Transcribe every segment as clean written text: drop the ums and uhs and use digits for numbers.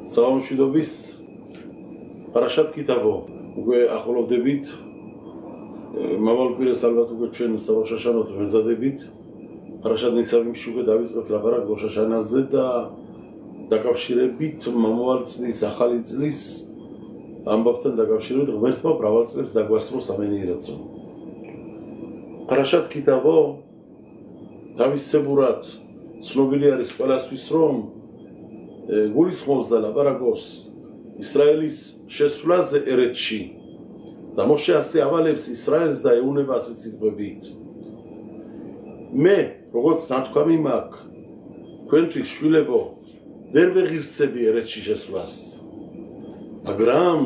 სალამშვიდობის პარაშათ კიტავო უკვე ახლოვდებით მავალკვირეს ალბათ უკვე ჩვენ სალოშაშანოთ მეზადებით პარაშათ ნიცავიმში უკვე დავიწყებთ ლაპარაკ ლოშაშანაზე და დაკავშირებით მომავალ წლის ახალი წლის ამბავთან დაკავშირებით ღმერთმა მრავალ წლებს დაგვასწროს ამენიერაცო პარაშათ კიტავო თავისებურად ცნობილი არის ყველასთვის რომ გულისხმობს და ლაპარაკობს ისრაელის შესვლაზე ერეთში და მოშე ასე ავალებს ისრაელს და ეუნება ასე სიტყვებით მე როგორც ნათქვამი მაქვს თქვენთვის შვილებო ვერ ვეღირსები ერეთში შესვლას მაგრამ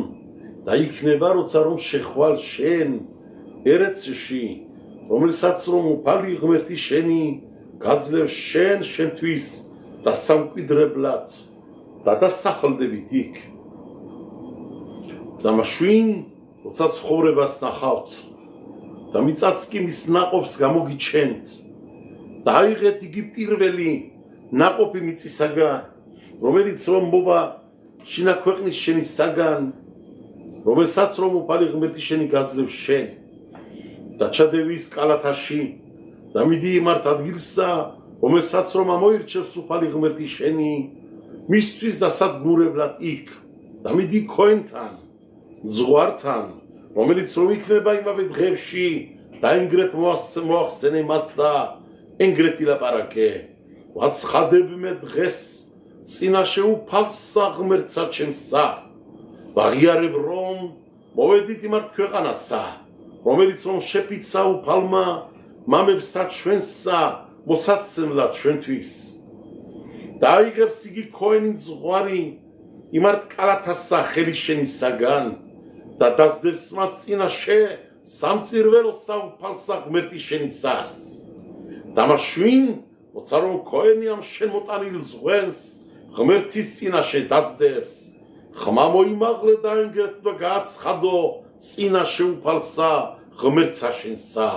დაიქნება როცა რომ შეხვალ შენ ერეთში რომელსაც რომ უფალი ღმერთი შენი გაძლევს შენთვის და სამკვიდრებლად და დასახლდებით იქ და მაშინ როცა ცხოვრებას ნახავთ და მიწაც კი მის ნაყოფს გამოგიჩენთ და აიღეთ იგი პირველი ნაყოფი მიწისაგან რომელიც რომ მოვა შინა ქვეყნის შენისაგან რომელსაც რომ უფალი ღმერთი შენი გაძლევს შენ და ჩადევის კალათაში და მიდი იმართ ადგილსა რომელსაც რომ ამოირჩევს უფალი ღმერთი შენი მისთვის და სადგმურებლად იქ და მიდი ქოენთან ზღვართან რომელიც რომ იქნება იმავე დღეებში და ენგრეთ მოახსენე მას და ენგრეთ ილაპარაკე ვაცხადებ მე დღეს წინაშე უფალსა ღმერთსა ჩემსა ვაღიარებ რომ მოვედით იმართ ქვეყანასა რომელიც რომ შეფიცა უფალმა მამებსა ჩვენსა მოსაცემლად ჩვენთვის და აიღებს იგი ქოენი ზღვარი იმართ კალათასა ხელის შენისაგან და დასდევს მას წინაშე სამწირველოსა უფალსა ღმერთი შენისას და მაშინ როცა რომ ქოენი ამ შენ მოტანილ ზღვენს ღმერთის წინაშე დასდევს ხმა მოიმაღლე და ენგრეთ და გააცხადო წინაშე უფალსა ღმერთსა შენსა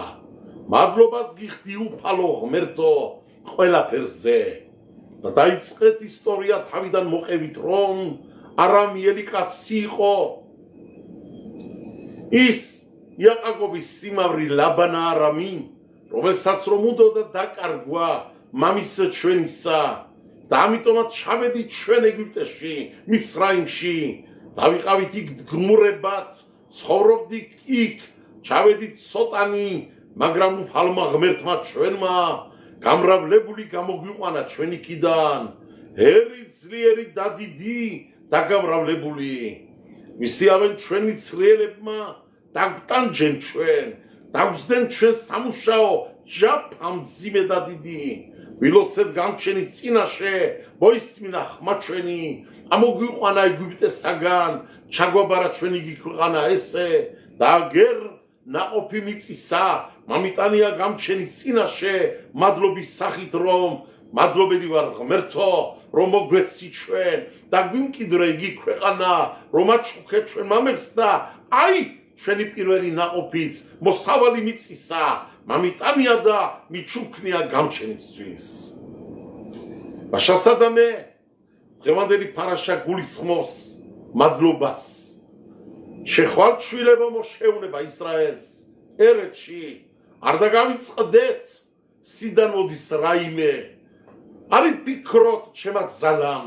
მადლობას გიხდი უფალო ღმერთო ყველაფერზე და დაიწყეთ ისტორია თავიდან მოყევით რომ არამიელი კაცი იყო ის იაკობის სიმავრი ლაბანა არამი რომელსაც რომ უდოდა დაკარგვა მამის ჩვენისა და ამიტომაც ჩავედით ჩვენ ეგვიპტეში მისრაიმში და ვიყავით იქ გმურებად ცხოვრობდით იქ ჩავედით ცოტანი მაგრამ უფალმა ღმერთმა ჩვენმა გამრავლებული გამოგვიყვანა ჩვენიკიდან ერი ძლიერი და დიდი დაგამრავლებული მისიავენ ჩვენი ცრიელებმა დაგვტანჯენ ჩვენ დაგვსდენ ჩვენ სამუშაო ჯაფამძიმე და დიდი ვილოცეთ გამჩენის წინაშე მოისმინა ხმა ჩვენი ამოგვიყვანა ეგვიპტესაგან ჩაგვაბარა ჩვენი ქვეყანა ესე და აგერ ნაყოფი მიწისა მამიტანია გამჩენის წინაშე მადლობის სახით რომ მადლობელი ვარ ღმერთო რომ მოგვეცი ჩვენ და გვიმკიდრე იგი ქვეყანა რომ აჩუქე ჩვენ მამებს და აი ჩვენი პირველი ნაყოფიც მოსავალი მიწისა მამიტანია და მიჩუქნია გამჩენისთვის მაშასა და მე დღევანდელი პარაშა გულისხმობს მადლობას შეხვალ შვილებო მოშეუნება ისრაელს ერეთში არ დაგავიწყდეთ სიდან მოდის რაიმე არი ფიქროთ ჩემა ზალამ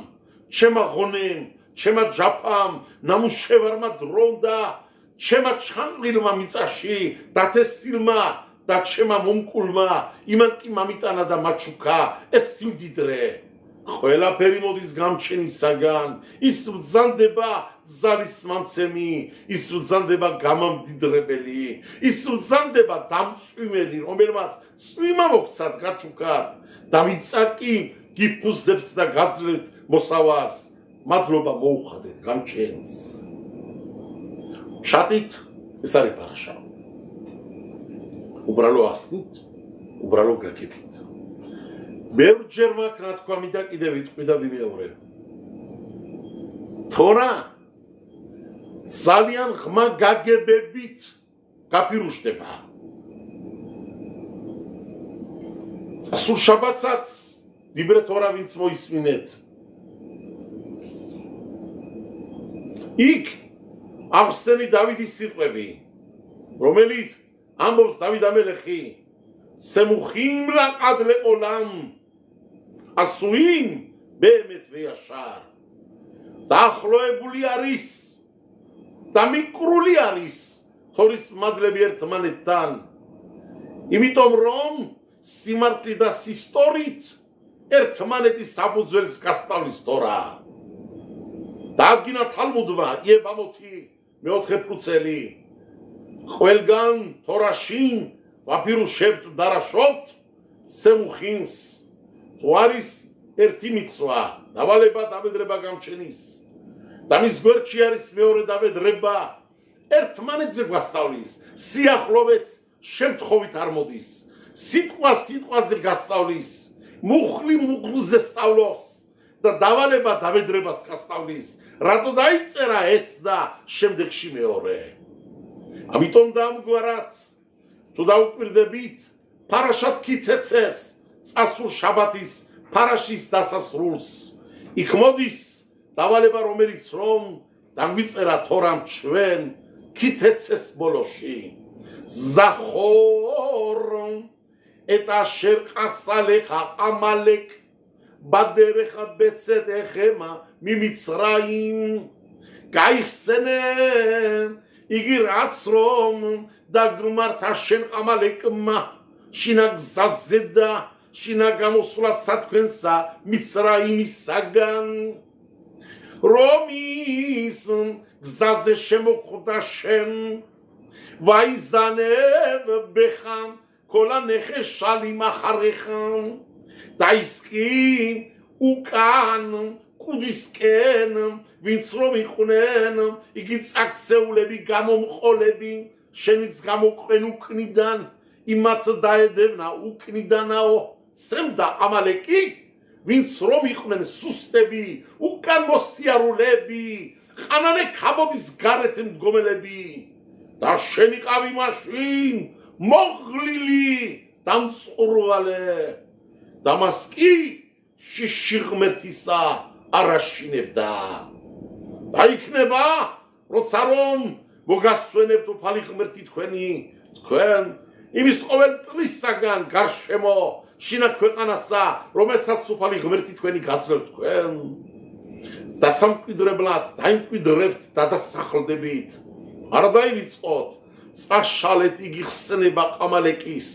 ჩემა ღონემ ჩემა ჯაფამ ნამუშევარმა დრომ და ჩემა ჩანყილმა მიწაში დათესილმა და ჩემა მომკულმა იმან კი მამიტანა და მაჩუქა ეს სიმდიდრე ყველაფერი მოდის გამჩენისაგან ის ბრძანდება ზალის მამცემი ის ბრძანდება გამამდიდრებელი ის ბრძანდება დამწვიმელი რომელმაც წვიმა მოგცათ გაჩუქად და მიწა კი გიფუზებს და გაძლევთ მოსავარს მადლობა მოუხადეთ გამჩენს შატით ეს არის პარაშა უბრალო ახსნით უბრალო გაგებით ბევრჯერ მაქვს ნათქვამი და კიდევ ვიტყვი და ვიმეორებ თორა ძალიან ხმა გაგებებით გაფირუშდება სულ შაბათსაც დიბრე თორა ვინც მოისმინეთ იქ ახსენი დავითის სიტყვები, რომელიც ამბობს დავით ამელეხი, სემუხიმ ლაყად ლეყოლამ, ასუიმ ბემეთ ვეაშარ. დაახლოებული არის და მიკრული არის თორის მადლები ერთმანეთთან, იმიტომ რომ სიმართლე და სისტორით ერთმანეთის საფუძველს გასწავლის თორა. დაადგინა თალმუდმა იებამოთი მეოთხე ფუცელი, ყველგან თორაშინ ვაფირუშებთ დარაშობთ სემუხიმს, თუ არის ერთი მიცვა, დავალება დავედრება გამჩენის და მის გვერდში არის მეორე დავედრება, ერთმანეთზე გვასწავლის, სიახლოვეც შემთხვევით არ მოდის, სიტყვა სიტყვაზე გასწავლის, მუხლი მუხლზე სწავლობს და დავალება დავედრებას გასწავლის, რატო დაიწერა ეს და შემდეგში მეორე. ამიტომ დამგვარად თუ დაუკვირდებით ფარაშად ქიცეცეს წასულ შაბათის ფარაშის დასასრულს, იქ მოდის დავალება, რომელიც რომ დაგვიწერა თორამ ჩვენ ქითეცეს ბოლოში. ზახორ ეტა შერყასალეხა ამალეკ ბადერეხა ბეცეთ ეხემა მიმიცრაიმ გაიხსენე იგი რაც რომ დაგმართა შენ ამალეკმა შინა გზაზე და შინა გამოსვლა სათქვენსა მიცრაიმისაგან, რომის გზაზე შემოხვდა შენ ვაიზანებ ბეხამ ქოლანეხე შალიმ ახარეხამ და ის კი უკან კუდისკენ ვინც რომ იყვნენ იგი წაქცეულები გამომყოლები შენიც გამოყვენ უკნიდან იმათ დაედევნა უკნიდანაო ცემდა ამალეკი ვინც რომ იყვნენ სუსტები უკან მოსიარულები ხანანე ქაბოდის გარეთ მდგომელები და შენ იყავი მაშინ მოღლილი და მწყურვალე და მას კი შიში ღმერთისა არაშინებდა და იქნება როცა რომ მოგასვენებთ უფალი ღმერთი თქვენ იმის ყოველ წლისაგან გარშემო შინა ქვეყანასა რომელსაც უფალი ღმერთი თქვენი გაძლევთ თქვენ და სამკვიდრებლად დაიმკვიდრებთ და დასახლდებით არ დაივიწყოთ წაშალეთ იგი ხსნება ამალეკის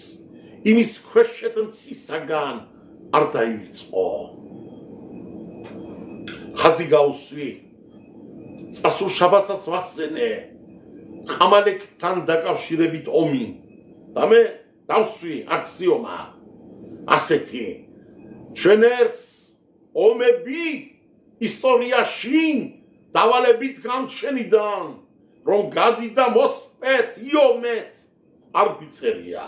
იმის ქვეშეთ მცისაგან არ დაივიწყო ხაზი გაუსვი წასულ შაბათსაც ვახსენე ამალეკთან დაკავშირებით ომი და მე დავსვი აქსიომა ასეთი ჩვენერს ომები ისტორიაში დავალებით გამჩენიდან რომ გადიდა მოსპეთ იომეთ არ გვიწერია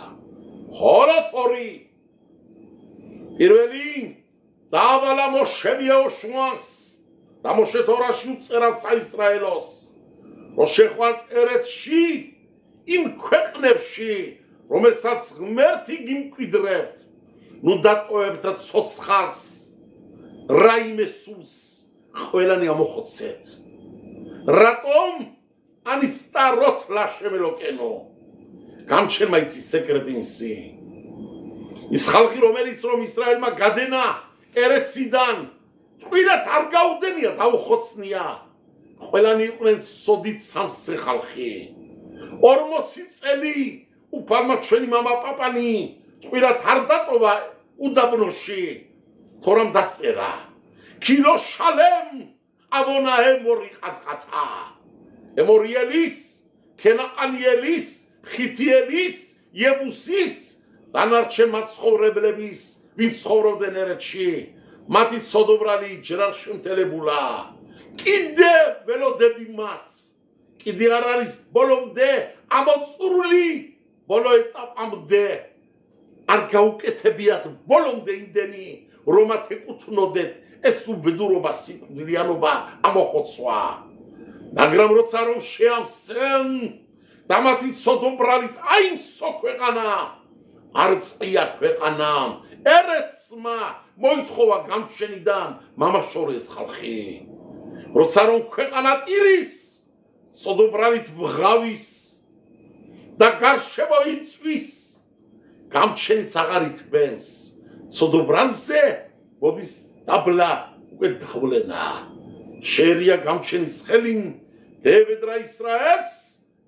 ჰოროთორი პირველი დავალა მოშე ოშუანს და მოშე თორაში უწერა საისრაელოს რომ შეხვართ ერეთში იმ ქვეყნებში რომელსაც ღმერთი გიმკვიდრებთ ნუ დატოვებთ ცოცხალს რაიმე სულს ყველანი ამოხოცეთ რატომ ანისტაროთ ლაშემელოკენო გამჩენმა იცი სეკრეტი მისი ის ხალხი რომელიც რომ ისრაელმა გადენა ერეთიდან თვითონ არ გაუდენია დაუხოცნია ყველანი იყვნენ სოდით სამსე ხალხი 40 წელი უფალმა ჩვენი მამა პაპანი თვითონ არ დატოვა უდაბნოში თორემ დასწერა კილო შალემ აბონა ემორი ყატყატა ემორიელის ქენაყანიელის ხითიელის იებუსის დანარჩენ მაცხოვრებლების ვინც ცხოვრობდნენ ერეთში მათი ცოდობრალი ჯერ არ შემთელებულა კიდე ველოდები მათ კიდე არ არის ბოლომდე ამოწურული ბოლო ეტაპამდე არ გაუკეთებიათ ბოლომდე იმდენი რომ მათ ეკუთვნოდეთ ეს უბედურობა სიკვდილიანობა ამოხოცვა მაგრამ როცა რომ შეამსენ და მათი ცოდობრალით აიმსო ქვეყანა არ წია ქვეყანამ ერეთსმა მოითხოვა გამჩენიდან მამაშორეს ხალხი როცა რომ ქვეყანა ტირის სოდობრალით ბღავის და გარშემო იწვის გამჩენიც აღარ ითბენს სოდობრალზე მოდის დაბლა უკვე დავლენა შერია გამჩენის ხელინ დევედრა ისრაელს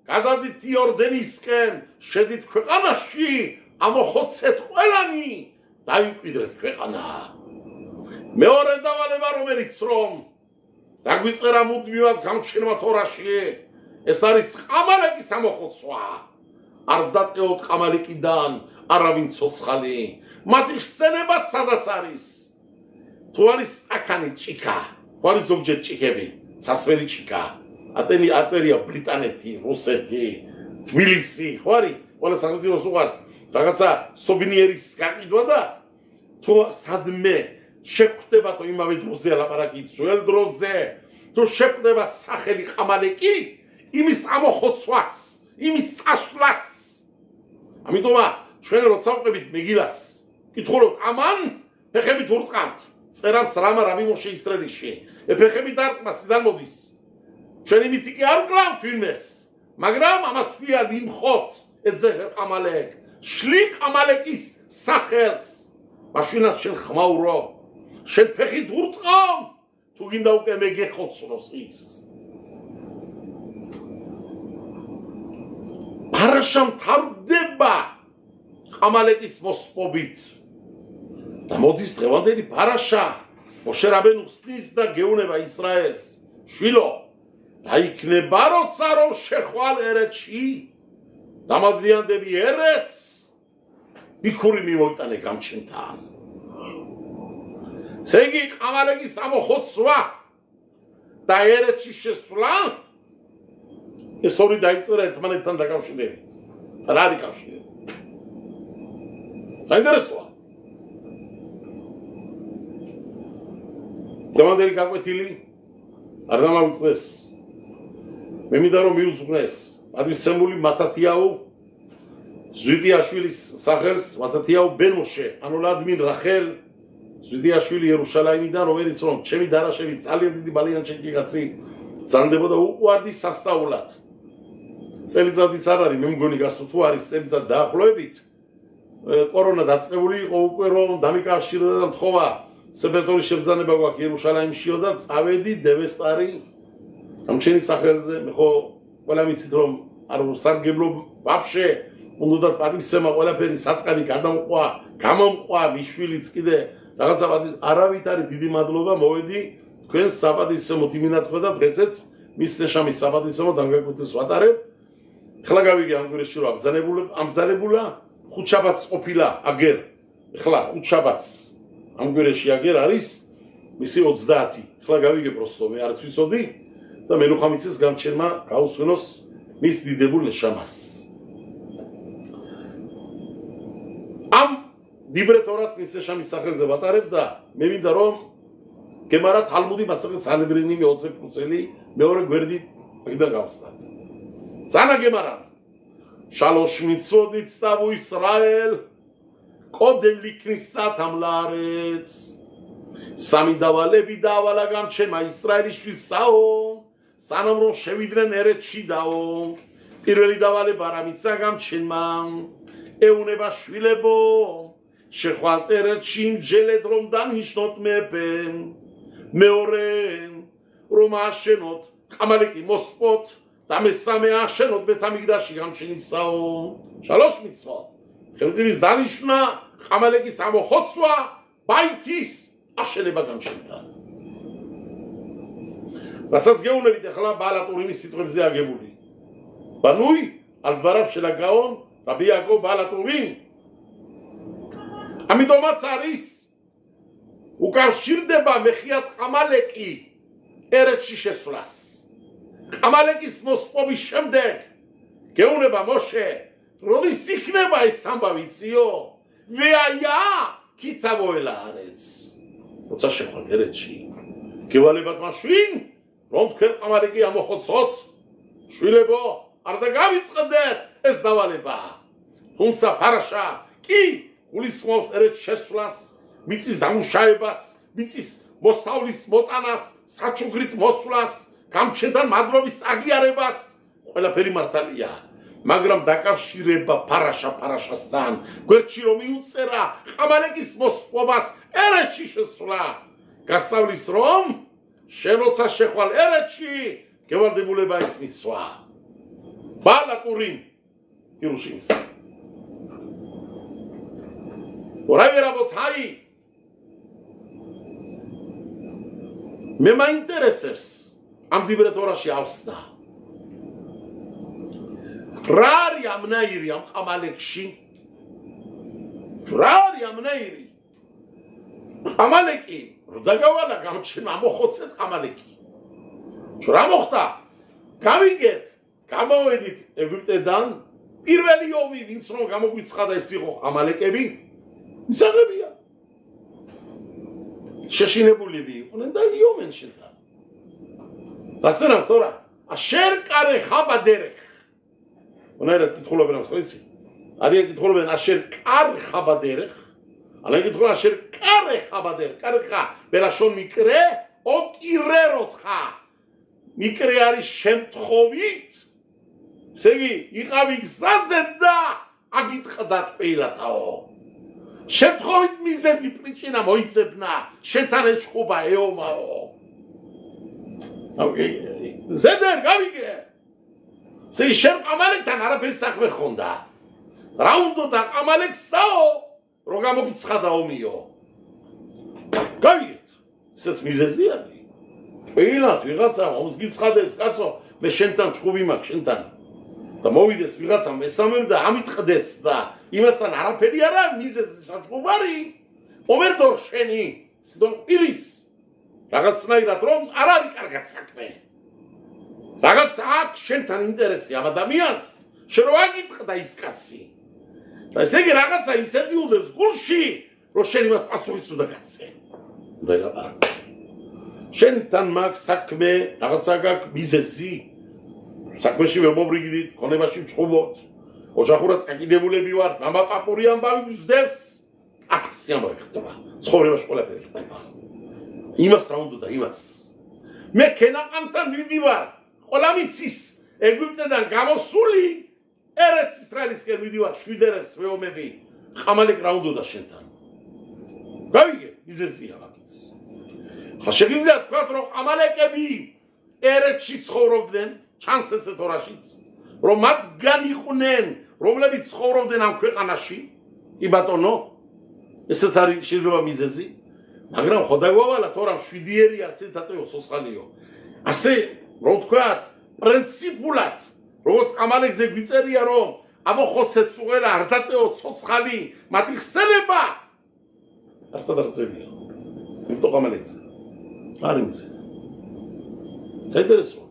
გადადით იორდენისკენ შედით ქვეყანაში ამოხოცეთ ყველანი დაიმკვიდრეთ ქვეყანა მეორე დავალება რომელიც რომ დაგვიწერა მუდმივად გამჩენმა თორაში ეს არის ყამალეკის ამოხოცვა არ დატეოთ ყამალეკიდან არავინ ცოცხალი მათი ხსენებაც სადაც არის თუ არის სტაკანი ჭიქა თუ არის ზოგჯერ ჭიქები სასმელი ჭიქა ატენი აწერია ბრიტანეთი რუსეთი თბილისი ხო არის ყველა სახელმწიფოს უყარს რაღაცა სუვენირის გაყიდვა და თუ სადმე შეხვდებათ იმავე დროზე ლაპარაკი ძველ დროზე თუ შეხვდებათ სახელი ყამალეკი იმის ამოხოცვაც იმის წაშლაც ამიტომა ჩვენ როცა ვყებით მეგილას კითხულობთ ამან ფეხებით ურტყამთ წერავს რამა რაბი მოშე ისრაელიში ფეხები დარტყმასიდან მოდის ჩვენ იმით კი არ ვკლავთ ვინმეს მაგრამ ამას ვია ვიმხოთ ეძახე ყამალეკ შლი ყამალეკის სახელს მაშინაც შენ ხმაურო შენ ფეხით ურტყამ თუ გინდა უკვე მეგეხოცნოს ის პარაშა მთავრდება ყამალეკის მოსპობით და მოდის დღევანდელი პარაშა მოშე რაბენუ ხსნის და გეუნება ისრაელს შვილო დაიქნება როცა რომ შეხვალ ერეთში დამადლიანდები ერეთს ბიქური მიმოიტანე გამჩენთან სეგი ყამალეკის ამოხოცვა და ერეთში შესვლა ეს ორი დაიწერა ერთმანეთთან დაკავშირებით რა არის კავშირი საინტერესოა დემანდელი გაკვეთილი არ დამავიწყდეს მე მინდა რომ მიუძღვნეს პატივისცემული მათათიაუ ზვიდიაშვილის სახელს მათათიაუ ბენოშე ანოლადმინ რახელ ზვიდიაშვილი იერუშალაიმიდან რომელიც რომ ჩემი დარაშევის ძალიან დიდი ბალიანჩეკი კაცი ძანდებოდა უყვარდი სასწაულად წელიწადიც არ არის მე მგონი გასულ თუ არის წელიწად დაახლოებით კორონა დაწყებული იყო უკვე რომ დამიკავშირდა და მთხოვა სეპტემბრის შებრძანება გვაქვს იერუშალაიმშიო და წავედი დევესტარი გამჩენის სახელზე მე ხო ყველა მიცით რომ არ სარგებლობ ვაფშე უნდათ პატივისცემა ყველაფერი საწყალი გამომყვა მიშვილიც კიდე რაღაცა არავით არის დიდი მადლობა მოვედი თქვენს საპატივისცემოთ იმინათქვა და დღესაც მის ნეშამის საპატივისცემო დამგაკუთეს ვატარებ ხლა გავიგე ამ გვერდში რომ ამბძანებულა ხუთშაბათს ყოფილა აგერ ხლა ხუთშაბათს ამ გვერდში აგერ არის მისი 30 ხლა გავიგე პროსტო მე არც ვიცოდი და მე რუხამიცეს გამჩენმა გაუსვენოს მის დიდებულ ნეშამას ამ დიბრეთორას მის ნეშამის სახელზე ვატარებ და მე მინდა რომ გემარა თალმუდი მასახეთ სანედრინი მე 20 წელი მეორე გვერდი აქედან გავსწრათ ზანა გემარა შალოშ მიცოდით სტავუ ისრაელ კოდემ ლიქნისა თამლარեց სამი დავალები დავალა გამჩენმა ისრაელისთვისაო სანამ რომ შევიდნენ ერეთში დაო პირველი დავალება რამიცა გამჩენმა ეუნება შვილებო შეხვალთ ერეთში მჯელეთ რომ დანიშნოთ მეფე მეორე რომ აშენოთ ყამალეკი მოსპოთ და მესამე აშენოთ ბეთამიგდაში გამჩენისაო შალოშ მიცვათ ხელმწიფის დანიშნა ყამალეკის ამოხოცვა ბაითის აშენება გამჩენთან რასაც გეუბნებით ახლა ბალატურიმის სიტყვებზე აგებული ბანუი ალ დვარав של הגאון רבי יעקב בעל הטורים ამიტომაც არის უკავშირდება მეხიათ ყამალეკი ერეთში შესვლას ყამალეკის მოსპობის შემდეგ გეუბნება მოშე როდის იქნება ეს ამბავი ციო ვეაია კითავოელა არեց როცა შეხვალ ერეთში გევალებათ მაშვინ რომ თქვენ ყამალეკი ამოხოცოთ შვილებო არ დაგავიწყდეთ ეს დავალება თუმცა პარაშა კი გულისხმობს ერეთში შესვლას მიწის დამუშავებას მიწის მოსავლის მოტანას საჩუქრით მოსვლას გამჩენთან მადლობის აღიარებას ყველაფერი მართალია მაგრამ დაკავშირება ფარაშასთან გვერდში რომ მიუწერა ყამალეკის მოსპობას ერეთში შესვლა გასავლის რომ შენ როცა შეხვალ ერეთში გევალდებულება ის მისვა ბალაკურინ ირუშინის Дорогие работаи, მე მაინტერესებს ამ დიბრეტორაში ავსნა. რა არის ამნაირი ამ ყამალეკში? რა არის ამნაირი? ყამალეკი, დაგავალა გამჩენა მოხოცეთ ყამალეკი. რა მოხდა? გავიგეთ, გამოვედით ეგვიპტედან, პირველი ომი ვინც რომ გამოგვიცხადა ეს იყო ყამალეკები. მისაღებია შეშინებულები იყვნენ და იომენ შენთან რასენავს თორა აშერ კარე ხაბადერეხ უნერეთ კითხულობენ ამ სხვისი არიან კითხულობენ აშერ კარ ხაბადერეხ ალენ კითხულობენ აშერ კარე ხაბადერ კარხა ბელაშონ მიკრე ო კირეროთხა მიკრე არის შემთხვევით ესე იგი იყავი გზაზე და აგიტყდათ პეილათაო შემთხვევით მიზეზი პრიჩინა მოიცებნა შენთან ეჭხობა ეომაო ზედერ გავიგე სი შენ ყამალეკთან არაფერს საქმე ხონდა რა უნდა ყამალექსაო რომ გამოგიცხადა ომიო გავიგეთ ესეც მიზეზი არის პეილად ვიღაცა ომს გიცხადებს კაცო მე შენთან ჭხუბი მაქვს შენთან და მოვიდეს ვიღაცა მესამემ და ამიტყდეს და იმასთან არაფერი არა მიზეზი საჭუბარი ომერდორ შენი სდონ პირის რაღაცნაირად რომ არ არის კარგად საქმე რაღაც აქვს შენთან ინტერესი ამ ადამიანს შენ რო აგიტყდა ის კაცი და ესე იგი რაღაცა ისეთი უდევს გულში რომ შენ იმას პასუხის უნდა გაცე და ელაპარაკო შენთან მაქვს საქმე რაღაცა გაქვს მიზეზი საქმეში ვერ მობრიგდით ქონებაში ვჭხუბობთ ოჯახურად წაკიდებულები ვართ მამა პაპური ამბავი გვსდევს 1000 ამბავი ხდება ცხოვრებაში ყველაფერი ხდება იმას რა უნდა და იმას მე ქენაყამთან ვიდივარ ყველა მისის ეგვიპტედან გამოსული ერეთ ისრაელისკენ ვიდივარ შვიდერებს მეომები ყამალეკ რა უნდა და შენთან გავიგე მიზეზია მაგის ხა შეგიძლია თქვა რომ ყამალეკები ერეთში ცხოვრობდნენ ჩანს ესე თორაშიც რომ მათგან იყვნენ რომლებიც ცხოვრობდნენ ამ ქვეყანაში კი ბატონო ესეც არის შეიძლება მიზეზი მაგრამ ხო დაგვავალა თორემ შვიდიერი არც ერთატეო სოცხალიო ასე რო ვთქვათ პრინციპულად როგორც ყამალეკზე გვიწერია რომ ამოხოცეთ სუღერა ართატეო ცოცხალი მათი ხსენება არც ადარწევია იმიტომ ყამალეკზე არის მიზეზი საინტერესოა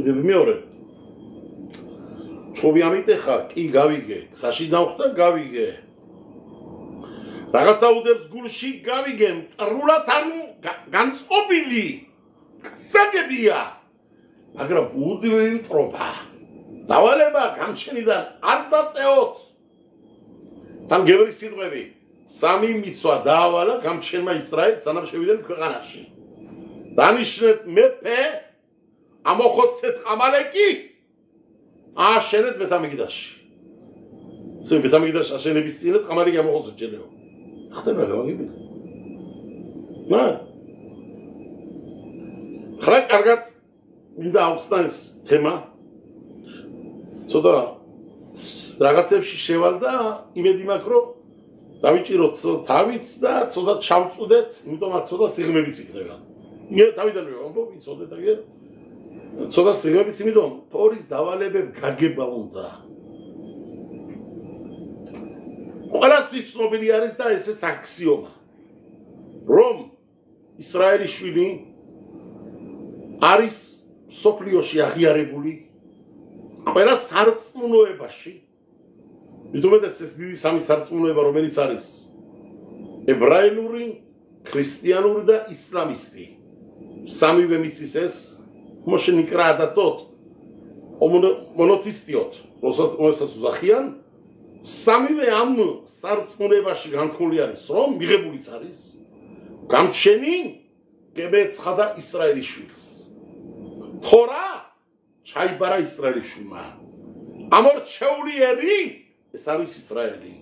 მეორე ჭხუბი ამიტეხა კი გავიგე გზაში დავხვდა გავიგე რაღაცა უდევს გულში გავიგე მტრულად არ განწყობილი გასაგებია მაგრამ უდივი მტრობა დავალება გამჩენიდან არ დატეოთ თან გევრის სიტყვები სამი მიცვა დაავალა გამჩენმა ისრაელს სანამ შევიდნენ ქვეყანაში დანიშნეთ მეფე ამოხოცეთ ყამალეკი აშენეთ ბეთამიგდაში სულ ბეთამიგდაში აშენების წინათ ყამალეკი ამოხოცეთ ჯერეო ხდება გავიგე ნა ხლა კარგად მინდა ავხსნა ეს თემა ცოტა რაღაცებში შევალ და იმედი მაქვს რომ დავიჭიროთ თავიც და ცოტა ჩავწუდეთ იმიტომაც ცოტა სიღრმებიც იქნება მე თავიდანვე ვამბობ იცოდეთ აგერ ცოტა სიღრმებიც იმიტომ თორის დავალებებ გაგება უნდა ყველასთვის ცნობილი არის და ესეც აქსიომა რომ ისრაელის შვილი არის სოფლიოში აღიარებული ყველა სარწმუნოებაში მithumetes ეს დიდი სამი სარწმუნოება რომელიც არის ებრაელური, ქრისტიანური და ისლამისტი სამივე მიცის ეს მოშენიკრა და tot მონოთისტიოთ როსაც უზახიან სამივე ამ სარწმუნოებაში განთქმული არის, რომ მიღებულიც არის გამჩენი გებეცხა და ისრაელის შვილს. თორა ჩაიბარა ისრაელის შვილმა. ამორჩეული ერი ეს არის ისრაელი.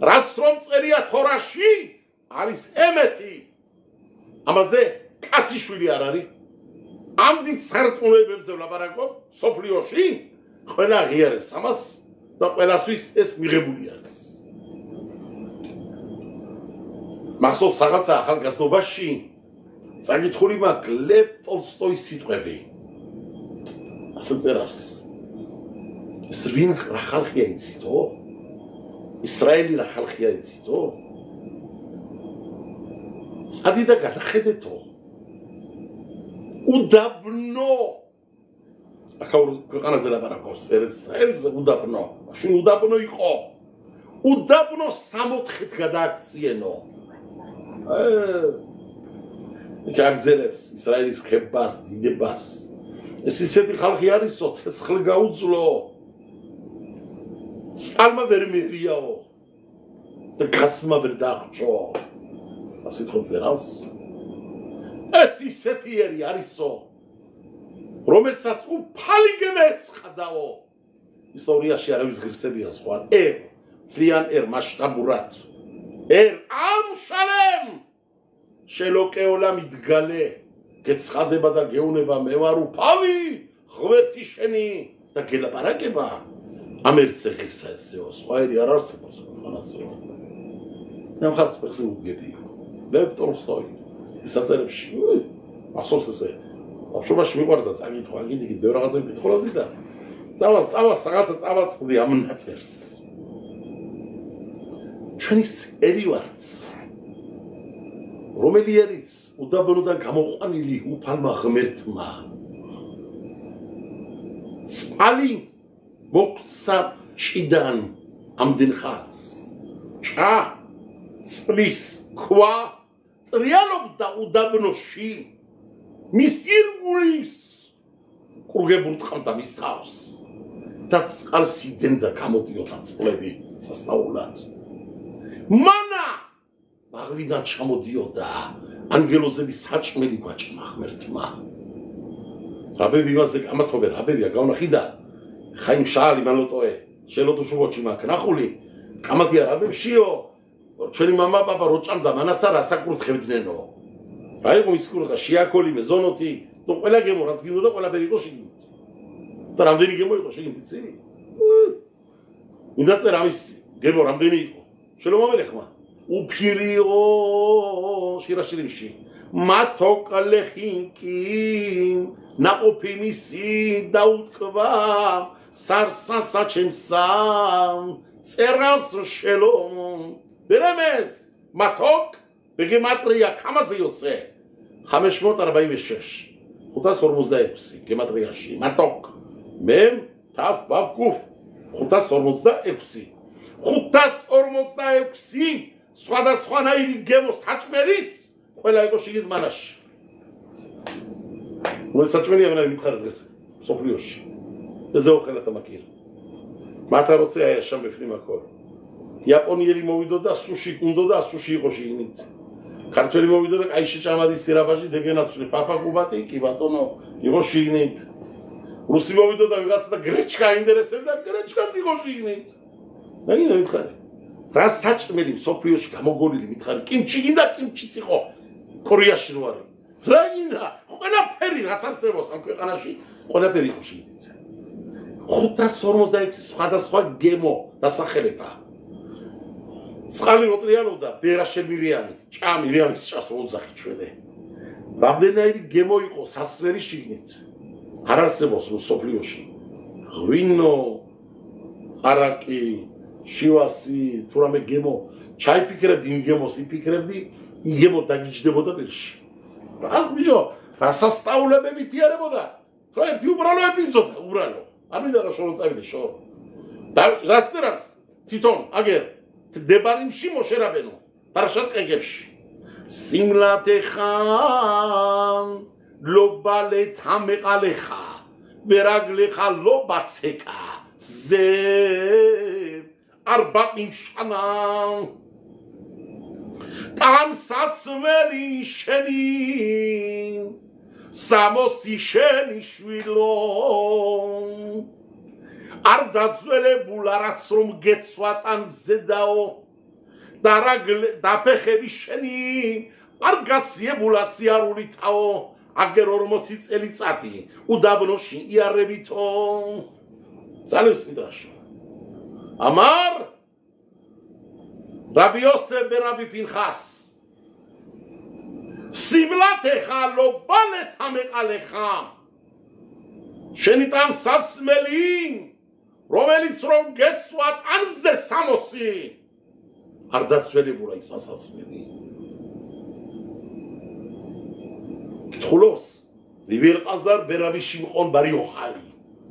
რაც რომ წერია თორაში არის ემეთი. ამაზე კაცი შვილი არ არის. ამდით სარწმუნოებებზე ვლაპარაკობ სოფლიოში ყველა ღიარებს ამას და ყველასთვის ეს მიღებული არის. მახსოვს რაღაცა ახალგაზრდობაში წაკითხული მაქვს ლევ ტოლსტოის სიტყვები. ასე წერავს. ეს ვინ რა ხალხია იცითო? ისრაელი რა ხალხია იცითო? წადი და გადახედეთო. უდაბნო ახალ ქვეყანაზე ლაპარაკობს ეს უდაბნო მაშინ უდაბნო იყო უდაბნო 60-ით გადააქციენო გაგზელებს ისრაელის ქებას დიდებას ეს ისეთი ხალხი არისო ცეცხლი გაუძლო წყალმა ვერ მერიაო და გასმა ვერ დააღჭო ასე თქო წერავს ეს ისეთი ერი არისო რომელსაც უფალი გემეცხადაო ისტორიაში არავის ღირსებია სხვა ძალიან მასშტაბურად ამ შალემ შელოკეოლა მიდგალე გეცხადება და გეუნება მე ვარ უფალი ღმერთი შენი და გელაპარაკება ამერცე ღირსა ესეო სხვა ერი არ არსებობს ხანასეო მე მხარს ფეხზე უდგებიო ლევ ტოლსტოი ისაწერებში ახსოვს ესე ბავშვობაში მიყვარდა წაკითხვა აგიდი ბევრ რაღაცები კითხულობდი და წავას რაღაცა წავაწყდი ამ ნაწერს ჩვენი ერი ვართ რომელი არის უდაბნოდან გამოყვანილი უფალმა ღმერთმა წყალი მოქცა ჭიდან ამდენ ხანს ჭა წყლის ქვა ტრიალობდა უდაბნოში მის ირგულის კურგებულ ტყავდა მის თავს და წყალსიდან და გამოდიოდა წყლები სასწაულად მანა ბაღლიდან ჩამოდიოდა ანგელოზების საჭმელი გვაჭმა ღმერთმა რაბები იმაზე გამათობე რაბებია გავნახიდა ხაიმ შალი მალოტოე შელოდო შუბოჩი მაქ ნახული კამათია რაბებშიო ჩვენი мама პაპა როჭამდა მანასა რასაკურთხებდნენო რა იყო ის კურთხა შეაკოლი მეზონოთი თუ ყველა გემო რაც გინდა ყველაფერი იყო შიგნით და რამდენი გემო იყო შიგნით იცი მინდა წერ ამის გემო რამდენი იყო შელომამელი ხმა უფირიო შირაშირიმში მათოკლეხინკი ნაყოფი მისი დაუთქვა სარსასაჩემსამ წერავს შელომო ბერემეს მათოკ ბეგემატრია ხამაზე იოცე 546 546 გემატრიაში მათოკ მემ თაფ ვავკუფ 546 546 სხვადასხვანაირი გემო საჭმელის ყველა იყო შიგნით მანაში რომ საჭმელი აღარ მითხარ დღეს სოფლიოში ეზე უხელათა მაკირ მათა როცა აიაშა მეფრი მაკორ იაპონიელი მოვიდოდა სუში უნდოდა სუში იყო შიგნით ქართველი მოვიდოდა კაი შეჭამადის სირაბაჟი დეგენაცული პაპა კუბატი კი ბატონო იყო შიგნით რუსი მოვიდოდა ვიღაცა და გრეჩკა ინტერესებდა გრეჩკაც იყო შიგნით და გინდა მითხარი რა საჭმელი სოფლიოში გამოგონილი მითხარი კიმჩი გინდა კიმჩიც იყო კორეაში რო არის რა გინდა ყველაფერი რაც არსებობს ამ ქვეყანაში ყველაფერი იყო შიგნით 546 სხვადასხვა გემო დასახელება წყალი მოტრიალობდა ბერაშე მირიანი ჭა მირიანის ჭას ოძახი ჩვენე რამდენაირი გემო იყო სასრელი შიგნით არ არსებობს სოფლიოში ღვინო არაკი შივასი თუ რამე გემო ჩაიფიქრებდი იმ გემოს იფიქრებდი იგემო დაგიჯდებოდა პირში რას ბიჭო რა სასწაულებებით იარებოდა რა ერთი უბრალო ეპიზოდა უბრალო ამინდა რა შორო წავიდე შორო და რას წერავს თვითონ აგერ დებარიმში მოშერაბენო პარაშატ ყეგებში სიმლათე ხან ლობალე თამეყალეხა ვერაგლეხა ლობაცეკა ზე არ ბაყიმშანა ტანსაცმელი შენი სამოსი შენი შვილო არ დაძველებულა რაც რომ გეცვა ტანზე დაო და ფეხები შენი არ გასიებულა სიარულითაო აგერ 40 წელიწადი უდაბნოში იარებითო ძალებს მიდრაშო ამარ რაბი იოსებ ბენ რაბი პინხას სიბლათეხა ლობალეთა მეყალეხა შენი ტანსაცმელი რომელიც რომ გეცვა ტანზე სამოსი არ დაცველებულა ის ტანსაცმელი კითხულობს რივერყაზარ ბერაბი შიმხონ ბარი ოხალი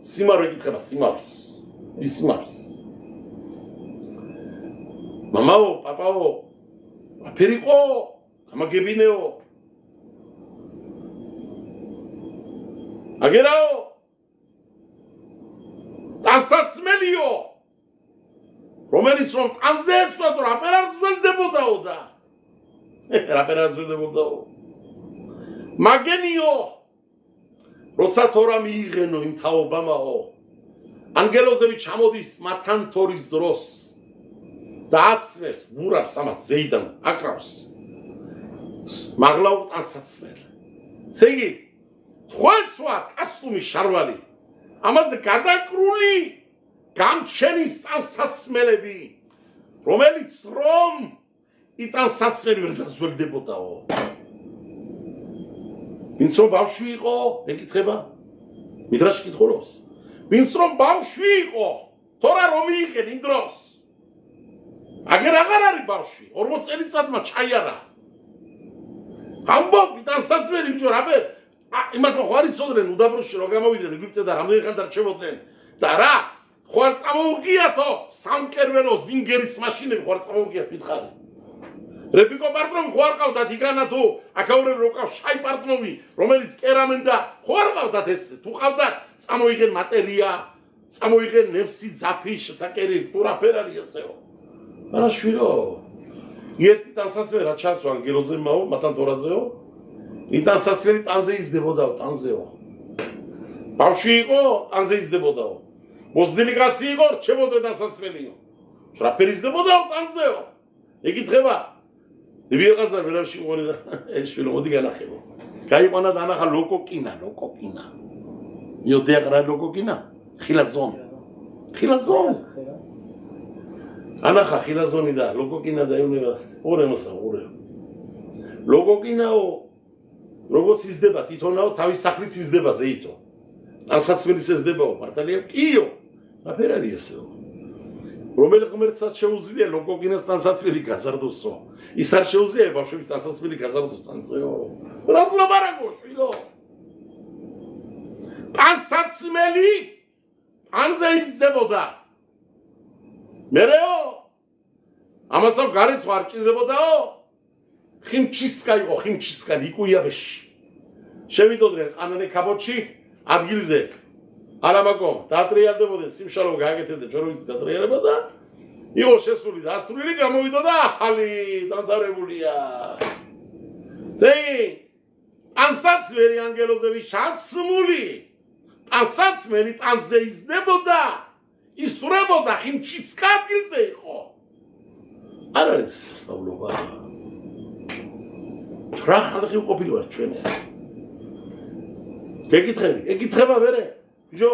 სიმარო ეკითხება სიმარს ის სიმარს მამაო პაპაო აფერიყო გამაგებინეო აგერაო ტანსაცმელიო რომელიც რომ ტანზე ეცვათ რა პერარ ძველდებოდაო და რა პერარ ძველდებოდაო მაგენიო როცა თორა მიიღენო იმ თაობამაო ანგელოზები ჩამოდის მათთან თორის დროს და აცნეს მურავს ამათ ზეიდან აკრავს მაღლაო ტანსაცმელ ესე იგი თვალსვათ კასტუმი შარვალი ამაზე გადაკრული გამჩენის ტანსაცმელები რომელიც რომ იტანსაცმელი ვერ დაზველდებოდაო ვინც რომ ბავშვი იყო ეკითხება მიდრაში კითხულობს ვინც რომ ბავშვი იყო თორა რომ მიიღენ იმ დროს აგერ აღარ არის ბავშვი 40 წელიწადმა ჩაიარა ამბობ ტანსაცმელი ბიჭო რაბე იმათ ხო არ იცოდნენ უდაბნოში რომ გამოვიდნენ ეგვიპტე და რამდენი ხანი დარჩებოდნენ და რა ხო არ წამოუღიათო სამკერველო ზინგერის მაშინები ხო არ წამოუღიათ მითხარი რეპიკო პარტნომი ხო არ ყავდათ იგანა თუ აქაურენ რო ყავს შაი პარტნომი რომელიც კერამენ და ხო არ ყავდათ ეს თუ ყავდათ წამოიღენ მატერია წამოიღენ ნებსი ძაფი შესაკერი თუ რა ფერარი ესეო არა შვილო ერთი ტანსაცმელი რა ჩანს ანგელოზე მაო მათთან თორაზეო ტანსაცმელი ტანზე იზდებოდაო ტანზეო ბავშვი იყო ტანზე იზდებოდაო მოსდილი კაცი იყო რჩებოდა ტანსაცმელიო რა ფერი იზდებოდაო ტანზეო ეკითხება რივერყაზარ ვერავში მყოლი და ეს შვილო მოდი განახებო გაიყვანა და ანახა ლოკოკინა იოდე აღრა ლოკოკინა ხილაზონ ანახა ხილაზონი და ლოკოკინა და ეუნება ორემოსა ლოკოკინაო როგორც იზდება თვითონაო თავის სახლიც იზდება ზეითო ტანსაცმელის ეზდებაო მართალია კიო რა ფერ არის ესეო რომელი ღმერთსაც შეუძლია ლოკოკინას ტანსაცმელი გაზარდოსო ის არ შეუძლია ბავშვების ტანსაცმელი გაზარდოს ტანზეო რას ლაბარაკო შვილო ტანსაცმელი ტანზე იზდებოდა მერეო ამასავ გარეთ არ ჭირდებოდაო ხიმჩისკა იყო ხიმჩისკა იკუიაბეში შევიდოდნენ ყანანე კაბოჩი ადგილზე არამაკომ დაატრიალდებოდნენ სიმშარო გააკეთებდნენ ჯოროვის დაატრიალება და იყო შესული დასრულილი გამოვიდოდა ახალი დამთავრებულია ზეი ტანსაცმელი ანგელოზები შაცმული ტანსაცმელი ტანზე იზდებოდა ისურებოდა ხიმჩისკა ადგილზე იყო არ არის სასწავლობა რა ხალხი ყოფილი ვარ ჩვენი ეკითხება ვერე ბიჭო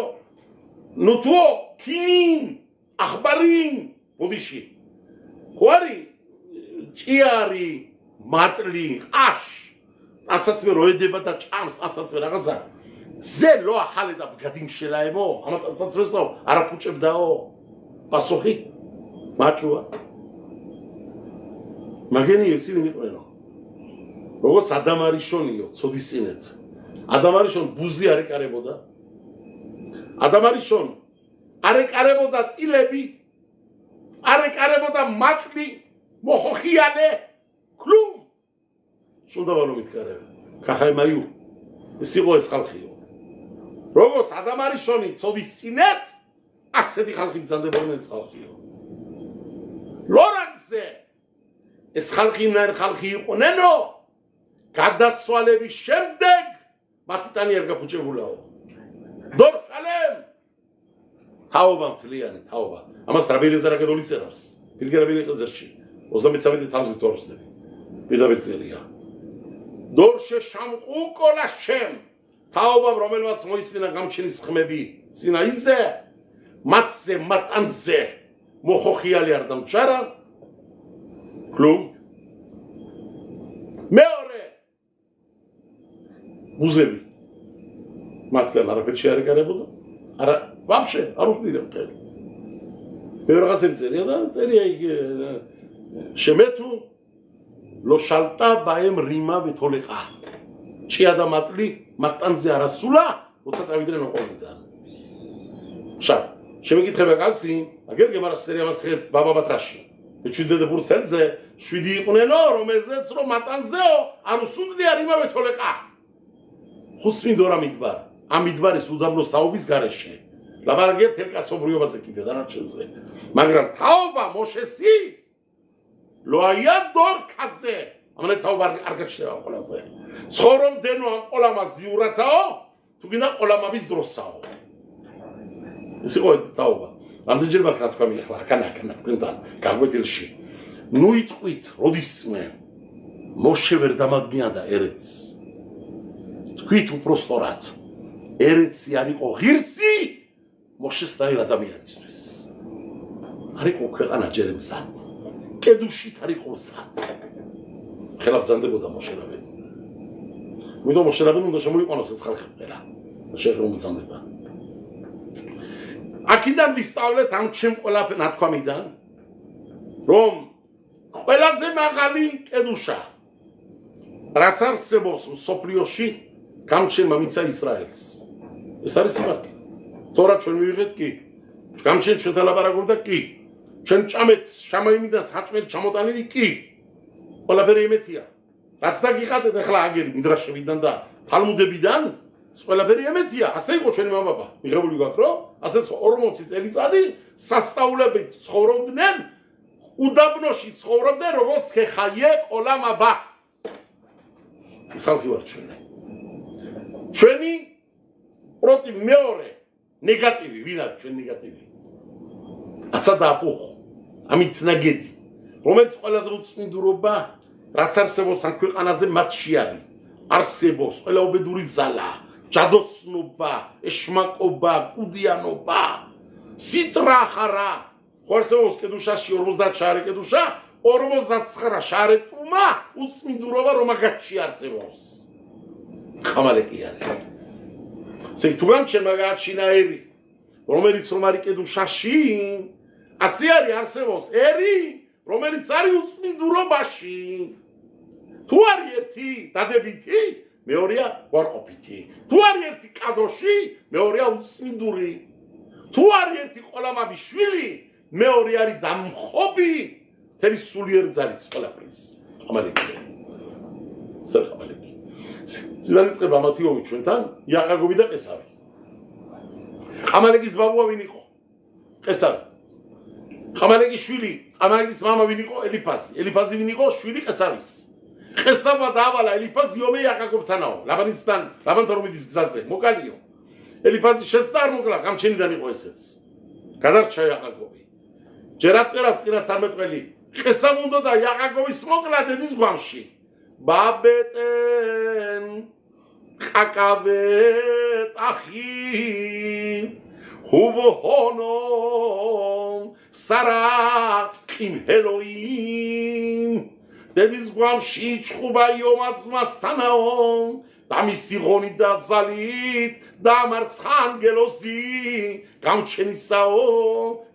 ნუ თუ კინინ ახბარინ მოდიში ხო არის ჭიარი მატლი აშ ტანსაცმელი როედება და ჭამს ტანსაცმელი რაღაცა ზე ლო ახალი და გადიმშელაემო ამა ტანსაცმელსო არაფუჭებდაო პასუხი მაჭუა მაგენი იცილი მიყვენო როგორც ადამარიშონიო ცოდისწინეთ ადამარიშონ ბუზი არ ეკარებოდა ადამარიშონ არ ეკარებოდა ტილები არ ეკარებოდა მატლი მოხოხიანე ქლუმ შუდავალო მითქარებ ხახაი მაიუ ეს იყო ეს ხალხიო როგორც ადამარიშონი ცოდისწინეთ ასეთი ხალხი მზადდებოდნენ ხალხიო ლორაგზე ეს ხალხი იმნაირი ხალხი იყვნენო გადაცვალების შემდეგ მათი ტანი არ გაფუჭებულაო დორშალემ თაობა მთლიანი თაობა ამას რაბილეზე რა გადოლი წერავს პირგერაბილი ყეზერში 33,000 თორსები პირდაპირ წერია დორშე შამყუკოლა შემ თაობამ რომელმაც მოისმინა გამჩენის ხმები სინაიზე მათზე მატანზე მოხოხიალი არ დამჭარა კლუბ მეორე მუზები მათგან არაფერი არ ეკარებოდა არა ვაფშე არ უშნიდა მტერი მე რაღაცები წერია და წერია იქ შემეთუ ლოშალტა ბაემ რიმა ვეთოლეყა ჭიადა მატლი მატანზე არასულა როცა წავიდნენ ოყოლიდან შა შემეკითხება კაცი აგერ გემარას წერია მას ბაბა ბატრაში მეჩვიდე ბურცელზე 7 იყვნენო რომელზეც რომ მატანზეო არ უსუნდია რიმა ვეთოლეყა ხუსმინდორა მიდბარ ამ მიდბარის უდაბნოს თაობის გარეშე ლაბარაგია თელ კაცობრიობაზე კიდე დანარჩენზე მაგრამ თაობა მოშესი ლოაია დორქაზე ამან თაობა არ გაჩნდება ყველაზე ცხოვრობდენო ამ ყოლამას ზიურათაო თუ გინდა ყოლამების დროსაო ეს იყო თაობა ამდენჯერ მაგ რა თქვა მიხლა აქანა თქვენთან გაგვეთილში ნუ იტყვით როდისმე მოშე ვერ დამადგინდა ერეთს თქვით უпроსტორად ერეთსი არ იყო ღირსი მოშესნაირ ადამიანისთვის არ იყო ქვეყანა ჯერემსად კედუშით არ იყო სად ხელა ბრძანდებოდა მოშერაბენი მიდო მოშერაბენი უნდა შემოიყვანოს ეს ხალხი ყველა შეხედო ბრძანდება აქედან ვისწავლეთ ამ ჩემ ყველა ნათქვამიდან რომ ყველაზე მაღალი კედუშა რაც არსებობს მსოფლიოში გამჩენმა მიცა ისრაელს ეს არის სიმართლე თორა ჩვენ მივიღეთ კი გამჩენ ჩვენთან ლაპარაკობდა კი ჩვენ ჭამეთ შამაიმიდან საჭმელი ჩამოტანილი კი ყველაფერი ემეთია რაც დაგიხატეთ ახლა აგერი მიდრაშებიდან და თალმუდებიდან ყველაფერი ემეთია ასე იყო ჩვენი მამაბა მიღებული გვაქვს რომ ასეც 40 წელიწადი სასწავლებლად ცხოვრობდნენ უდაბნოში ცხოვრობდნენ როგორც ხეხაიე ყოლამაბა ეს ხალხი ვარ ჩვენი პროტივ მეორე ნეგატივი ვინ არის ჩვენ ნეგატივი აცა დააფუხ ამით ნაგეთი რომელიც ყველაზე უწმინდურობა რაც არსებობს ამ ქვეყანაზე მათში არის არსებობს ყველა უბედური ზალა ჯადოსნობა ეშმაკობა კუდიანობა სიტრახარა ხორცეოს კედუშაში 50 შარი კედუშა 59 შარი ტუმა უწმინდურობა რომაგათში არსებობს ხამალეკი არის სექტუგან შემაგაჩინაერი რომელიც რომ არის კედუშაში ასე არის არსებობს ერი რომელიც არის უწმინდურობაში თუ არის ერთი დადებითი მეორეა ვარყოფითი თუ არის ერთი კადოში მეორეა უწმინდური თუ არის ერთი ყოლამების შვილი მეორე არის დამხობი თერი სულიერ ძალის ყველაფრის ხამალეკი ხამალეკი ზიდანიწყება მათი ომი ჩვენთან იაყაგობი და ყესავი ხამალეკის ბაბუა ვინ იყო ყესავი ხამალეკის შვილი ხამალეკის მამა ვინ იყო ელიფაზი ვინ იყო შვილი ყესავის ყესავა დაავალა ელიფაზი ომი იაყაგობთანაო ლაბანისთან რომიდის გზაზე მოკალიო ელიფაზი შეცდა არ მოკლა გამჩენიდან იყო ესეც გადარჩა იაყაგობი ჯერაც წერავს წინას 13 წელი ყესავ უნდა და იაყაგობის მოკლა დედის გვამში ბაბეტენ ყაკავე ტახი ჰუბოჰონო სარა ყიმჰელოიმ დედის გვამში ჩხუბა იომაცმასთანაო და მისი ღონით და ძალით დამარცხა ანგელოზი გამჩენისაო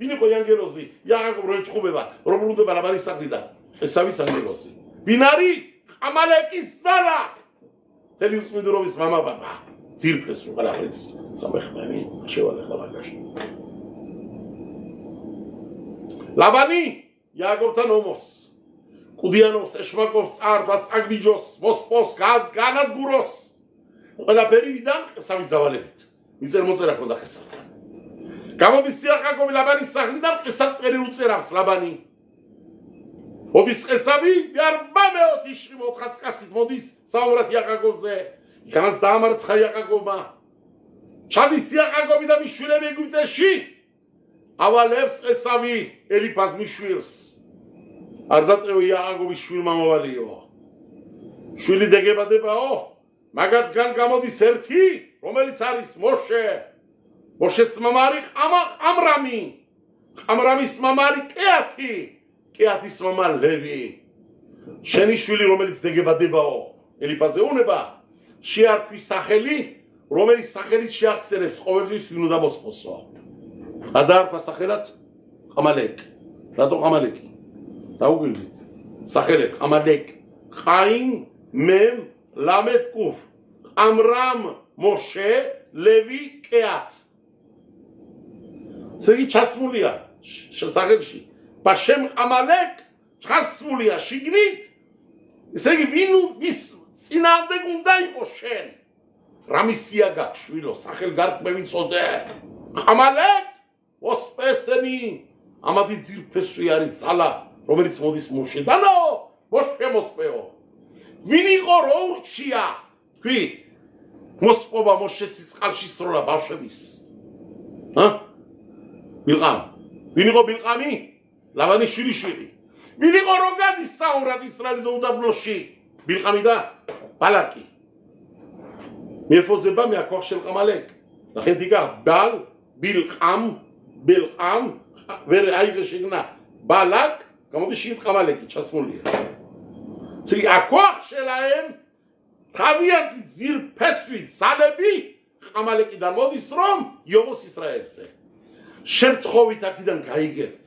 ვინ იყო ანგელოზი იაყაკობ რო ეჩხუბება რომ ბრუნდება ლაბანის საყრიდან ესავის ანგელოზი ვინ არის ამალეკის ზალა თელი უწმინდურობის მამა ბაბა ძირფეს რო ყველაფრის სამეხმარი შევალე ხალხაში ლაბანი იააკობთან ომოს კუდიანობს ეშმაკობს წარდას აგბიჯოს მოსპოს განადგუროს ყველაფერი ვიდან ყესავის დავალებით მიწერ მოწერა ქონდა ყესავთან გამოდის იააკობი ლაბანის სახლიდან ყესავ წერილ უწერავს ლაბანი მოდის ესავი ვიარბამეოთ იშრი მოთხას კაცით მოდის საუბრად იაკაკოვზე იქანაც დაამარცხა იაკაკოვმა ჩადის იაკაკოვი და მიშვილები ეგვიპტეში ავალებს ესავი ელიფაზ მიშვილს არ დატევა იაკაკოვის შვილმა მოვალიო შვილი დეგებადებაო მაგათგან გამოდის ერთი რომელიც არის მოშეს მამა არის ყამრამის მამა არის კეათის მამა ლევი შენი შვილი რომელიც დეგებადებაო ელიფაზე უნება შეარქვის სახელი რომელიც სახელით შეახსენებს ყოველთვის ვინ უნდა მოსყოსო დაარქვა სახელად ყამალეკ რატო ყამალეკი დაუგვირდით სახელად ყამალეკ ყაინ მემ ლამედ კუფ ყამრამ მოშე ლევი კეათ ზეგი ჩასმულია სახელში ბაშემ ყამალეკ ჩასმულია შიგნით ესე იგი ვის წინააღმდეგ უნდა იყოს შენ რამისია გაქშვილო სახელგარკვევი წოდე ყამალეკ ოსპესენი ამათი ძირფესვი არის ძალა რომელიც მოდის მოშედანო მოშე მოსპეო ვინ იყო რო ურჩია თქვი მოსპობა მოშეს წყალში სროლა ბავშვების ბილყამ ვინ იყო ბილყამი ლავანის შვილი ვინ იყო რო გადის საუნრად ისრაელის უდაბნოში ბილყამი და ბალაკი მეფოზება მე აქვახშელ ყამალეკ ნახეთ იკა ბალ ბილყამ ვერ აიღე შეგნა ბალაკ გამოდის შინ ყამალეკი ჩასმულია ცი აქვახშელაენ თავიანთი ძირფესვი ძალები ყამალეკიდან მოდის რომ იობოს ისრაელზე შემთხვევით აქედან გაიგებთ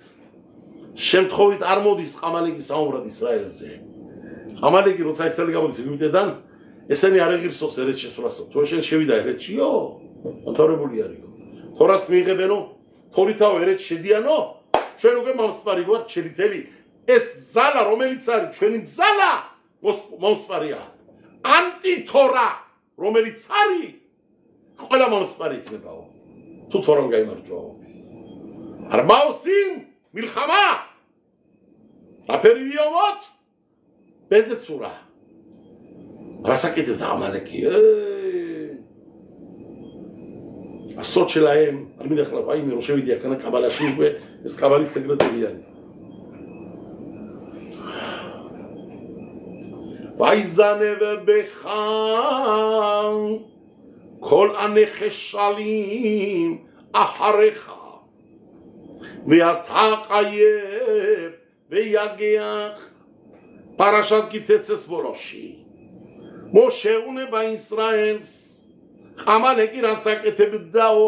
შემთხვევით არ მოდის ყამალეკი საუბრად ისრაელზე ყამალეკი როცა ისრაელი გამოდის ეგვიპტედან ესენი არ ეღირსოს ერეთს შესვლასო თუ შენ შევიდა ერეთშიო განთავრებული არისო თორას მიიღებენო თორითავ ერეთს შედიანო ჩვენ უკვე მომსპარი გვართ შედითელი ეს ძალა რომელიც არის ჩვენი ძალა მომსპარია ანტითორა რომელიც არის ყველა მომსპარი იქნებაო თუ თორამ გაიმარჯვაო არ მაოსინ მილხამა აფერივიოვოთ ბეზეცურა რასაკეთებდა ამალეკი ასოჩელაემ არ მინახლა აი მე რო შევიდი აქ კაბალაში უკვე ეს კაბალის სეკრეტარი არის ვაიზანევ ბეხან კოლ ანეხშალიმ აჰარეხა ვეათაყაიებ ვეიაგეახ პარაშატ კითეცეს ბოროში მოშეუნება ისრაელს ყამალეკი რასაკეთებდაო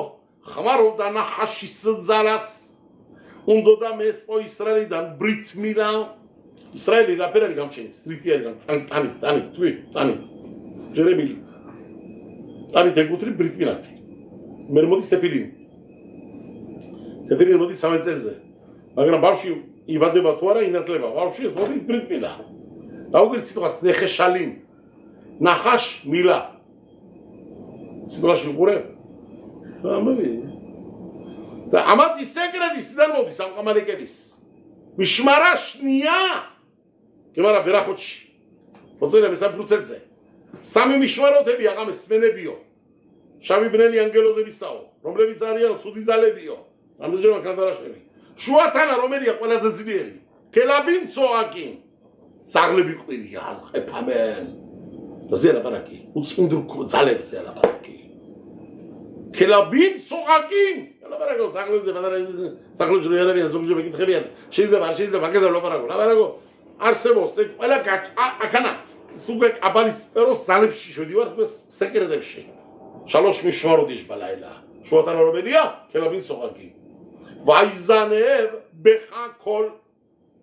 ხმარობდა ნახაშის ძალას უნდოდა მესპო ისრაელიდან ბრითმილა ისრაელი რაფერარი გამჩენის სტრიტიარი ტანი ჯერემილი ტანი თეკუთრი ბრითმილათი მე მოდის თეპილინი მოდის 3 წელზე მაგრამ ბავშვი იბადება თუ არა ინათლება ბავშვი ეს მოდის ბრითმილა დაუგვირთ სიტყვას ნეხეშალიმ ნახაშ მილა სიტყვაში უყურებ და ამათი სეკრეტი სიდან მოდის ამ ყამალეკების მიშმარაშნია გემარა ბერახოჩი მოწერები საფრუცელზე სამი მიშმაროთები აღამეს სმენებიო შავი ბნელი ანგელოზებისაო რომლებიც არიან ცუდი ძალებიო ამდენჯერმე კანდარაშები შუათანა რომელია ყველაზე ძლიერი კელაბინ სოაკინ ძაღლები ყვირია ეფამენ ზელა ბარაკი უცუნდურ ძალებზე ალაბარაკი კელაბინ სოაკინ ალაბარაკო ძაღლებზე ძაღლებს რო არიან ზოგჯერ მეკითხებიან შეიძლება მაგაზე ლაბარაკო არსებობს ეს ყველა აქანა სუგე კაბალის სპეროს ძალებში შევდივართ ეს სეკრეტებში შალოშ მიშმაროდიშ ბალაილა შუათანა რომელია კელაბინ სოაკი ვაიზანევ ბეხაკოლ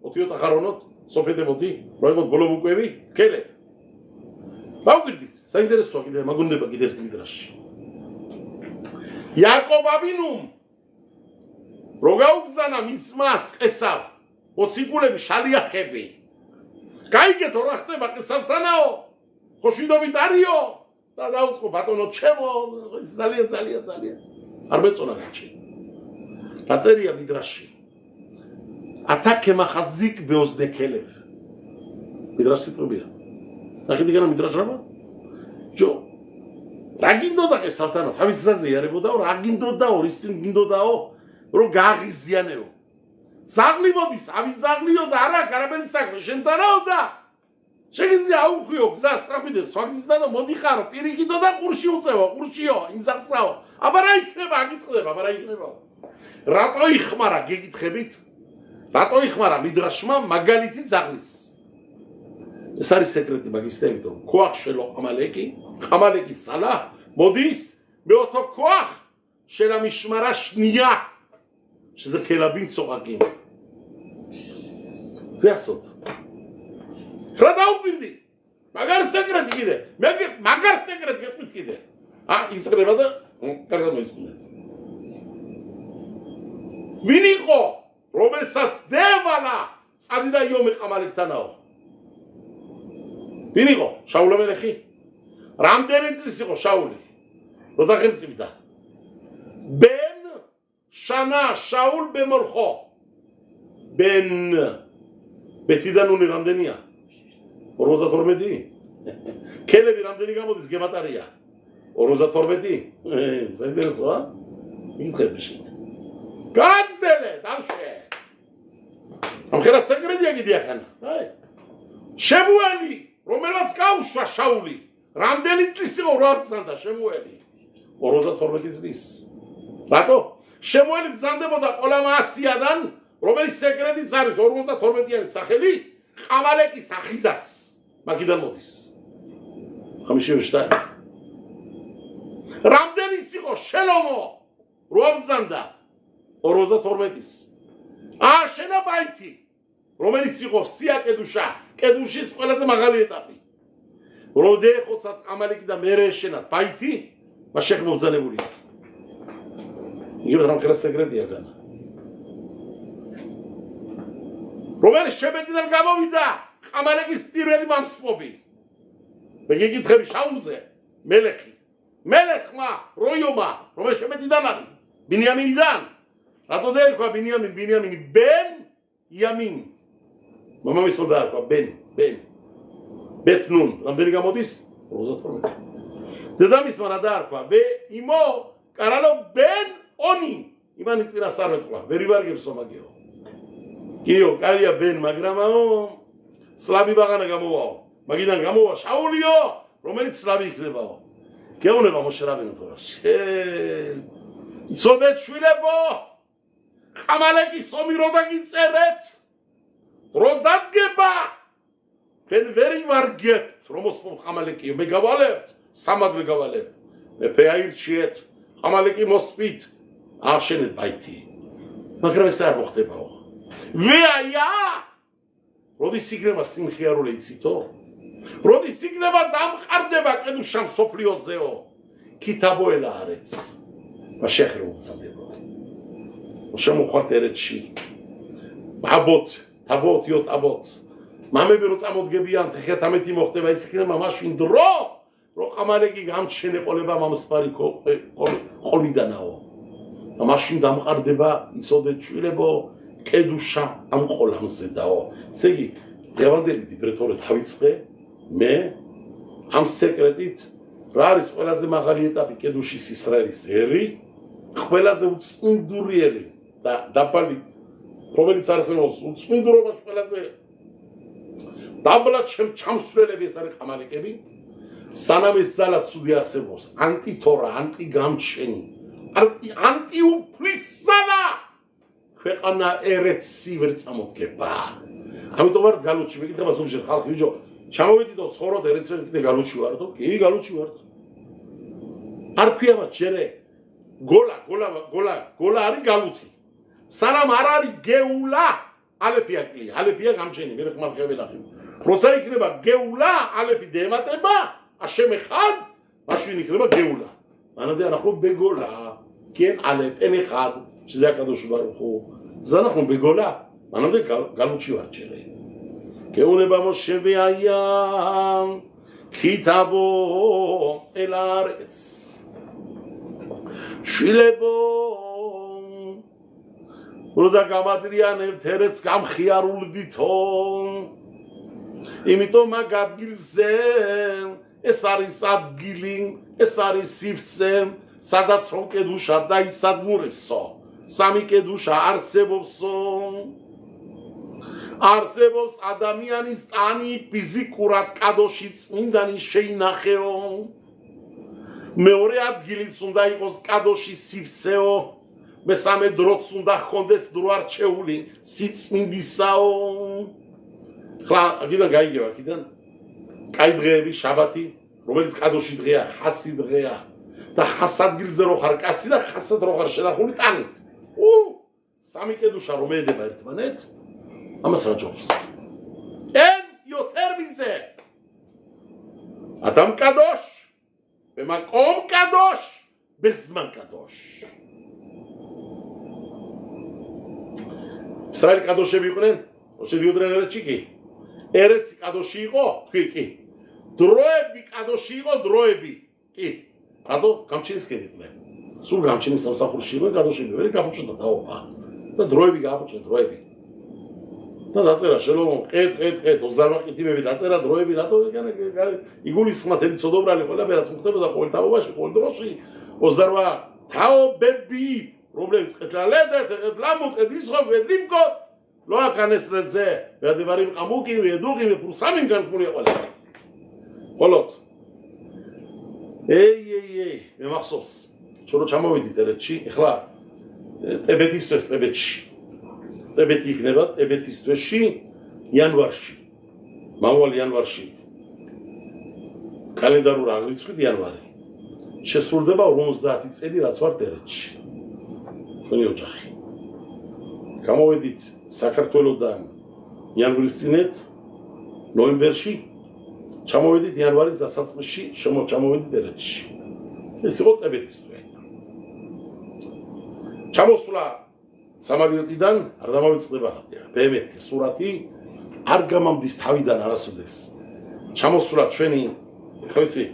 ოტიოთ ახარონოთ სოფედებოდი პროექტ ბოლობუკვევი კელე დაუგვირდით საინტერესოა კიდე მაგუნდება კიდე ერთი მიდრაში იაკობ აბინუმ რო გაუგზანა მისმას ესავ ოციკულები შალიახები გაიგეთო რა ხდება ესავთანაო ხოშვიდობით არიო და დაუწყო ბატონო ჩემო ძალიან არ მეწონა გაჩი დაწერია მიდრაში ათაკე מחזיק באוזני כלב მიდრაშ სიტყვებია. ნახეთ იქანა მიდრაშ რაბა? ჯო. რა გინდოდა ეს სათანო? თავის გზაზე იარებოდაო, რა გინდოდაო, რის გინდოდაო, რომ გააღიზიანეო. ზაღლი მოდის, ავით ზაღლიო და არა არაბელი საქმე, შენთანაო და შეგიძლია აუხვიო გზას სწრაფიდე, სხვა გზიდან და მოდიხარო, პირიქითო და ყურში უწევო, ყურშიო, იმ ზაღსაო. აბა რა იქნება, აგიტყდება, აბა რა იქნება? რატო იხმარა გეკითხებით? რატო იხმარა მიდრაშმა მაგალითი ზაღლის? ეს არის სეკრეტი მაგისტერიტო. ქოახ შელო ყამალეკი, ყამალეკი სალა მოდის, მეოთო ქოახ შელა მიშმარა შნია. שזה כלבים צוחקים. זה הסוד. החלטה הוא בלדי. מאגר סקרט כדי. מאגר סקרט כדי. יצחק לבדה? כרגע לא יספונט. ויניחו. רובל סצדב עלה. צעדידה יום החמה לקטנאו. ויניחו. שאול המלכי. רמדן אצלסיכו. שאולי. לא תכן סימתה. שנה שאול במולכו בן בתידנו נרמדניה אורוזה תורמדי כלב ירמדני גם עוד הסגמת אריה אורוזה תורמדי זה דרסו, יתחב בשביל קנצלת, ארשה המחיר הסגרד יגיד יחנה שמואלי רומל מצקאו שאולי רמדן אצליסי אורות סנדה שמואלי אורוזה תורמדי צליס רטו შემოელი ბრძანდებოდა ყველა მასიადან, რომელიც სეკრეტიც არის 52-იანი სახელი, ყამალეკის ახიზაც მაგიდან მოდის. 52. რამდენის იყო შელომო? რო ბრძანდა 52-ის. შენა ბაითი, რომელიც იყო სია კედუშა, კედუშის ყველაზე მაღალი ეტაპი. რო დეხოცად ყამალეკი და მერე შენა ბაითი, მას შეხმობძანებული. იგივე რამხელა სეკრეტია განა. რომელიც შებედიდან გამოვიდა ყამალეკის პირველი მამსპობი. მე გეკითხები შაულზე, მელეხი. მელეხმა როიომა, რომელიც შებედიდან არის, ბინიამინიდან. რატო დაერქვა ბინიამინი ბენ იამინ. მამამისმა დაერქვა ბენ. ბეთნուն, რამდენი გამოდის? 52. დედამისმა რა დაერქვა? იმო, კარალო ბენ ონი იმანი წინას არ მეტყვა ვერ ივარგებსო მაგიო კიო კარია ბენ მაგრამაო სლავი ბაღანა გამოვაო მაგიდან გამოვა შაულიო რომელიც სლავი იქნებაო გეუნება მოშრაბინო თორას იცოდეთ შვილებო ყამალეკის ომი რო დაგიწერეთ რო დადგება თქვენ ვერ ივარგებთ რომ მოსპობთ ყამალეკიო მე გავალებთ სამადლე გავალებთ მეფე აირჩიეთ ყამალეკი მოსპით აღშენეთ ბაითი მაგრამ ეს არ მოხდებაო ვეაია როდის იქნება სიმხიარულე იცითო როდის იქნება დამყარდება კედუშა მსოფლიოზეო ქითაბოელა არეც მაშეხრო უცადებო შემოხვართ ერეთში აბოთ თაბოთ იოთ აბოთ მამები რო წამოდგებიან 11 მოხდება ის იქნება მაშინ დრო რო ყამალეკი გამჩენეყოლება მამსპარი ყოლიდანაო და მაშინ დამყარდება იცოდეთ შვილებო კედუშა ამ ყოლამზე დაო ესე იგი დღევანდელი ლიბრეტორი თავიწყე მე ამ სეკრეტით რა არის ყველაზე მაღალი ეტაპი კედუშის ისრაელის ერი ყველაზე უწმინდური ერი და დაბალი რომელიც არსებობს უწმინდურობაში ყველაზე დაბლა ჩამსვლელები ეს არის ყამალეკები სანამ ეს ძალა ცუდი არსებობს ანტითორა ანტიგამჩენი ანტიუფლისანა ქვეყანა ერეთსი ვერ წამოდგება ამიტომ ვარ გალუჩი მეკითხება ზოგჯერ ხალხი ვიჯო ჩამოვიდით და ცხოვრობ ერეთსი კიდე გალუჩი ვარდო კი გალუჩი ვარ არ ქვია მას ჯერე გოლა არის გალუთი სანამ არ არის გეულა ალეფია კლია ალეფია გამჩენი მე ხმარ ხეველახი როცა იქნება გეულა ალეფი დემატება აშემე ხად მაშინ იქნება გეულა მანამდე אנחנו בגולה כן א' אין אחד שזה הקדוש ברוך הוא אז אנחנו בגולה מנהל גלות שיוארצ'לה כאונה משה והים כי תבוא אל הארץ שילבו ורודה גמטריה נבטרץ גם חיירול דיתו იმიტომ მაგ ადგილზე ეს არის ადგილი, ეს არის სივრცე, სადაც რომ კედუშა დაისადგურებსო, სამი კედუშა არსებობსო. არსებობს ადამიანის ტანი ფიზიკურად კადოში წმინდანი შეინახეო. მეორე ადგილიც უნდა იყოს კადოში სივრცეო. მესამე დროც უნდა ჰქონდეს დროარჩეული სიწმინდისაო. ხლა აქედან გაიგება, აქედან კაი დღეები, შაბათი, რომელიც კადოში დღეა, ხასი დღეა და ხას ადგილზე რო ხარ კაცი და ხასად რო ხარ შენახული ტანით. სამი კედუშა რომ ედება ერთმანეთ, ამას რა ჯობს? אין יותר מזה. אדם קדוש, במקום קדוש, בזמן קדוש. ישראל קדושები იყვნენ? או შედიოდნენ ერეთში კი? ერეთს კადოში იყო? თქვი კი. დროები კადოში იყო, დროები. კი. რატო? გამჩინის კედიყვნენ. სულ გამჩინის სამსახურში იყვნენ კადოშები, ვერ გაფუჭდა დაობა. და დროები გააფუჭდა, დროები. და დაწერა შელომონ ყეთ 28 ყითიმები დაწერა დროები რატო ეკანა იგულისხმათ ელი ცოდობრალი ყველაფერაც მოხდებოდა ყოველ თაობაში ყოველ დროში 28 თაობები რომლებიც ყეთლალედეთ ყეთლამუტყეთ ისხობეთ ლიმკოთ לא אכנס לזה והדברים עמוקים וידועים ופורסמים כאן כמו יכולה קולות איי ממחסוס שרוץ שמובידית ארצ'י החלה ტებეტისთვის ტებეტში ტებეტი იქნება ტებეტისთვეში იანვარში მამვალ იანვარში კალენდარულ აღრიცხვით იანვარი შესრულდება 50 წელი რაც ვარ ერეთში ჩვენი ოჯახი გამოვედით საქართველოსდან იანვრის წინეთ ნოემბერში ჩამოვედით იანვარის დასაწყისში ჩამოვედით ერეთში ეს იყო ტებეტისთვე ჩამოსვლა სამარიოტიდან არ დამავიწყდება ბემეთი სურათი არ გამამდის თავიდან არასოდეს ჩამოსვლა ჩვენი ხო იცი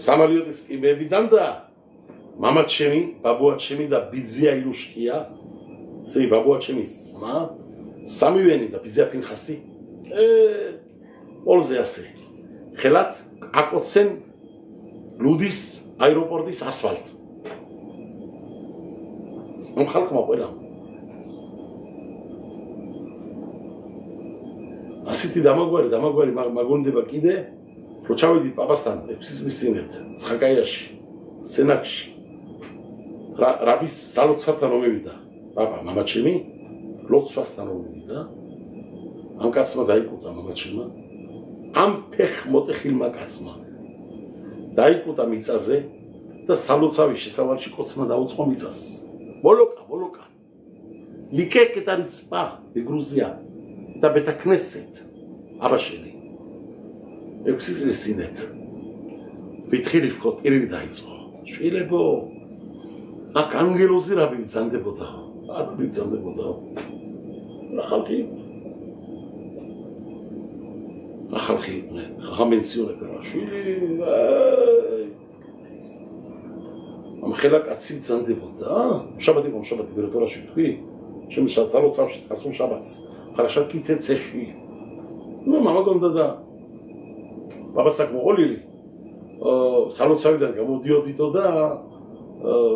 სამარიოტის კიბებიდან და მამაჩემი ბაბუაჩემი და ბიძია ილუშკია ესე ბაბუაჩემის ძმა სამივენი და ბიძია პინხასი όλზე ასე ხელათ აკოცენ ლუდის აეროპორტის ასფალტს ამ ხალხმა ყველა ასეთი დამაგვარი მაგონდება კიდე რო ჩავედით პაპასთან 6 წლის წინეთ ცხაკაიაში სენაკში რაბის სალოცავთან მომივიდა პაპა მამაჩემი ლოცვასთან მომივიდა ამ კაცმა დაიკუტა მამაჩემმა ამ ფეხმოტეხილმა კაცმა დაიკუტა მიწაზე და სალოცავის შესავალში კოცმა დაუწყო მიწას მოლოკა ლიკეკეთ არის სპა ბეგრუზია და ბეთაქნესეთ აბაშელი 6 წლის წინეთ ვითხილი ვქო ტირილი დაიწყო შვილებო აქ ანგელოზი რა ბიძანდებოდა არ ბიძანდებოდა რა ხალხი ხამენციონები რა შვილი ამ ხელა კაცი ბიძანდებოდა შაბათი ბერტორაში თქვი ჩემი სალოცავში წასულ შაბათს ხარაშად კიცეცეში ну мама გონდა და ბაბასაკ მოყოლილი სალოცავიდან გამოდიოდითო და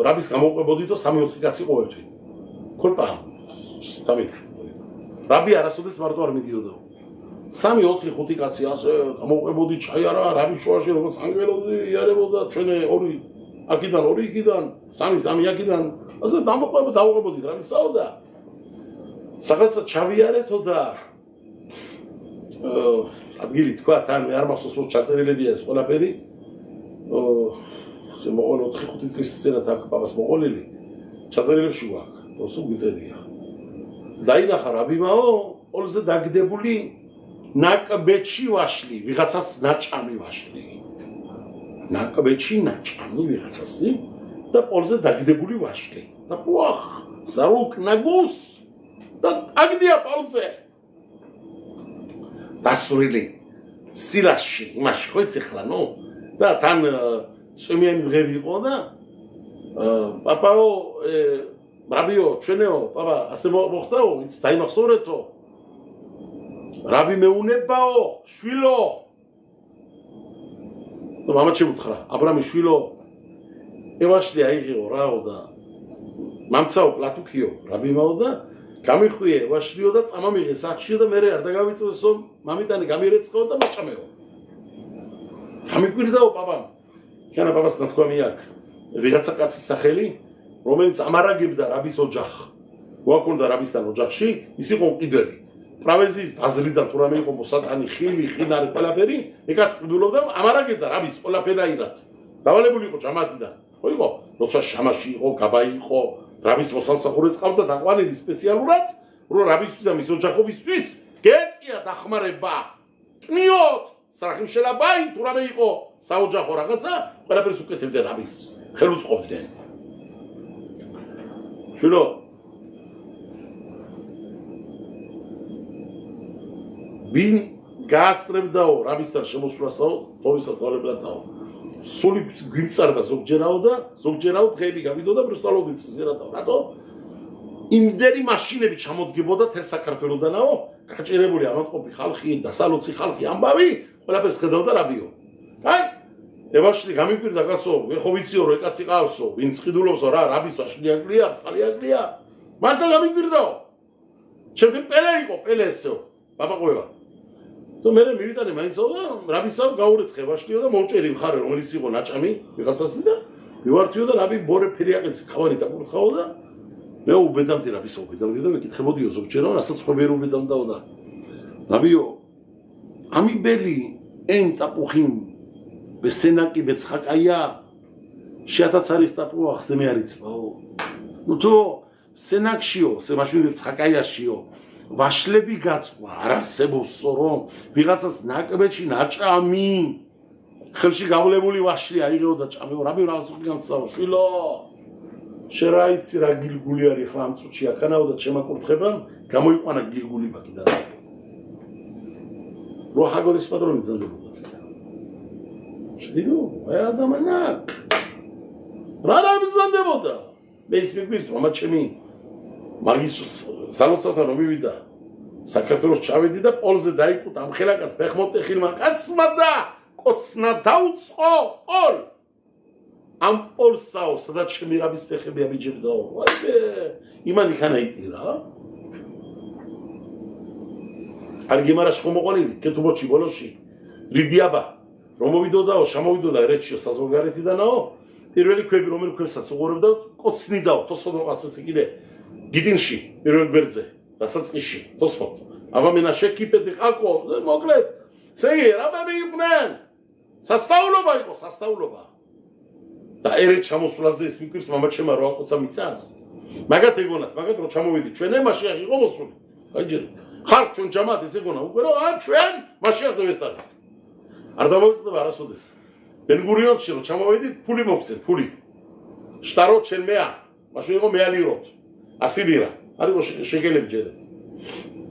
რაბის გამოყვებოდითო 3-4 კაცი ყოფილთვი ქოლპა სტამი რაბი არასოდეს მარტო არ მიდიოდო 3-4-5 კაცი ასე გამოყვებოდი ჩაი არა რაბის შუაში როგორც ანგელოზი იარებოდა ჩვენე ორი აქიდან ორი იქიდან 3 აქიდან ასე დავუყვებოდი რაბის საოდა საღაცა ჩავიარეთო და ადგილი თქვა თან მე არ მახსოვს რომ ჩაწერილებია ეს ყველაფერი მოყოლ 4-5 წლის წინათ აქ პაპას მოყოლილი ჩაწერილებში გვაქვს ოსო გიწედია დაინახა რაბიმაო όλზე დაგდებული ნაკბეთში ვაშლი ვიღაცას ნაჭამი ვაშლი ნაკბეთში ნაჭამი ვიღაცასი და პოლზე დაგდებული ვაშლი და პუახ ზარუკ ნაგუს და აგდია პოლზე დასურილი სილაში იმაში ხო იცი ხლა ნუ და თან წვიმიანი დღები იყო და პაპაო რაბიო ჩვენეო პაპა ასე მოხდაო იც დაიმახსოვრეთო რაბი მეუნებაო, შვილო. მამა შემუთხრა, აბრამი შვილო. ევაშლი აიღეო რაო და მამცაო პლატუქიო, რაბი მაო და გამიხვიე ევაშლიო და წამა მიღე სახშიო და მე არ დაგავიწესო, მამიტანი გამირეცხაო და მაჭამეო. გამიკვირდაო პაპამ. კანა პაპას ნათქვამი აქვს. ვიღაცა კაცის სახელი, რომელიც ამარაგებდა რაბის ოჯახს. გვაქონდა რაბისთან ოჯახში, ის იყო მყიდველი. პროვინციის ბაზრიდან თუ რამე იყო მოსატანი, ხილი, ხინარი, ყველაფერი, ეკაც ყიდულობდა, ამარაგებდა რაბის ყველაფერაირად. დავალებული იყო ჯამათიდან. ხო იყო, როცა შამაში იყო, გაბაი იყო, რაბის მოსამსახურეც ყავდა დაყვანილი სპეციალურად, რომ რაბისთვის და მის ოჯახობისთვის გეწია დახმარება. კნიოთ, სარახიმშელაბაი თუ რამე იყო, საოჯახო რაღაცა, ყველაფერს უკეთებდნენ რაბის. ხელუწყობდნენ. შვილო ვინ გაასწრებდაო რაბისთან შემოსვლასაო, თორისას დალებდაო. სული გვიმწარდა ზოგჯერაო და ზოგჯერაო დღეები გავიდოდა ბრუსალობით ზერადაო. რატო? იმდენი მაშინები ჩამოდგებოდა თელ საქართველოდანაო, გაჭირებული ამატყოფი ხალხი, დასალოცი ხალხი, ამბავი, ყველაფერს ხედავდა რაბიო. აი, ევაშლი გამიკვირდა კაცო, ეხო ვიციო რომ ეკაცი ყავსო, ვინც ყიდულობსო რა, რაბის ვაშლი აგლია, წყალი აგლია. მართლა გამიკვირდაო. ჩემთვის პელე იყო, პელე ესეო. პაპაყובה. то მე მივიტანე მაინცო და რაბისავ გაურეცხე ვაშლიო და მოვჭერი მხარე რომელიც იყო ნაჭამი ვიღაცასი და მივართიო და რაბი ბორე ფერიაყის ხავარი დაკურთხაო და მე უბედამდი რაბისავ უბედამდი და მეკითხებოდიო ზოგჯერა რასაც ხობერ უბედამდაო და რაბიო ამიბელი ენ ტაპუხიმ ბესენაკი ბეცხაკაია შეათაც არის ტაპუ ახზე მე არიცბაო ნუ თო სენაკშიო სემაშვილ ცხაკაიაშიო ვაშლები გაწვა არ არსებობსო რომ ვიღაცას ნაკბეთში ნაჭამი ხელში გავლებული ვაშლი აიღეო და ჭამეო რაბი რაღაც უხი გამცაო შვილო შენ რა იცი რა გილგული არის ხლა ამ წუთში აქანაო და შემაკურთხება გამოიყვანა გილგული ბაკიდან რო ჰაგოდის პატრონი ძანდებოდა შედიო აი ადამიანაკ რა მიზანდებოდა მე ის მიგვირს მამა ჩემი მაგის სალოცავთან რომ მივიდა საქართველოს ჩავედი და პოლზე დაიკუტა ამ ხელაკაც ფეხმონტეხილმა კაცმა და კოცნა დაუწყო პოლ ამ პოლსაო სადაც ჩემი რაბის ფეხები ამიჯებდაო ვაიმე იმან იქანა იტირა არ გიმარаш ხომ მოყოლილი კეთუბოჩი ბოლოში რიბიაბა რომ მოვიდოდაო შემოვიდოდა ერეთშიო საზღვარგარეთიდანაო პირველი ქვები რომელი ქვებსაც უყურებდა კოცნიდაო თოსფოთ ასეც კიდე გიდინში პირველ გვერდზე დასაწყისში თოსფოთ აბა მენაშე კიპეთი ყაკო მოკლედ სეი რაბები იყვნენ სასწაულობა იყო სასწაულობა და ერეთ ჩამოსვლაზე ის მიკვირს მამაჩემა რო აკოცა მიწას მაგათ ეგონათ მაგათ რო ჩამოვიდი ჩვენ ემაში იყო მოსული აი ჯერ ხარ ჩვენ ჯამად ეს ეგონა უკვე რომ ჩვენ მაშინ დავესწრეთ არ დამოვიწყდება არასოდეს ბენგურიონში რო ჩამოვიდით ფული მოგცეთ ფული შტარო ჩვენ მეა მაშინ იყო მეალიროთ 100 ლირა არისო შეკელები ჯერე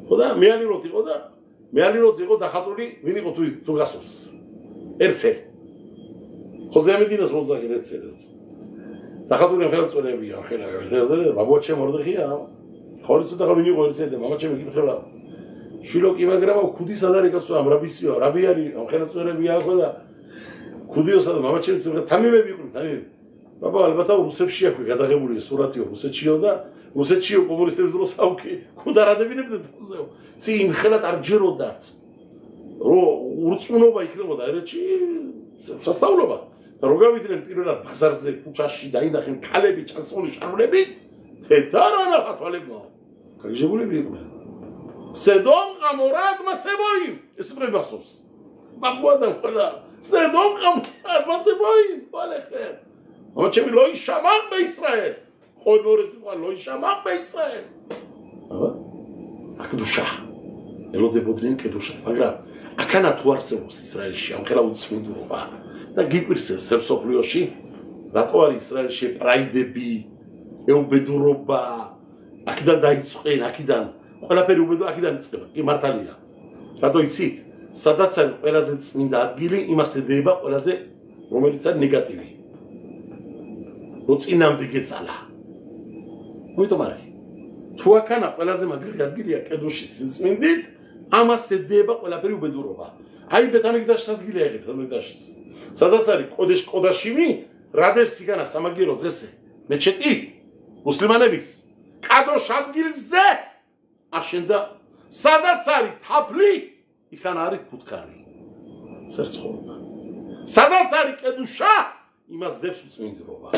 ხოდა მეალიროთ იყო და მეალიროთ იყო დახატული ვინ იყო თუ გასულს ერცე ხოზე მედინას მოზაღი ერცე დახატული ხელა წორებია ხელა გავიხელა ბაბუაჩემ მორდეხია ხორიცო და ვინ იყო ერცე და მამაჩემ ეკითხება შვილო კი მაგრამ ქუდის ადარი კაცო ამ რაბისიო რაბი არის ამ ხელა წორებია ხოდა ქუდიოსა და მამაჩემ თამიმები იყვნენ თამიმები ბაბა ალბათ რუსებში აქვს გადაღებული სურათიო რუსეთშიო და რუსეთშიო კომუნისტების დროს აუქი ქუდარადებინებდნენ ფონზეო ცი იმ ხელად არ ჯეროდათ რომ ურწმუნობა იქნებოდა ერეთში სასწაულობა და რო გავიდნენ პირველად ბაზარზე ქუჩაში დაინახენ ქალები ჩანსული შარვლებით თეთრანა ხათვალებმა გაგჟებულები იყვნენ სედომ ყამორად მასებოიმ ეს პრებასობს ბაბუადან ყველა სედომ ყამორად მასებოიმ ვალეხე אבל שמי לא יישמח בישראל. חוד מורסים לא יישמח בישראל. אבל הקדושה. אלו דבודרין קדושה. ספגרם. הכאן התואר סבוס ישראל שם. חלה וצמודו רובה. תגיד פרסם. סבסוף ליושי. לתואר ישראל שפריידבי. אהו בדו רובה. עקידן די צוחן. עקידן. כל הפרי הוא בדו עקידן יצחבה. כי מרת עליה. לתו יצית. סדת צריך. אלה זה צמינדת גילי. עם הסדבה. אלה זה רומליצד נגטיבי. წინამდე გეცალა. მოიტომარი. თუ აქანა ყველაზე მაგარი ადგილია კედოში წინწმინდით, ამას ედება ყველაფერი უბედურობა. აი ბეთამიგდაშის ადგილი აიღეთ ბეთამიგდაშის. სადაც არის კოდაშიმი, რადევს იგანა სამაგიერო დღესე. მეჩეთი მუსლიმანების კადოშ ადგილზე აშენდა, სადაც არის თაფლი, იქან არის ფუტკარი. სერცხოვება. სადაც არის კედუშა, იმას დებს უწმინდრობა.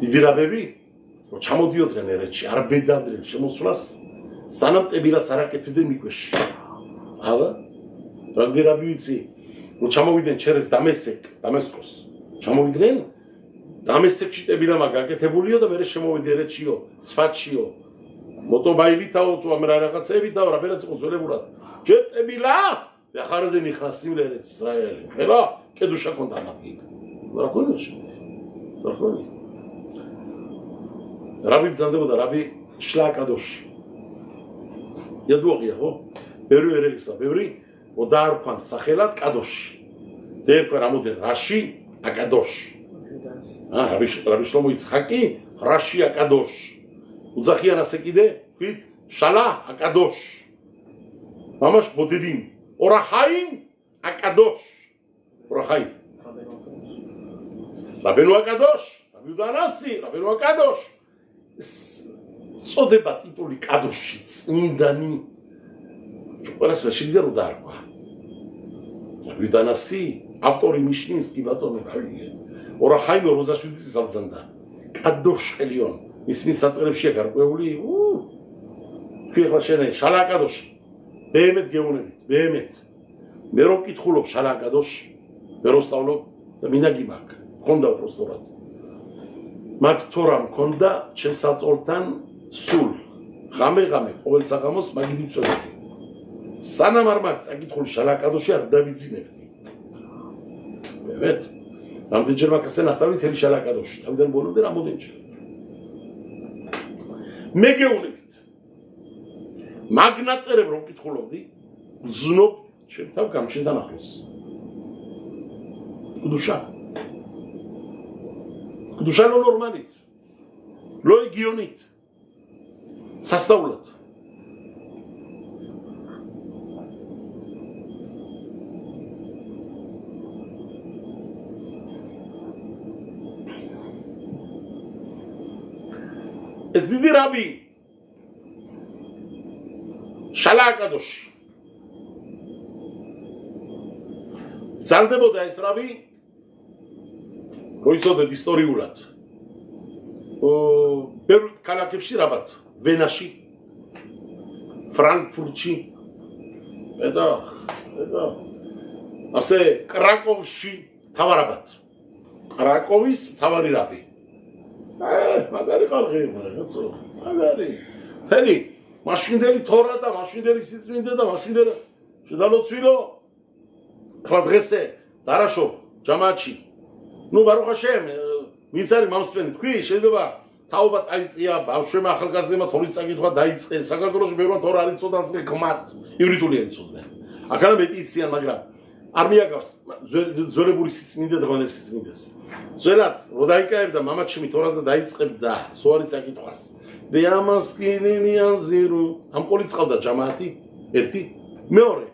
დიდი რაბები, რომ ჩამოდიოდნენ ერეთში, არ ბედავდნენ შემოსვლას, სანამ ტებილას არ აკეთებდნენ მიგვეში. აბა, რამდენი რაბი ვიცი, რომ ჩამოვიდნენ ჩერეს დამესკოს. ჩამოვიდნენ დამესკში ტებილა გაკეთებულიო და მერე შემოვიდი ერეთშიო, ცვათშიო. მოტობაილითაო თუ ამ რაღაცეებითაო, რაბერაც იყო ძველებურად. ჯერ ტებილა და ხარზე ნიხრას სიმლერეთ ისრაელი. ხება, კედუშა კონდა მაგი. რა ქონდა შე? რა ქონდა? რაბი ბრძანდებოდა, რაბი შლაკადოში. იადუაღია, ხო? ბევრი ერეგისა, ბევრი ოდაარქვან სახელად კადოში. დერქვა რამოდენ რაში, აკადოში. რაბი შლომო იცხაკი, რაში აკადოში. უძახიან ასე კიდე, ვით, შალა აკადოში. მამაშ ბოდედინ, ორახაინ აკადოში. ორახაინ. რაბენო აკადოში, რაბი უდანასი, რაბენო აკადოში. წოდება ტიტული კადოში, წმინდანი. ყველას შეიძლება რომ დაარქვა. რაბი უდანასი, ავტორი მიშნინსკი ბატონო რავია. ორახაინ 47 წელს აბზანდა. კადოშ ხელიონ. ისმის საწყებშია გარკვეული. ხეხლა შენე შალა კადოში. ბეემეთ გეუნებით, ბეემეთ. მე რო ვკითხულობ შალა კადოში, მე რო სწავლობ და მინაგი მაქვს. მქონდა უბრალოდ. მაგ თორა მქონდა ჩემს საწოლთან სულ. ღამე ყოველ საღამოს მაგით ვწოდები. სანამ არ მაქვს წაკითხული შალა კადოში არ დავიძინებდი. ბეემეთ. რამდენჯერ მაქვს ასწავლი თელი შალა კადოში. თავიდან ბოლომდე რამოდენჯერ. მე გეუნებით. მაგნაწერებ რომ ვკითხულობდი, ვზნობ შემთავ გამჩენთან ახლოს. კდუშა ლო ნორმალით. ლო იგიონით. სასწაულად. ეს დიდი რაბი შალა აკადოში ძალდებოდა ეს რაბი როიცოდეთ ისტორიულად ბევრ ქალაქებში რაბათ ვენაში ფრანკფურტში და ასე კრაკოვში თავარაბად კრაკოვის თავარი რაბი მაგარი ხალხი რაღაცო მაგარი თელი მაშინდელი თორა და მაშინდელი სიწმინდე და მაშინდელი შედალოცვილო ხლა დღესე დარაშო ჯამაჩი ნუ ბარუხ ჰაშემ ვინც არის მამსვენი თქვი შეიძლება თაობა წაიწია ბავშვებმა ახალგაზრდებმა თორის წაკითხვა დაიწყეს საქართველოში ბევრმა თორა არ იცოდა ასე გმად ივრიტული არ იცოდნენ აქანა მეტი იციან მაგრამ არ მიაგავს ძველებური სიწმინდე და ღონეს სიწმინდეს ძველად რო დაიკაებდა მამაჩემი თორას და დაიწყებდა სოარი წაკითხვას და ამას კინინიან ზირო ამ ყოლი წყავდა ჯამაათი ერთი მეორე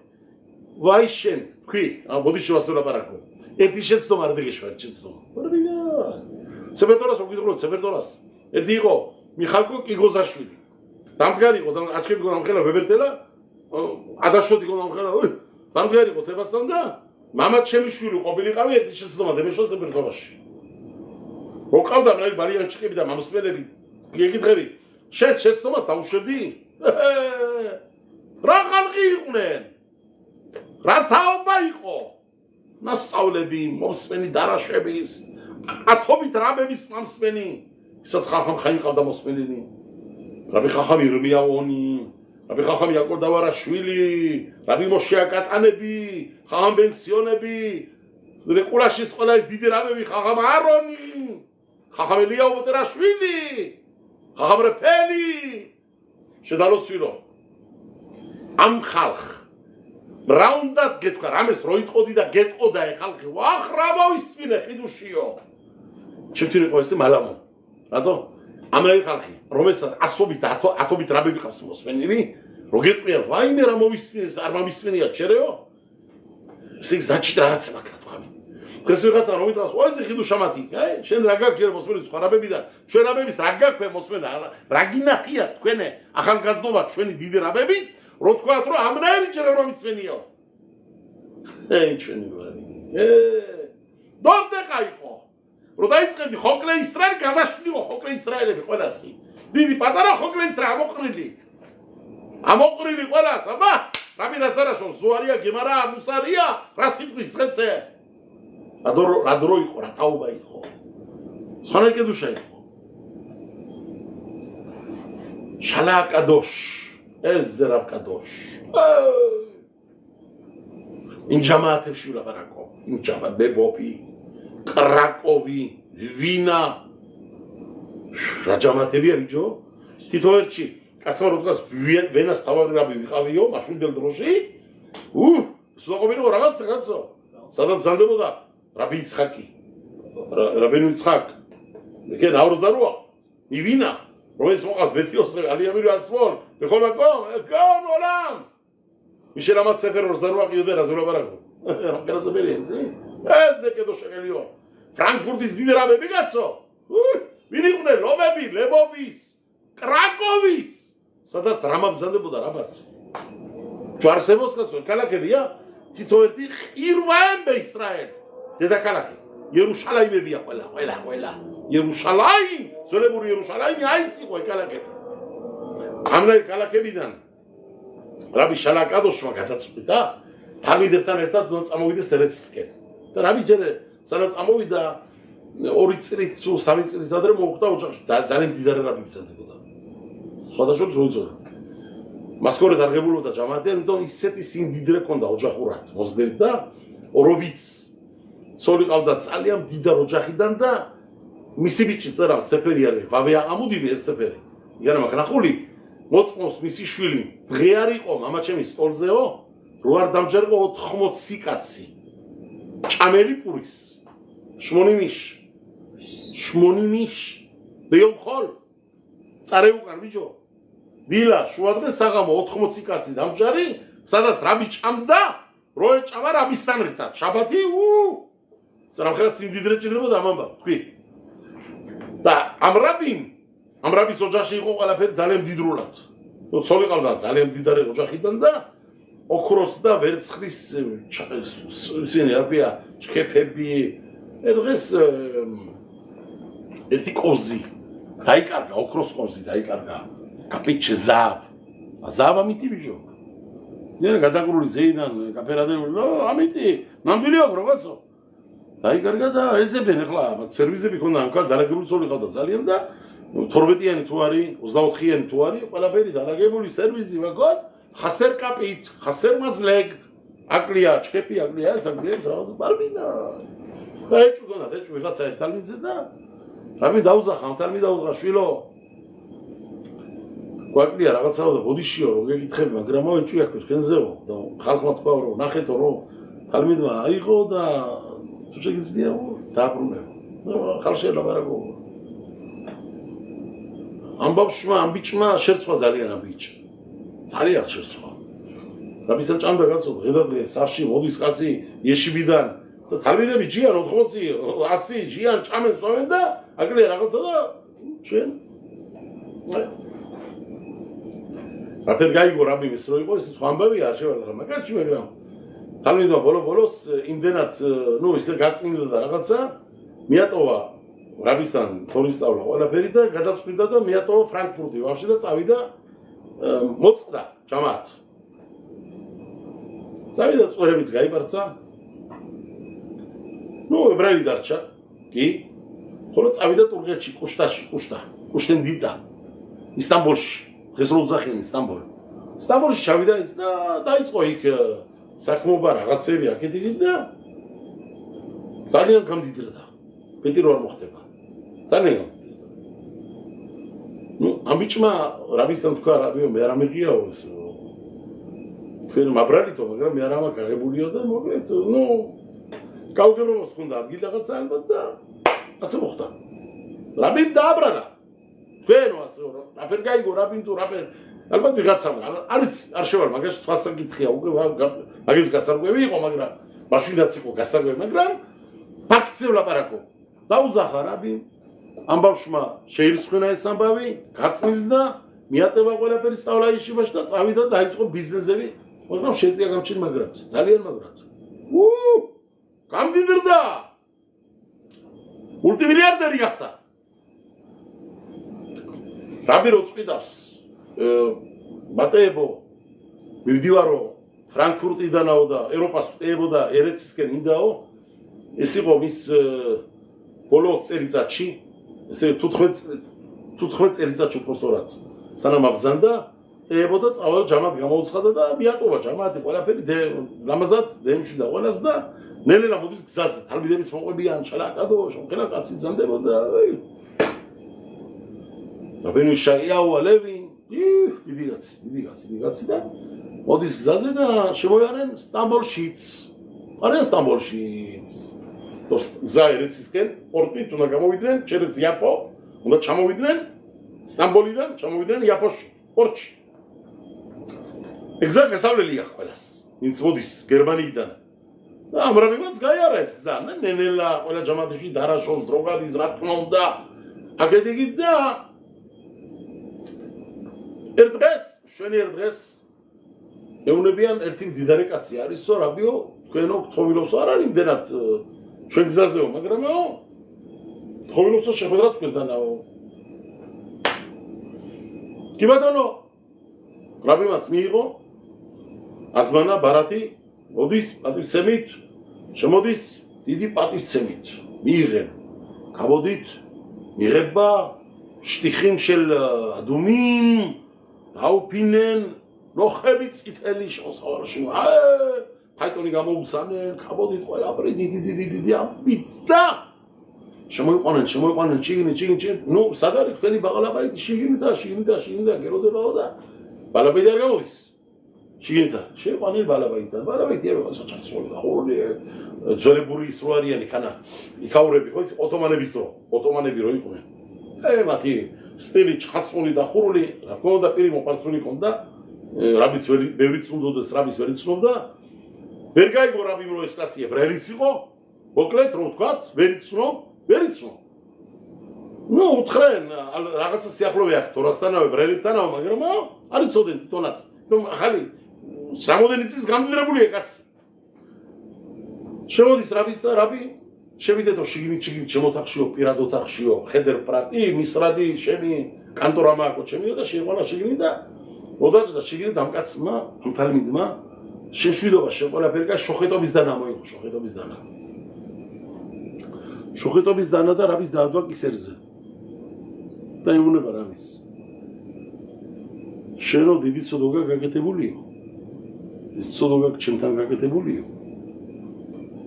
ვაიშენ თქვი ბოდიში ვასულაპარაკო ერთი შეცდომა არ დეგეშვა შეცდომა ვარბია სეპერტორას ვგიტყვროთ სეპერტორას ერთი იყო მიხალკო კიგოზაშვილი დამდგარი იყო და აჩქები იყო დამხელა ვებერტელა ადაშოთი იყო დამხელა დამდგარი იყო თებასთან და მამაც ჩემი შვილი ყოფილიყავი ერთი შეცდომა დებეშვა სეპერტორაში რო ყავდა მე ბარიანჩიკები და მამსმენები გეკითხები შეცდომას დაუშვებდი რა ხალხი იყვნენ რა თაობა იყო მასწავლები მოსმენი დარაშების ათობით რაბების მომსმენი ისაც ხახამ ხაიყავდა მოსმენინი რაბი ხახამი რბიაონი რაბი ხახამი აკორდავარაშვილი რაბი მოშეაკატანები ხახამ პენსიონები რეკულაშის ყველა დიდი რაბები ხახამ არონი ხახამ ელიაუ ბოტერაშვილი ხახამ რეფელი შედალოცვილო ამ ხალხ რაუნდად გეთქვა რამეს რო იტყოდი და გეტყოდა ე ხალხი ვახ რა მოვისმინე ხიდუშიო შევთირიყო ესე მალამო რატო ამერიკ ხალხი, რომელსაც ასობით ათობით რაბები ყავს მოსმენილი, რო გეტყვიან, ვაიმე რა მოვისმენს, არ მომისმენია ჩერეო. ისე ზაჭით რაღაცა მაგრად ვხამი. დღეს ვიღაცა რომ იტყავს, ой, ესე ხიდუ შამათი, შენ რა გაქვს ჯერ მოსმენილი სხვა რაბებიდან, ჩვენ რაბების რა გაქვე მოსმენა, რა გინახია თქვენე ახალგაზრდობა ჩვენი დიდი რაბების, რო თქვათ რომ ამნაირი ჯერ რომ მისმენიო. ჩვენი ვარი. დონდე ყაიყო. რო დაიწყებდი ხოკლე ისრაელი გადაშლიყო ხოკლე ისრაელები ყველასი. დიდი პატარა ხოკლე ისრაელი ამოყრილი ყველას, აბა, რაბი რას დარაშო, ზუარია, გემარა, მუსარია, რა სიტყვის დღესე. რა დრო იყო, რა თაობა იყო. სხვანაირ კედუშა იყო. შალა კადოშ, ეს ზერაბ კადოშ. იმ ჯამაათებში ვლაპარაკო, იმ ჯამაათ ბებოპი, კრაკოვი, ვინა. რა ჯამაათები არის ჯო? თითო ერთში კაცმა რო დგას ვენას თავარი რაბი ვიყავიო, მაშინდელ დროში. სულაყობინო რაღაცო. სადაც ზანდებოდა რაბი იცხაკი. რაბინო იცხაკ. მეკენ აურზაროა. მივინა. რომელიც მოყავს ბეთიოს ალიამირო ასმოლ. ბეხოლა კომ ოლამ. მიშელ ამათ სეფერ ორზაროა ყიოდე რა ზოლაბარაკო. რამკერასა ბერიენზი. ესე კედო შეგელიო. ფრანკფურტის დიდი რაბები კაცო. ვინ იყვნენ ლომები, ლებობის, კრაკოვის. სადაც რამაბზანდებოდა რაბათ. ჯვარსებოს კაცო, ქალაქებია, თითო ერთი ყირვაენ ბეისრაელ. დედაქალაქი, იერუშალაიმებია ყველა. იერუშალაიმ, ზოლებული იერუშალაიმი აის იყო ქალაქები. ამნაირ ქალაქებიდან რაბი შალაკადოშმა გადაწყვიტა, თალმიდებთან ერთად უნდა წამოვიდეს ელეცისკენ. და რაბი ჯერ სადაც წამოვიდა 2 წლით თუ 3 წლით ადრე მოუხდა ოჯახში. ძალიან დიდარი რაბი ბრძანდებოდა. სხვადასხვა მოიწოდა. მასკორეთ არღებულობდა ჯამაათი, ამიტომ ისეთი სიმდიდრე ჰქონდა ოჯახურად მოსდევდა, ორავიც ცოლი ყავდა ძალიან დიდარ ოჯახიდან და მისი ბიჭი წერავს სეფერი არის, ვავია ამუდივი ერთ სეფერი. იგანა მაგნახული მოწმობს მისი შვილი, დღე არ იყო მამაჩემის სტოლზეო, რო არ დამჯერყო 80 კაცი. ჭამელი პურის. შმონიმიშ. ბეომხოლ. წარე უკან ბიჭო. დილა შუადღე საღამო 80 კაცი დამჯარი, სადაც რაბი ჭამდა, რო ეჭამა რაბისთან ერთად. შაბათი სამხერა სიმდიდრე ჭირდებოდა ამბა, თქვი. და ამ რაბის ოჯახში იყო ყველაფერი ძალიან მდიდრულად. ცოლი ყავდა ძალიან მდიდარი ოჯახიდან და ოქროს და ვერცხლის ისინი რა ქვია, ჩქეფები, დღეს ერთი კოზი დაიკარგა, ოქროს კოზი დაიკარგა. კაპიჩე ზავ. ზავ ამიტი ბიჭო. ნერა გადაგრული ზეიდან კაფერადებული, ამიტი, ნამდვილი აქვს რაღაცო. დაიკარგა და ეძებენ ახლა სერვიზები ქონდა ამ კაც დალაგებული ცოლი ყავდა ძალიან და 12-იანი თუ არის 24-იანი თუ არის ყველაფერი დალაგებული სერვიზი ვაგონ ხასერ კაპით ხასერ მაზლეგ აკლია ჩქეპი აკლია საგდიებს რაღაც ბარბინა და ეჭვგონა ეჭვი ვიღაცა ერთ თალმიძე და რამე დაუძახა ამ თალმი დაუძახა შვილო გვაკლია რაღაცაო და ბოდიშიო რომ გეკითხები მაგრამ ეჭვი აქვს თქვენზეო და ხალხმა თქვა რომ ნახეთო რომ თალმიდმა აიღო და თუ შეგიძლია დააბრუნებო. ხალხი ლაპარაკო. ამ ბიჭმა შერცვა ძალიან ამ ბიჭ. ძალიან შერცვა. რაბისთან ჭამდა კაცო, დღე საში მოდის კაცი ეშიბიდან და თალმიდები ჯიან 80, 100 ჯიან ჭამენ სვამენ და აკლია რაღაცა და ჩვენ რაფერ გაიგო რაბი ის რო იყო ეს სხვა ამბავი არ შევალა მაგაში მაგრამ თალმიდმა ბოლოს იმდენად ისე გაწმინდა და რაღაცა მიატოვა რაბისთან თორისწავლა ყველაფერი და გადაწყვიტა და მიატოვა ფრანკფურტი ვაფშე და წავიდა მოწყდა ჯამაათ წავიდა წვერებიც გაიპარცა ებრაელი დარჩა კი ხოლო წავიდა თურქეთში კუშტენ დიდა ისტანბულში დღეს რო ძახენ ისტანბულში ჩავიდა ის და დაიწყო იქ საქმობა რაღაცები აკეთებდა და ძალიან გამდიდრდა. მეტი რო არ მოხდება. ძალიან ამ ბიჭმა რაბისთან თქვა რაბიო მე არ ამეღიაო ეს თქვენ მაბრალითო მაგრამ მე არ ამაკაღებულიო და მოკლედ გაუგებრობას ხუნდა ადგილ რაღაცა ალბათ და ასე მოხდა. რაბიმ დააბრალა. თქვენო ასეო რაფერ გაიგო რაბინ თუ რაფერ ალბათ ვიღაცამ არ ვიცი არ შევალ მაგაში სხვა საკითხია უკვე მაგის გასარკვევი იყო მაგრამ მაშინაც იყო გასარკვევი მაგრამ ფაქტზე ვლაპარაკო დაუძახა რაბი ამბავშმა შეირიცხნა ეს ამბავი გაწმილდა მიატევა ყველაფერი სწავლა იშვაში და წავიდა დაიწყო ბიზნესები მაგრამ შეწია გამჩენ მაგრად ძალიან მაგრად გამდიდრდა მულტიმილიარდერი გახდა რაბი რო წვიდავს ბატეებო მივდივარო ფრანკფურტიდანაო და ევროპას ვტეებო და ერეცისკენ მინდაო ეს იყო მის ბოლო წელიწადში ესე 15 წელიწადში უფრო სწორად სანამ აბრძანდა ებო და წავალ ჯამად გამოუცხადა და მიატოვა ჯამათი ყველაფერი ლამაზად დემში და ყველას და ნელ-ნელა მოდის გზაზე თალბიდების მოყვებიან ჩალაკადო შემხელა კაცი ძანდებოდა რაბინი შაიავა ლევინ დიდი კაცი და მოდის გზაზე და შემოიარენ სტამბოლშიც არიან სტამბოლშიც გზა ერეცისკენ პორტით უნდა გამოვიდნენ через იაფო უნდა ჩამოვიდნენ სტამბოლიდან ჩამოვიდნენ იაფოში პორტში ეგზა გასავლელი აქვს ყველას ვინც მოდის გერმანიიდან და ამრაბებაც გაიარა ეს გზა ნელ-ნელა ყველა ჯამათში დარაშოს დროგადის რა თქმა უნდა აგედეგი და ერთ დღეს ეუნებიან ერთი მდიდარი კაცი არისო რაბიო თქვენო გთხოვილობსო არ არის იმდენად ჩვენ გზაზეო მაგრამო გთხოვილობსო შეხვედრას თქვენთანაო კი ბატონო რაბიმაც მიიღო აზმანა ბარათი მოდის პატივცემით შემოდის დიდი პატივცემით მიიღენ გამოდით მიღება შტიხიმ შელ ადუმინ დაუფინენ როხები წითელი მოსავალში ფაიტონი გამოუგზანენ გამოდით ყველაფერი დიდი ამბიცდა შემოიყვანენ ჩიგინი ნუ სად არის თქვენი ბაღლაბაიტი შიგნით გეროდებაო და ბალაბაიტი არ გამოდის შიგნითა შეიყვანილ ბალაბაიტიდან ბალაბაიტი საჩაცრული დახურული ძველებური სულარიანი ხანა იქაურები ხო ოტომანების დრო ოტომანები რო იყვნენ მათი სტილი ჩხაცმული დახურული რა თქმა უნდა პირი მოპარცული ჰქონდა რაბიც ბევრიც უნდოდეს რაბის ვერ იცნობდა ვერ გაიგო რაბიმ რო ეს კაცი ებრაელის იყო მოკლედ რო ვთქვათ ვერ იცნო ნუ უთხრენ რაღაცა სიახლოვე აქვს თორასთანავე ებრაელებთანავე მაგრამ არ იცოდნენ თვითონაც ნუ ახალი სამოდენი წლის გამდიდრებულია კაცი შემოდის რაბის და რაბი შევიდეთო შიგნით შემოთახშიო პირად ოთახშიო ხედერ პრატი მისრადი შემი კანტორა მააკო ჩემიო და შეიყვანა შიგნით და მოდაჭდა შიგნით ამ კაცმა ამ თალმიდმა შეშვიდობა შეყოლაფერკა შოხეტობის დანა მოიღო შოხეტობის დანა და რაბის დაადვა კისერზე და იმუნება რამის შენო დიდი ცოდოგა გაკეთებულიო ეს ცოდოგა ჩემთან გაკეთებულიო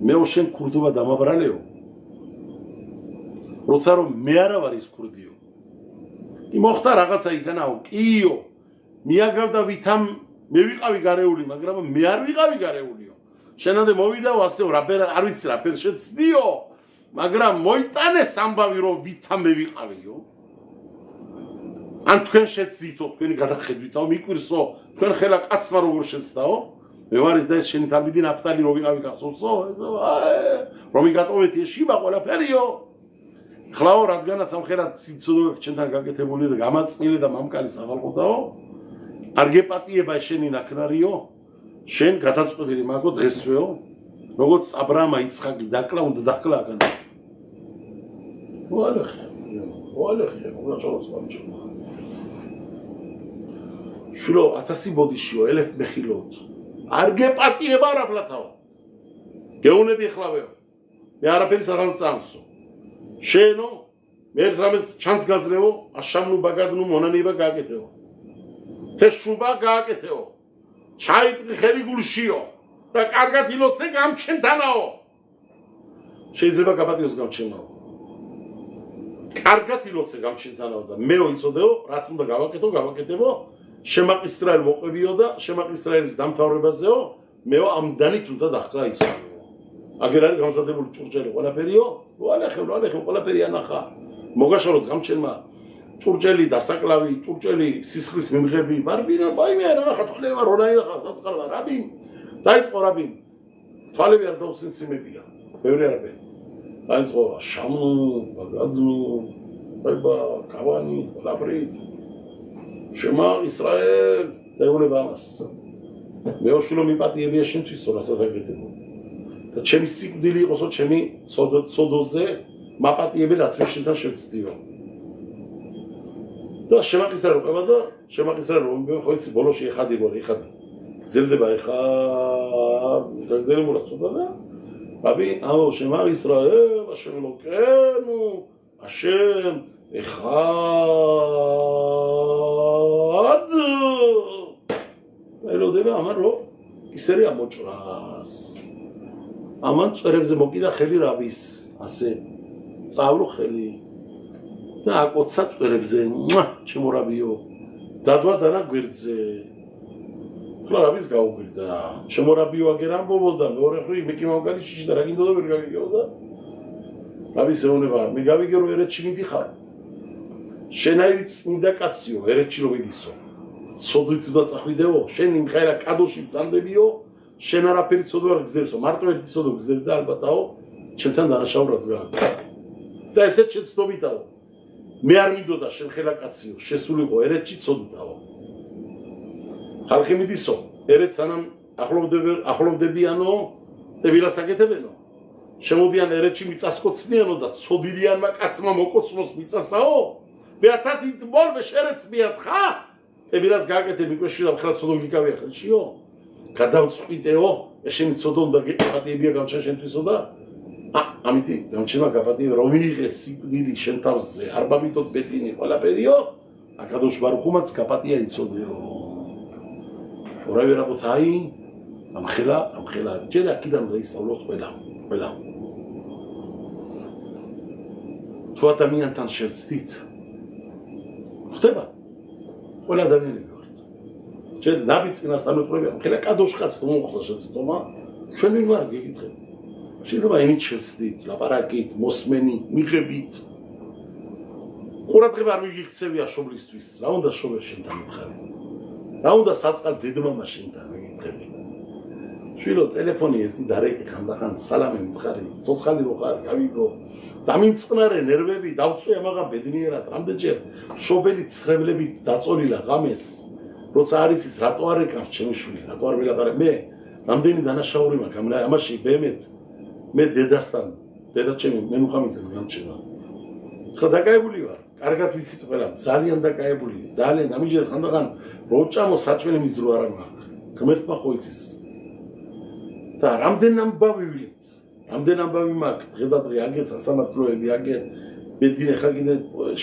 მეო შენ ქურდობა დამაბრალეო როცა რომ მე არა ვარ ის ქურდიო კი მოხდა რაღაცა იქანაო კიო მიაგავდა ვითამ მე ვიყავი გარეული მაგრამ მე არ ვიყავი გარეულიო შენამდე მოვიდაო ასეო არ ვიცი რაფერ შეცდიო მაგრამ მოიტანეს ამბავი რომ ვითამ მე ვიყავიო ან თქვენ შეცდითო თქვენი გადახედვითაო მიკვირსო თქვენ ხელა კაცმა როგორ შეცდაო მე ვარ ის და ეს შენი თალბიდი ნაფტალი რო ვიყავი გახსოვსო რომ იგატოვეთ ეს შიბა ყველაფერიო ხლაო რადგანაც ამხერად სიცოდო ჩვენთან გაკეთებული და გამაწმილი და მამკალი საღალყოდაო არ გეპატიება შენი ნაკნარიო შენ გადაწყვეტილი მაგო დღესვეო როგორც აბრაამა იცხაკი დაკლა უნდა დაკლა აქ ვალეხე უღაჭოს ვამჭო შულო 1000 ბოდიშიო 1000 მეხილოთ არ გეპატიება რაფლათაო გეუნები ხლავეო მე არაფერი საღალ წამსო შენო მე რამეს ჩანს გაძლევო აშამნუ ბაგადნუ მონანიება გააკეთეო თეშუბა გააკეთეო ჩაიტყი ხელი გულშიო და კარგად ილოცე გამჩენთანაო შეიძლება გაპატიოს გამჩენაო კარგად ილოცე გამჩენთანაო და მეო იცოდეო რაც უნდა გავაკეთებო შემაყისტრაელ მოყვებიო და შემაყისტრაელის დამთავრებაზეო მეო ამდანით უნდა დახკრა იცოდეო აგერ არის გამზადებული ჭურჭელი ყველაფერიო ვალეხე ყველაფერი ანახა მოგაშოროს გამჩენმა ჭურჭელი დასაკლავი, ჭურჭელი სისხლის მიმღები, ბარბინა, ბაიმე არა ნახა თვალება რონაირა ხალხა რაბი. დაიწყო რაბი. თვალები არ დაუსინციმებია. ბევრი არაფერი. დაიწყო შამნუ, ბაგადნუ, ბება, კავანი, ყველაფრით. შემა ისრაელ დაეუნება ამას. მეოშვილო მიპატიებია შენთვისო, რასაც აკეთებო. და ჩემი სიკვდილი იყოსო ჩემი ცოდოზე მაპატიები რაც შენთან შევცდიო. და შემაყისრა რო ყובה და შემაყისრა რომ ხო იცი ბოლოში ეხადი გორი ეხადი. გძელდება ეხა გძელებულა ცოტა და რაბი ამო შემა ისრაელ აშენ ლოკენუ აშენ ეხად ელოდება ამარო ისერი ამოჭრას ამან წერებზე მოკიდა ხელი რაბის ასე წავლო ხელი და აკოცა წერებზე ჩემო რაბიო დადვა დანა გვერდზე რაბის გაუგვირდა ჩემო რაბიო აგერ ამბობოდა მეორე ხრი მე კი მაგალითში და რა გინდოდა ვერ გავიგეოდა რაბის ეუბნება მე გავიგე რომ ერეთში მიდიხარ შენაირი წმინდა კაციო ერეთში რომ მიდისო ცოდვით და წახვიდეო შენ იმ ხერა კადოში წამდებიო შენ არაფერი ცოდვა არ გძლებსო მარტო ერთი ცოდვა გძლებდა და ალბათაო ჩემთან დანაშაულაც გააკეთა და ესეც შეცდომითაო მე არ მინდოდა შენ ხელა კაციო შესულიყო ერეთში ცოდვითაო ხალხი მიდისო ერეთ სანამ ახლოვდებიანო დებილას აკეთებენო შემოდიან ერეთში მიწასკოცნიანო და ცოდილიანმა კაცმა მოკოცნოს მიწასაო ვეათათი მოლვე შერეც მიათხა დებილას გააკეთე მიკვეში და ხლა ცოდო გიკავია ხელშიო გადავწყვიტეო ეშენი ცოდონ და გეპატიებია გამჩა შენთვისო და ამითი გამჩენა გაპატიება რომ მიიღე სიკვდილი შენ თავზე არ ბამიტოთ ბედინი ყველაფერიო აკადოშ ბარუხუმაც გაპატია იცოდეო ორავე რაბოთაი ამხელა ჯერ აქედან დაისწავლოთ ყველა თუ ადამიანთან შევცდით ხდება ყველა ადამიანები ვართ ჯერ ნაბი წინასწარ მეთხრები ამხელა კადოშ კაც თუ მოხდა შეცდომა ჩვენ ვინ ვარ გეკითხები შეიძლება იმით შევცდით ლაპარაკით მოსმენი მიღებით ყურადღება არ მიგიქცევია შობლისთვის რა უნდა შობე შენთან მითხარი რა უნდა საწყალ დედმამა შენთან მიგითხები შვილო ტელეფონი ერთი დარეკი ხანდახან სალამი მითხარი ცოცხალი რო ხარ გავიგო დამიმწყნარე ნერვები დავწვე ამაღა ბედნიერად რამდენჯერ შობელი ცხრებლები დაწოლილა ღამეს როცა არის ის რატო არ ეკავს ჩემი შვილი რატო არ ველაპარაკ მე რამდენი დანაშაული მაქვს ამაში მე დედასთან დედა ჩემი მენუხამიცეს გამჩენა ხა დაკაებული ვარ კარგად ვიცით ყველა ძალიან დაკაებული ძალიან ამიჯერ ხანდახან როჭამო საჭმელი მის დრო არ მაქვს ღმერთმა ხო იცის და რამდენ ამბავი მაქვს დღე და დღე აგერ სასამართლოები აგერ ბედნიერ ხა კიდე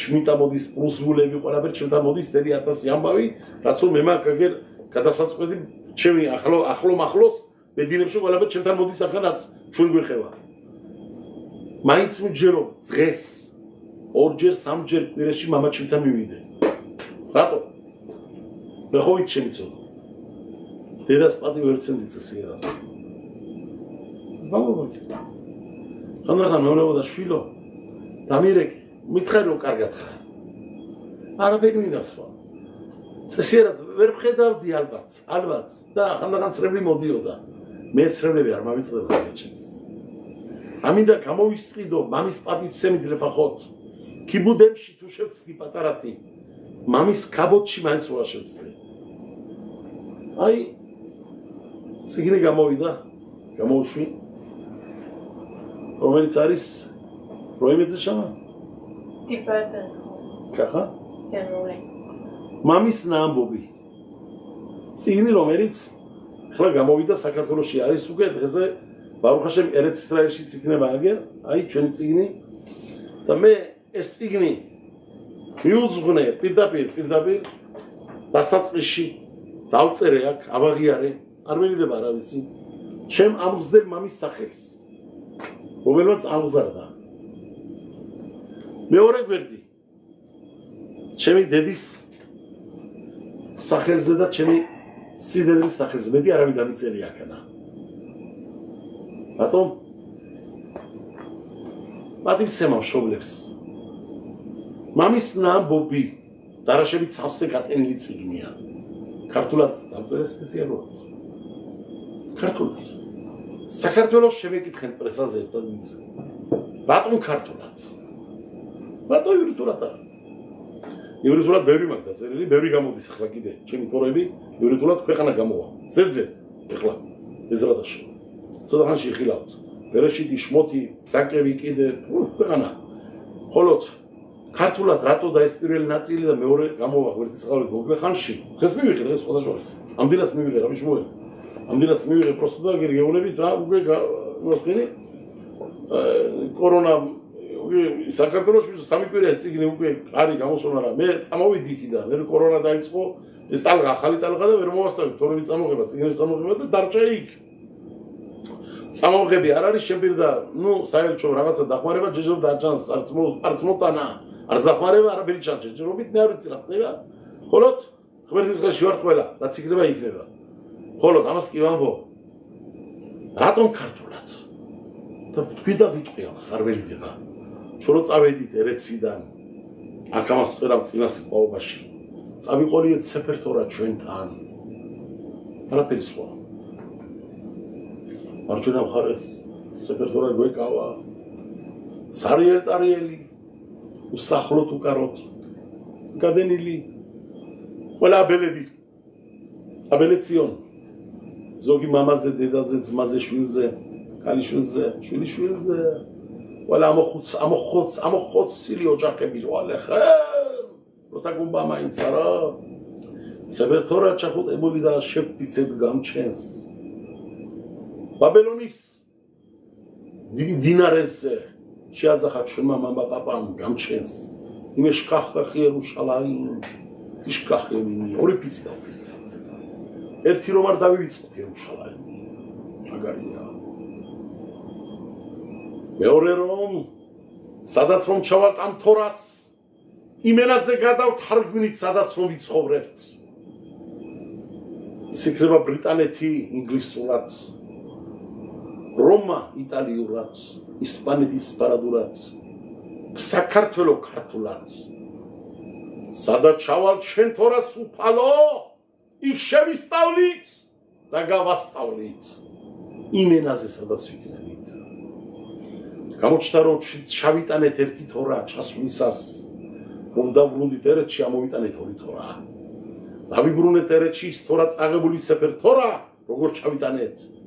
შმიტა მოდის პრუსვულები ყველაფერი ჩვენთან მოდის 1000 ამბავი რაც რომ მე მაქვს აგერ გადასაწყვეტი ჩემი ახლოს ბედნიერებში ყველაფერი ჩვენთან მოდის ახლა რაც ჩვენ გვეხება მაინც მიჯერო დღეს ორჯერ სამჯერ კვირაში მამა ჩვენთან მივიდე რატო მე ხო ვიცი შემიცოდო დედას პატივი ვერცენდი წესიერა ბაბაკი ხანდახან მეუბნება შვილო დამირეკი მითხარი რომ კარგად ხარ არაფერი მინდასვა წესიერად ვერ ხედავდი ალბათ და ხანდახან წრები მოდიოდა მე წრებლები არ მავიწყდება ჩემს ამინდა გამოვისწიდო მამის პატივცემი დლეფახოთ კიბუდებში თუ შევცდი პატარათი მამის კაბოტში მაინც რა შევცდი აი ციგნი გამოვშვი რომელიც არის პროემეძე შამა ტიპატა კახა კენოლე მამის ნამბობი ციგნი რომელიც ხლა გამოვიდა საქართველოში არის უკვე დღეზე ბარუხაშემ ერეთ ისრაელშიც იქნება აგერ აი ჩვენი ციგნი და მე ეს ციგნი მიუძღვნე პირდაპირ დასაწყისში დავწერე აქ ავაღიარე არ მერიდება არავისი ჩემ ამგზდელ მამის სახელს რომელმაც ამგზარდა მეორე გვერდი ჩემი დედის სახელზე და ჩემი სიდედის სახელზე მეტი არავინ დამიწერია აქანა რატომ პატივცემა მშობლებს მამის ნამბობი დარაშებით სავსე გატენილი წიგნია. ქართულად დავწერე სპეციალურად. ქართულად. საქართველოს შემეკითხეთ პრესაზე ერთად მის. რატომ ქართულად? რატო ივრითულად არა? ივრითულად ბევრი მაგ დაწერილი, ბევრი გამოდის ახლა კიდე. ჩემი თორები ივრითულად ქვეყანა გამოვა. ზედზედ ახლა ეზრადაში. ცოტა ხანში ხილავთ. ბერეშიტი, შმოთი, საკები კიდე ქვეყანა. ხოლოდ ქართულად რატო და ეს პირველი ნაწილი და მეორე გამოვა ვერტიცხალით მოკლე ხანში. დღეს მივიღე დღეს სხვა შორის. ამდენას მივიღე რა მიშმოე. ამდენას მივიღე просто და გეუბნებით და უკვე მოსკენი კორონა საქართველოში სამი კვირა ეს ციგნი უკვე არის გამოსულა რა. მე წამოვიდი იქიდან, ვერ კორონა დაიწყო, ეს ტალღა ახალი ტალღა და ვერ მოვასწავი თორემ წამოღება, ციგნების წამოღება და დარჩა იქ. წამოღები არ არის შეპირდა, საერთო რაღაცა დახმარება ჯეჯობ დაჭანს, არც მოტანა, არც დახმარება არაფერი ჩანს ჯეჯობით, მე არ ვიცი რა ხდება. ხოლოდ ღმერთის ხელში ვარ ყველა, რაც იქნება იქნება. ხოლოდ ამას კი ვამბობ. რატომ ქართულად? და თქვი და ვიტყვი ამას, არ ველიდება. ჩვენ რო წავედით ერეციდან, აქ ამას წერავ წინა სიყვაობაში. წავიყოლიეთ სეფერთორა ჩვენთან. არაფერი სხვა. მარჯვენა მხარეს სეფერთორა გვეკავა. ცარიელ-ტარიელი, უსახლოთ უკაროთ, გადენილი, ყველა აბელები, აბელეციონ, ზოგი მამაზე, დედაზე, ძმაზე, შვილზე, კალიშვილზე, შვილიშვილზე, ყველა ამოხოცილი ოჯახები რვალე ხე, როთა გუმბა მაინც არა, სეფერთორა ჩახუტებული და შეფიცებ გამჩენს. ბაბელონის დინარესზე შეაძახა ჩვენმა მამა პაპამ გამჩენს. იმე შკახხი იერუშალაიმ, ტიშკახენი, ორი ფიცი დავფიცეთ. ერთი რომ არ დავივიწყოთ იერუშალაიმი. მაგარია. მეორე რომ სადაც რომ ჩავალთ ამ თორას, იმენაზე გადავთარგმნით, სადაც რომ ვიცხოვრებთ. ის იქნება ბრიტანეთი ინგლისურად, რომა იტალიურად, ისპანეთი ისპანურად, საქართველო ქართულად. სადაც ჩავალთ შენ თორას უფალო, იქ შევისწავლით და გავასწავლით. იმენაზე სადაც ვიქნებით. გამოჩნდა რომ ჩავიტანეთ ერთი თორა ჩასვლისას, რომ დავბრუნდით ერეთში, ამოვიტანეთ ორი თორა. დავიბრუნეთ ერეთში ის თორა წაღებული სეფერთორა, როგორ ჩავიტანეთ.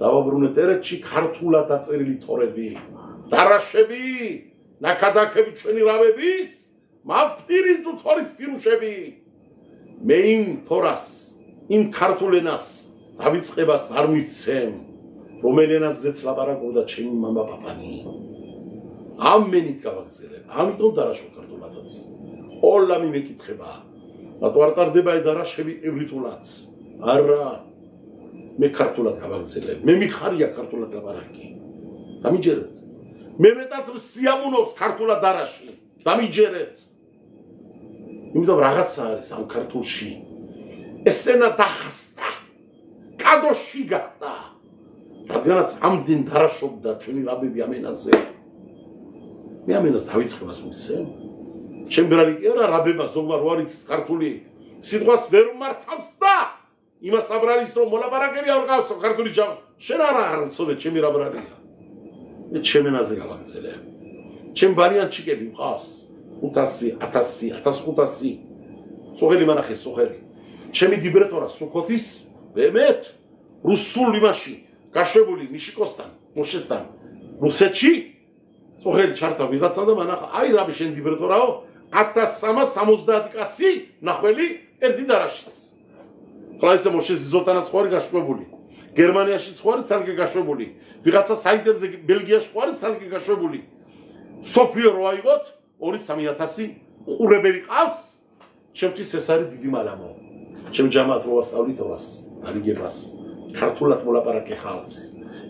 დავაბრუნეთ ერეთში ქართულად დაწერილი თორები, დარაშები, ნაკადაკები ჩვენი რავების, მაფტირის თუ თორის ფირუშები. მე იმ თორას, იმ ქართულ ენას დავიწყებას არ მისცემ, რომელი ენაზეც ლაპარაკობდა ჩემი მამა პაპანი. ამენით გავაგზელებ, ამიტომ დარაშო ქართულადაც. ყოლა მიმეკითხება, რატო არ ტარდება დარაშები ევრიტულად? არა. მე ქართულად გავაგზელებ, მე მიხარია ქართულად ლაპარაკი. დამიჯერეთ. მე მეტად სიამოვნობს ქართულად დარაში. დამიჯერეთ. იმიტომ რაღაცა არის ამ ქართულში. ესენა დახსდა. კადოში გახდა. რადგანაც ამდენ დარაშობდა ჩვენი რაბები ამ ენაზე. მე ამ ენას დავიწყებას მისცემ. ჩემ ბრალი კი არა რაბება ზოგმა რო არის ქართული სიტყვას ვერ მართავს და იმას აბრალის რომ მოლაპარაკები არ ყავსო ქართული ჯამ შენ არ უცოდე ჩემი რა ბრალია მე ჩემ ენაზე გავაგზელებ ჩემ ბანიან ჩიკები მყავს 500 1000 1500 სოხელი მანახე სოხელი ჩემი დიბრეტორა სუქოთის მემეთ რუსულ იმაში გაშვებული მიშიკოსთან მოშესთან რუსეთში სოხელი ჩართა ვიღაცა და მანახა აი რაბი შენ დიბრეტორაო 1370 კაცი ნახველი ერთი დარაშის ხლაისა მოშეს ზოტანაც ხوارი გაშვებული გერმანიაში ხوارი ცალკე გაშვებული ვიღაცა საიტებზე ბელგიაში ხوارი ცალკე გაშვებული სოფიო რო აიღოთ 2-3000 ყურებელი ყავს ჩემთვის ეს არის დიდი მალამო ჩემ ჯამათ რო ვასწავლით ორას არიგებას ქართულად მოლაპარაკე ხალხს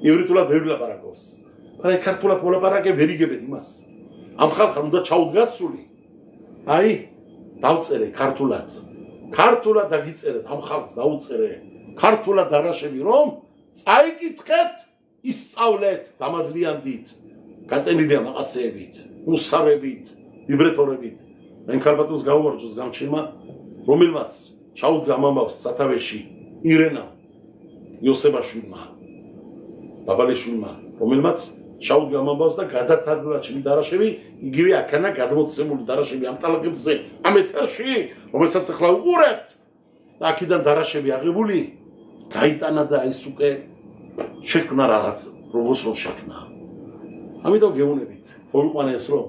ივრითულად ვერ ლაპარაკობს მაგრამ ქართულად მოლაპარაკე ვერ იგებენ იმას ამ ხალხთან უნდა ჩაუდგათ სული აი დავწერე ქართულად დაგიწერეთ ამ ხალხს დაუწერე ქართულად დარაშები რომ წაიკითხეთ ისწავლეთ დამადლიანდით გატენილია მაღაზიებით მუსარებით ვიბრატორებით მე ქალბატონს გაუვარჯოს გამჩენმა, რომელმაც ჩაუდგა მამავს სათავეში ირენამ იოსებაშვილმა, ბაბალეშვილმა, რომელმაც ჩაუდგა მამავს და გადათარგმნა ჩემი დარაშები, იგივე აქანა გადმოცემული დარაშები ამ ტალღებზე, ამ ეთერში, რომელსაც ახლა უყურებთ. და აქედან დარაშები აღებული, გაიტანა და ის უკვე შექმნა რაღაც, როგორც რომ შექმნა. ამიტომ გეუბნებით, მოვიყვანე ეს რომ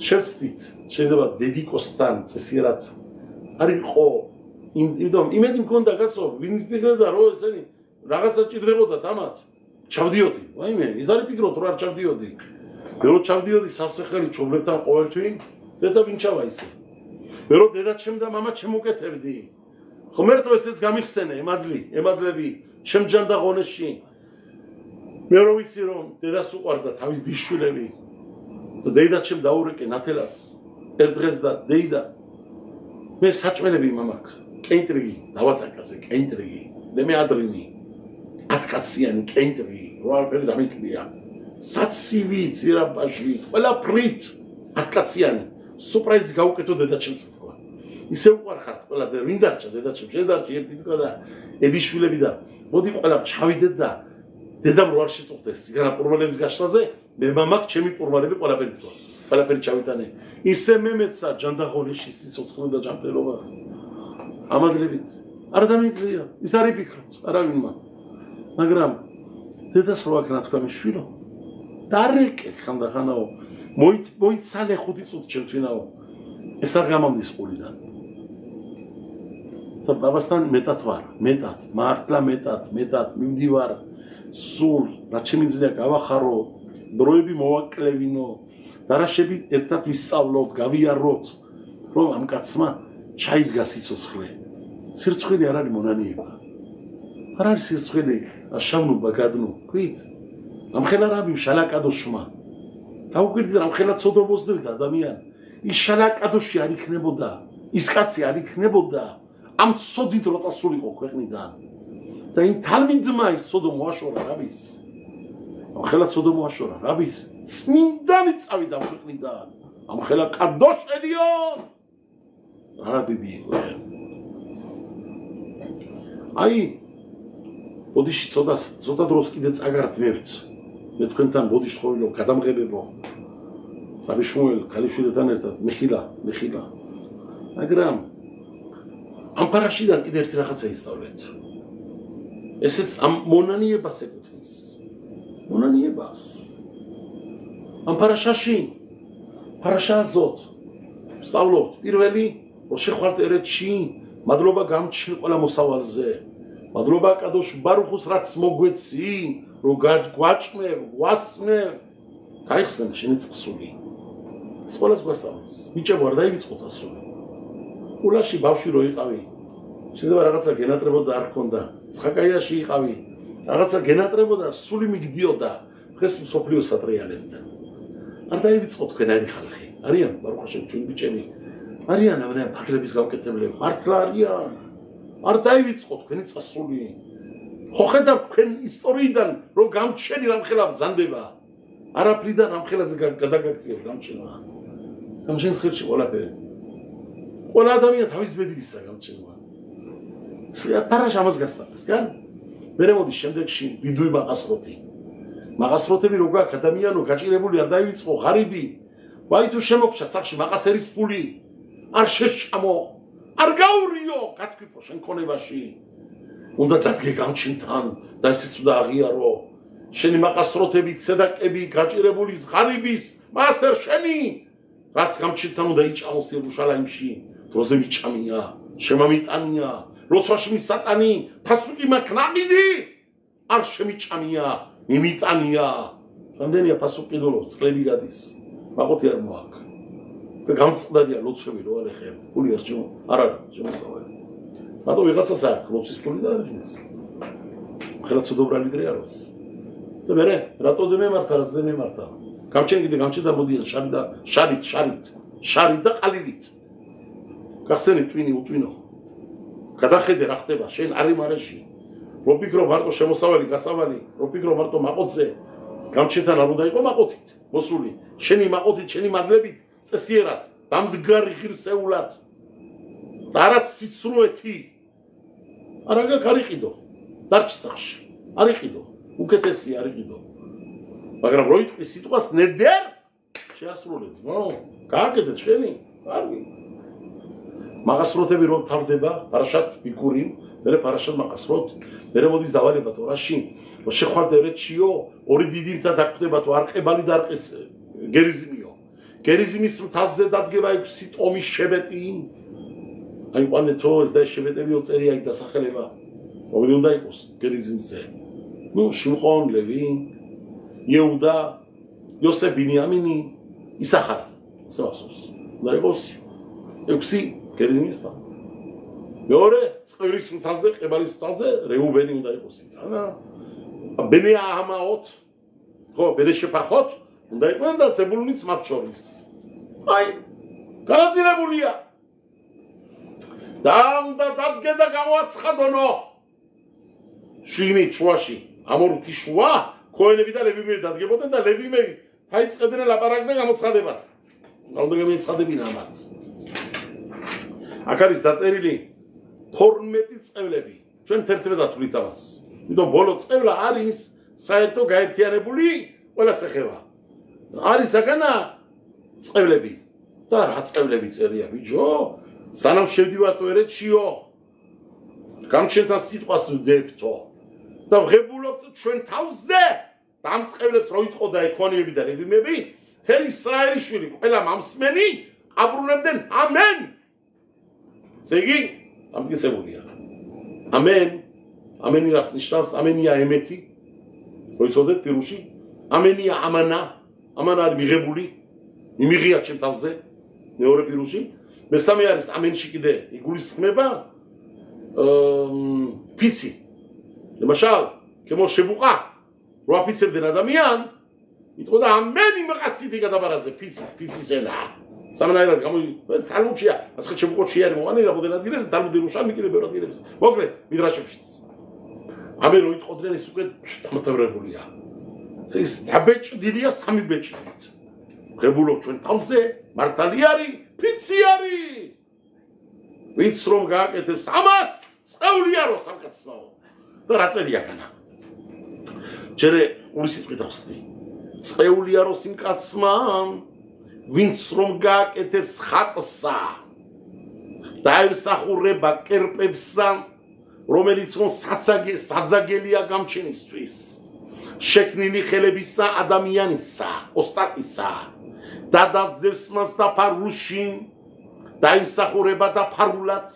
შევცდით, შეიძლება დედიკოსთან წესიერად არ იყო, იმიტომ იმედი მქონდა კაცო, ვინ ფიქრობდა რომ ესენი რაღაცა ჭირდებოდათ ამათ, ჩავდიოდი, ვაიმე, ის არის ფიქრობთ რომ არ ჩავდიოდი. მე რო ჩავდიოდი სავსე-ხელი ჩობლებთან ყოველთვის, დედა ვინ ჩავა ისე. მე რო დედა ჩემ და მამა ჩემუკეთებდი. ხომერტო ესეც გამიხსენე, ემადლები, ჩემ ჯანდაღონეში. მე რო ვიცი რომ დედას უყვარდა თავის დისშვილები. და დედა ჩემ დაურეკე ნათელას ერთ დღეს და დედა მე საჭმელები მამაკ კენტრიგი დავასაკაზე კენტრიგი მე ადრინი 10 კაციანი კენტრიგი რო არაფერი დამიკნია საცივი ძირაბაში ყველა ფრით 10 კაციანი სურპრაიზი გაუკეთო დედა ჩემს თქვა ისე უყარხართ ყველა და ვინ დარჩა დედა ჩემ შედარჩა ერთი თქვა და ედიშვილები და მოდი ყველა ჩავიდეთ და დედამ რო არ შეწუხდეს სიგარა პურმალების გაშლაზე მე მამაკ ჩემი პურმალები ყველაფერი თქვა ყველაფერი ჩავიტანე ისე მემეცა ჯანდაღონეში სიცოცხლე და ჯანმრთელობა ამადლებით არ დამიკლია ის არის ფიქრობთ არავინმა მაგრამ დედას რო აქ რა თქვა მიშვილო დარეკე ხანდახანაო მოიცალე 5 წუთი ჩემთვინაო ეს არ გამამდის ყულიდან და ბაბასთან მეტად ვარ მეტად მართლა მეტად მივდივარ სულ რა შემიძლია გავახარო დროები მოვაკლევინო დარაშები ერთად ვისწავლოთ გავიაროთ რომ ამ კაცმა ჩაიდგა სიცოცხლე სირცხვილი არ არის მონანიება არ არის სირცხვილი აშავნობა გადნო ქვით ამხელა რაბი შალაკადოშმა დაუკვირდით ამხელა ცოდობოსდებით ადამიანი ის შალაკადოში არ იქნებოდა ის კაცი არ იქნებოდა ამ ცოდით რო წასულიყო ქვეყნიდან და იმ თალმიდმა ის ცოდო მოაშორა რაბის ამხელა ცოდო მოაშორა რაბის წმინდანი წავიდა ქვეყნიდან ამხელა კადოშ ელიონ რაბი მიიღო აი ბოდიში ცოტა დროს კიდე წაგართმევთ მე თქვენთან ბოდიში ხოვილობ გადამღებებო რაბი შმუელ ქალიშვილთან ერთად მიხილა მაგრამ ამ პარაშიდან კიდე ერთი რაღაცა ისწავლეთ ესეც ამ მონანიებას ეკუთვნის მონანიებას ამ პარაშაში პარაშაზოთ სწავლობთ პირველი რომ შეხვართ ერეთში მადლობა გამჩნი ყველა მოსავალზე მადლობა კადოშ ბარუხუს რაც მოგვეცი რომ გვაჭმევ გვასმევ გაიხსენ შენი წასული ეს ყველას გვასწავლეს ბიჭებო არ დაივიწყო წასული ულაში ბავშვი რო იყავი შეიძლება რაღაცა გენატრებოდა არ ქონდა ცხაკაიაში იყავი რაღაცა გენატრებოდა სული მიგდიოდა დღეს მსოფლიოს ატრიალებთ არ დაივიწყო თქვენარი ხალხი არიან ბარუხაშენ ჩვენი ბიჭები არიან ამან პატრების გავკეთებლები მართლა არიან არ დაივიწყო თქვენი წასული ხო ხედავ თქვენ ისტორიიდან რომ გამჩენი რამხელა ბრძანდება არაფრიდან რამხელაზე გადაგაქციეთ გამჩენა გამჩენს ხელში ყველაფერი ყველა ადამიანი თავის ბედისაა გამჩენვა პარაშა ამას გასწავლეს გან მე მოდი შემდეგში ვიდუი მაღასროთები როგორ ადამიანო გაჭირებული არ დაივიწყო ღარიბი ვაი თუ შემოგჩა სახში მაღასერის ფული არ შეჭამო არ გაურიო გათქვიფო შენ ქონებაში უნდა დადგე გამჩინთან და ესეც უნდა აღიარო შენი მაღასროთები ცედაკები გაჭირებული ღარიბის მასერ შენი რაც გამჩინთან უნდა იჭამოს იერუშალაიმში დროზე მიჭამია შემამიტანია როცვაში სატანი ფასუკი მაკნაბიდი არ შემიჭამია მიმიტანია რამდენია ფასუკი დოლო წყლები გადის მაყოთი არ მოაქვს და გამწყდადია ლოცვები რო არ ეხება ფული არ ჯო არ არის შემოსავალი მათო ვიღაცას აქვს ლოცვის ფული და არ არის ხელა ცოდობრალი დღე არის და მე რატო დემემართა რაც დემემართა გამჩენ კიდე გამჩენ და მოდიან შარით და ყალილით გახსენით twini უტვინო გადახედე რა ხდება შენ არიმარეში რო ფიქრო მარტო შემოსავალი გასავალი რო ფიქრო მარტო მაყოთზე გამჩენთან არ უნდა იყო მაყოთით მოსული შენი მაყოთით შენი მადლებით წესიერად დამდგარი ღირსეულად და არაც სიცრუეთი არა გაქვს არ იყიდო დარჩი სახში არ იყიდო უკეთესი არ იყიდო მაგრამ რო იტყვი სიტყვას ნედერ შეასრულე ძმო გააკეთეთ შენი კარგი მაგასროთები რომ თავდება პარაშათ ბიკურიმ მერე პარაშათ მაგასროთ მერე მოდის დავალება თორაში რომ შეხვდე რეჩიო ორი დიდი მთა დაგხვდება თუ არყებალი და არყის გერიზიმიო გერიზიმის მთაზე დადგება 6 ტომის შებეტი აი ყანეთო ეს და შებეტებიო წერია იქ დასახელება რომელი უნდა იყოს გერიზიმზე ნუ შიმხონ ლევი იუდა იოსებ ბინიამინი ისახარ სასოს და იყოს 6 გერიზიმის თავს მეორე წვერის მთაზე ყებალის მთაზე რეუბენი უნდა იყოს იქ ანა ბენია ამაოთ ხო ბერეშეფახოთ უნდა იყვნენ და ზებულუნიც მათ შორის აი განაწილებულია და დადგება გამოაცხადონო შიგნით შუაში ამორუთი შუა ქოენები და ლევიმები დადგებოდნენ და ლევიმები დაიწყებდნენ ლაპარაკდნენ გამოცხადებას რა უნდა მეცხადებინა მათ აქ არის დაწერილი 12 წევლები ჩვენ თერთმეტ ვთვლით ამას იმიტომ ბოლო წევლა არის საერთო გაერთიანებული ყველა სახევა არის აქანა წევლები და რა წევლები წერია ბიჭო სანამ შევდივართ ერეთშიო გამჩენთან სიტყვას ვდებთო და ვღებულობთ ჩვენ თავზე და ამ წევლებს რო იტყოდა ეკონიები და ლევიმები თელი ისრაელის შვილი ყველა მამსმენი აბრუნებდნენ ამენ ზეგი ამგეცებულია ამენ ამენი რას ნიშნავს ამენია ემეთი რო იცოდეთ პირუში ამენია ამანა ამანა არის მიღებული მიმიღია ჩემ თავზე მეორე პირუში მესამე არის ამენში კიდე იგულისხმება ფიცი ლემაშალ כמו שבועה რო აფიცებდნენ ადამიან იტყოდა ამენი მყასიდი გადაბარაზე ფიცი ზენა სამნაირად ეს თალმუდშია ასხე შემოყოჩი არის მოანი რაბოდენად ირებს თალმუდი რუშანი კიდე ბევრად ირებს მოკლედ მიდრაშებშიც ამე რო იტყოდნენ ეს უკვე დამთავრებულია ეს დაბეჭდილია სამი ბეჭდით ღებულობ ჩვენ თავზე მართალი არის ფიცი არის ვინც რომ გააკეთებს ამას წევლია რო სამკაცმაო და რა წერია ხანა ჯერე ორი სიტყვით ავსდი წევლია რო სიმკაცმა ვინც რომ გააკეთებს ხატსა დაემსახურება კერპებსა რომელიც რომ საძაგელია გამჩენისთვის შექმნილი ხელებისა ადამიანისა ოსტატისა და დასდევს მას დაფარულში დაიმსახურება დაფარულად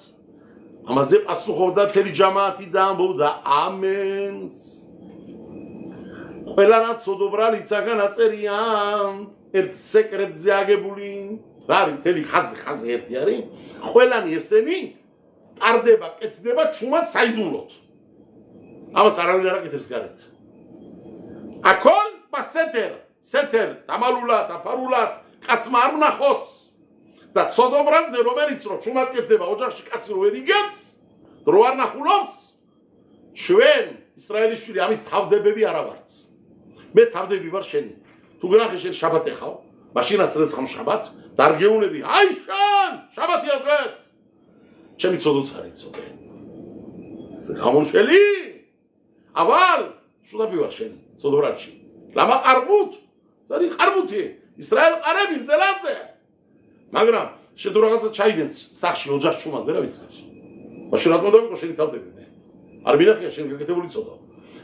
ამაზე პასუხობდა მთელი ჯამაათი და ამბობდა ამენს ყველანაც სოდობრალი ცაგან აწერია ერთ სეკრეტზე აგებული რა არის მთელი ხაზი ერთი არის ყველანი ესენი ტარდება კეთდება ჩუმად საიდუმლოდ ამას არავინ არ აკეთებს გარეთ აკოლ სეთერ დამალულად დაფარულად კაცმა არ უნახოს და სოდობრალზე რომელიც რო ჩუმად კეთდება ოჯახში კაცი რო ვერ იგებს დრო არ ნახულობს ჩვენ ისრაელის შვილი ამის თავდებები არა ვართ მე თავდები ვარ შენი თუ გნახე შენ შაბათი ხავ მაშინ ასრეც ხამ შაბათ დარგეუნები აი შენ შაბათია დღეს ჩემი ცოდოც არ იცოდე ეს გამონშელი ავალ შუდაბი ვარ შენი ცოდობრალში ლამა ყარბუთ ზარი ყარბუთი ისრაელ ყარები ზელაზე მაგრამ შენ თუ რაღაცა ჩაიდენს სახში ოჯახში ჩუმად ვერავის მაშინ რა თქმა უნდა შენი თავდები მე არ მინახია შენ გაკეთებული ცოდო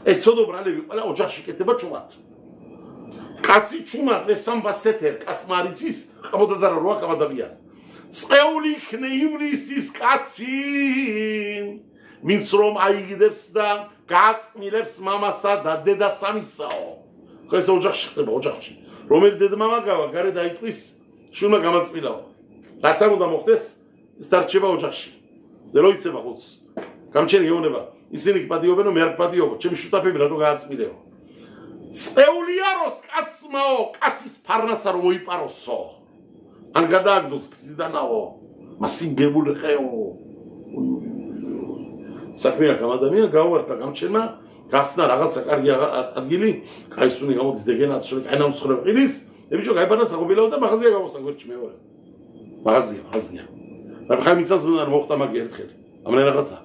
ეს ცოდობრალები ყველა ოჯახში კეთდება ჩუმად კაცი ჩუმად ესამბასეთერ კაცმა არ იცის ხამოდაზარა როა კამადაბიან წეული ხნე ივლისის კაცი ვინც რომ აიგდებს და გაწმილებს მამასა და დედასამისაო ხო ეს ოჯახში ხდება ოჯახში რომელი დედმამა გავა გარე დაიტყვის შვილმა გამაწმილაო რაც არ უნდა მოხდეს ის დარჩება ოჯახში ზერო იცება ხუც გამჩენი ეუბნება ისინი პადიობენ მე არ პადიობ ჩემი შუტაფები რატო გააწმილეო წეულია როს კაცმაო კაცის ფარნასა რომ მოიპაროსო ან გადააგდოს გზიდანაო მასინგებული ხეო საქმეა გამადამია გავარდა გამჩენმა გახსნა რაღაცა კარგი ადგილი კაისუნი გამოდის დეგენაცური კაინამცხრე ყიდის ებიჭო გაიფარდა საყობილაო და მაღაზია გამოსა გვერდში მეორე მაღაზია. რაბი ხай მიცას არ მოხდა მაგი ერთხელ. ამან რაღაცა.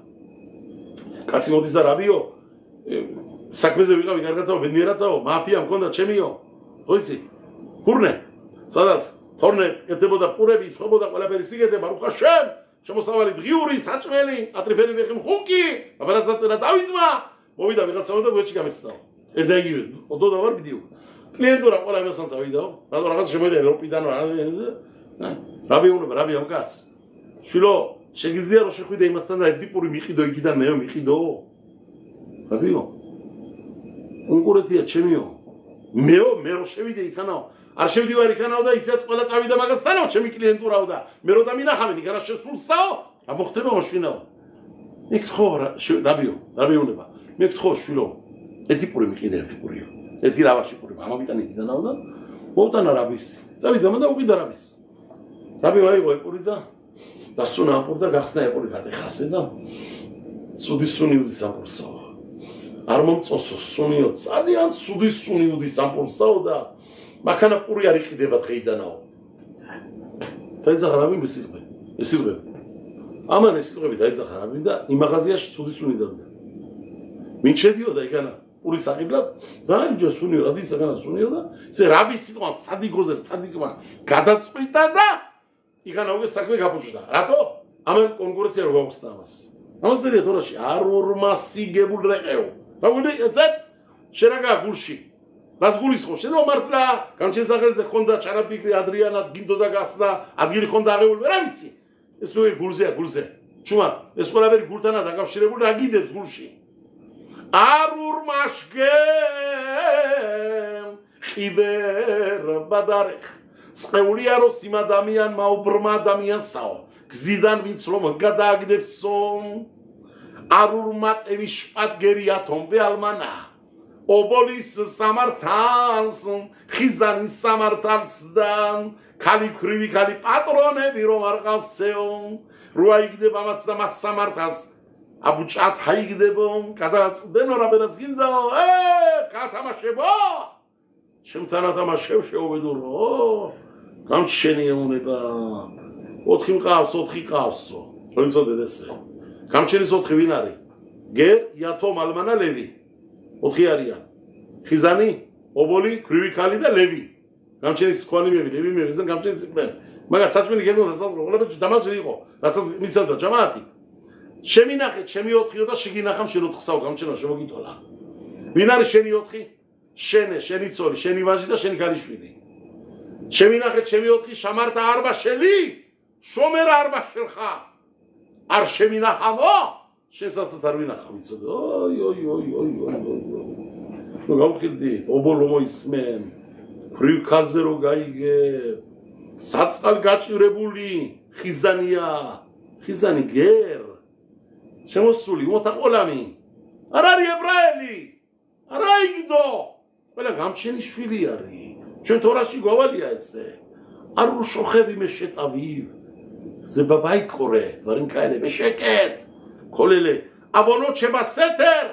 კაცი მოდის და რაბიო საქმეზე ვიყავი კარგადაო, ბედნიერადაო, მაფია მქონდა ჩემიო. ხო იცი? ფურნე. სადაც თორნე ეთებოდა პურები, სხვებოდა ყველაფერი სიგეთება, რუხა შენ. შემოსავალი დღიური, საჭმელი, ატრიფერი ვეხი მხუნკი, აბარაც აწერა დავითმა. მოვიდა ვიღაცაო და გვერდში გამეცნაო. ერთა იგივე, ოდო და ვარ ბიდიო. კლიენტურა ყველა იმასთან წავიდაო. რატო რაღაც შემოიდა ევროპიდან რაბი უნდა, რაბი ამ კაც. შვილო, შეგიძლია რომ შეხვიდე იმასთან და ერთ ტიპური მიყიდო იქიდან მე მიყიდო. რაბიო? კონკურენტია ჩემიო. მეო, მე რო შევიდე იქანაო. არ შევდივარ იქანაო და ისეც ყველა წავიდა მაგასთანაო, ჩემი კლიენტურაო და მე რო დამინახავენ იქანა შესულსაო, რა მოხდება მოშინაო. მეკითხო რაბიო, რაბი უნდა. მეკითხო შვილო, ერთი პური მიყიდე, ერთი პურიო. ერთი რავაში პური, ამავიდან იქიდანაო და მოვტანა რაბის. წავიდა და უყიდა რაბის. რაბი აიღო პური და დასუნა პური და გახსნა პური გადახასე და სუდი სუნიუდი სამპურსაო. არ მომწოსო სუნიო, ძალიან სუდი სუნიუდი სამპურსაო და მაქანა პური არ იყიდება დღეიდანაო. დაიძახა რაბი მისიღებ. ისიღებ. ამან ისიღები დაიძახა რაბი და იმ მაღაზიაში სუდი სუნი დადგა. მინ შედიოდა იქანა პური საყიდლად, რა იჯო სუნიო, რა დისაგანა სუნიო და ესე რაბის სიტყვა სადიგოზე სადიგმა გადაწყვიტა და იქანა უკვე საქმე გაფუჭდა. რატო? ამან კონკურენცია რო გაუხსნა ამას. ამას წერია თორაში არ ორმასიგებულ რეყეო. დაგვიდი ესეც შენაგა გულში. რას გულისხმობ? შენ მართლა განჩენსახელზე ხონდა ჩარაფიქრი ადრიანად გინდოდა გასნა, ადგილი ხონდა აღებული, რა ვიცი. ეს უკვე გულზეა, გულზე. ჩუმა, ეს ყველაფერი გულთანაა დაკავშირებული, რა გიდებს გულში? არ ურმაშგემ ხიბერ ბადარეხ წეულია რომ სიმ ადამიანმა უბრმა ადამიანსაო გზიდან ვინც რომ გადააგდებსო არ ურმატევი შპატგერიათომ ვეალმანა ობოლის სამართალს ხიზანის სამართალსდან ქალი ქრივი ქალი პატრონები რომ არ ყავსეო რო აიგდება მათ და მათ სამართალს აბუჭათ აიგდებო გადაწდენო რა ბერაც გინდაო გათამაშებო შემთან ათამაშებ შეუბედურო გამჩენია უნება 4 მყავს 4 ყავსო რო იცოდეთ ესე გამჩენის 4 ვინ არის გერ იათომ ალმანა ლევი 4 არიან ხიზანი ობოლი ქრივი ქალი და ლევი გამჩენის სკვალიმები ლევი მე ზენ გამჩენის იყვნენ მაგაც საჭმელი გეგმოდა საწყობლები დამალჭი იყო რასაც მიცავდა ჯამაათი შემინახეთ ჩემი 4-ო და შეგინახამ შენ 4-საო გამჩენო შემოგიტოლა ვინ არის შენი 4 შენე შენი ცოლი შენი ვაჟი და შენი ქალიშვილი შემინახეთ ჩემი 4 შამართა არბაშელი შომერა არბაშელხა არ შემინახავო შესაძაც არ ვინახავ იცოდე ნუ გავხილდი ობოლო მოისმენ ფრიქალზე რო გაიგე საწყალ გაჭირებული ხიზანია ხიზანი გერ შემოსული მოთაყოლამი არ არის ებრაელი არ აიგდო ყველა გამჩენი შვილი არის ჩვენ თორაში გვავალია ესე არ უშოხები მე შეტავი ზებაბაით ყორე ვარინკაელე მე შეკეთ ქოლელე აბონო ჩება სეთერ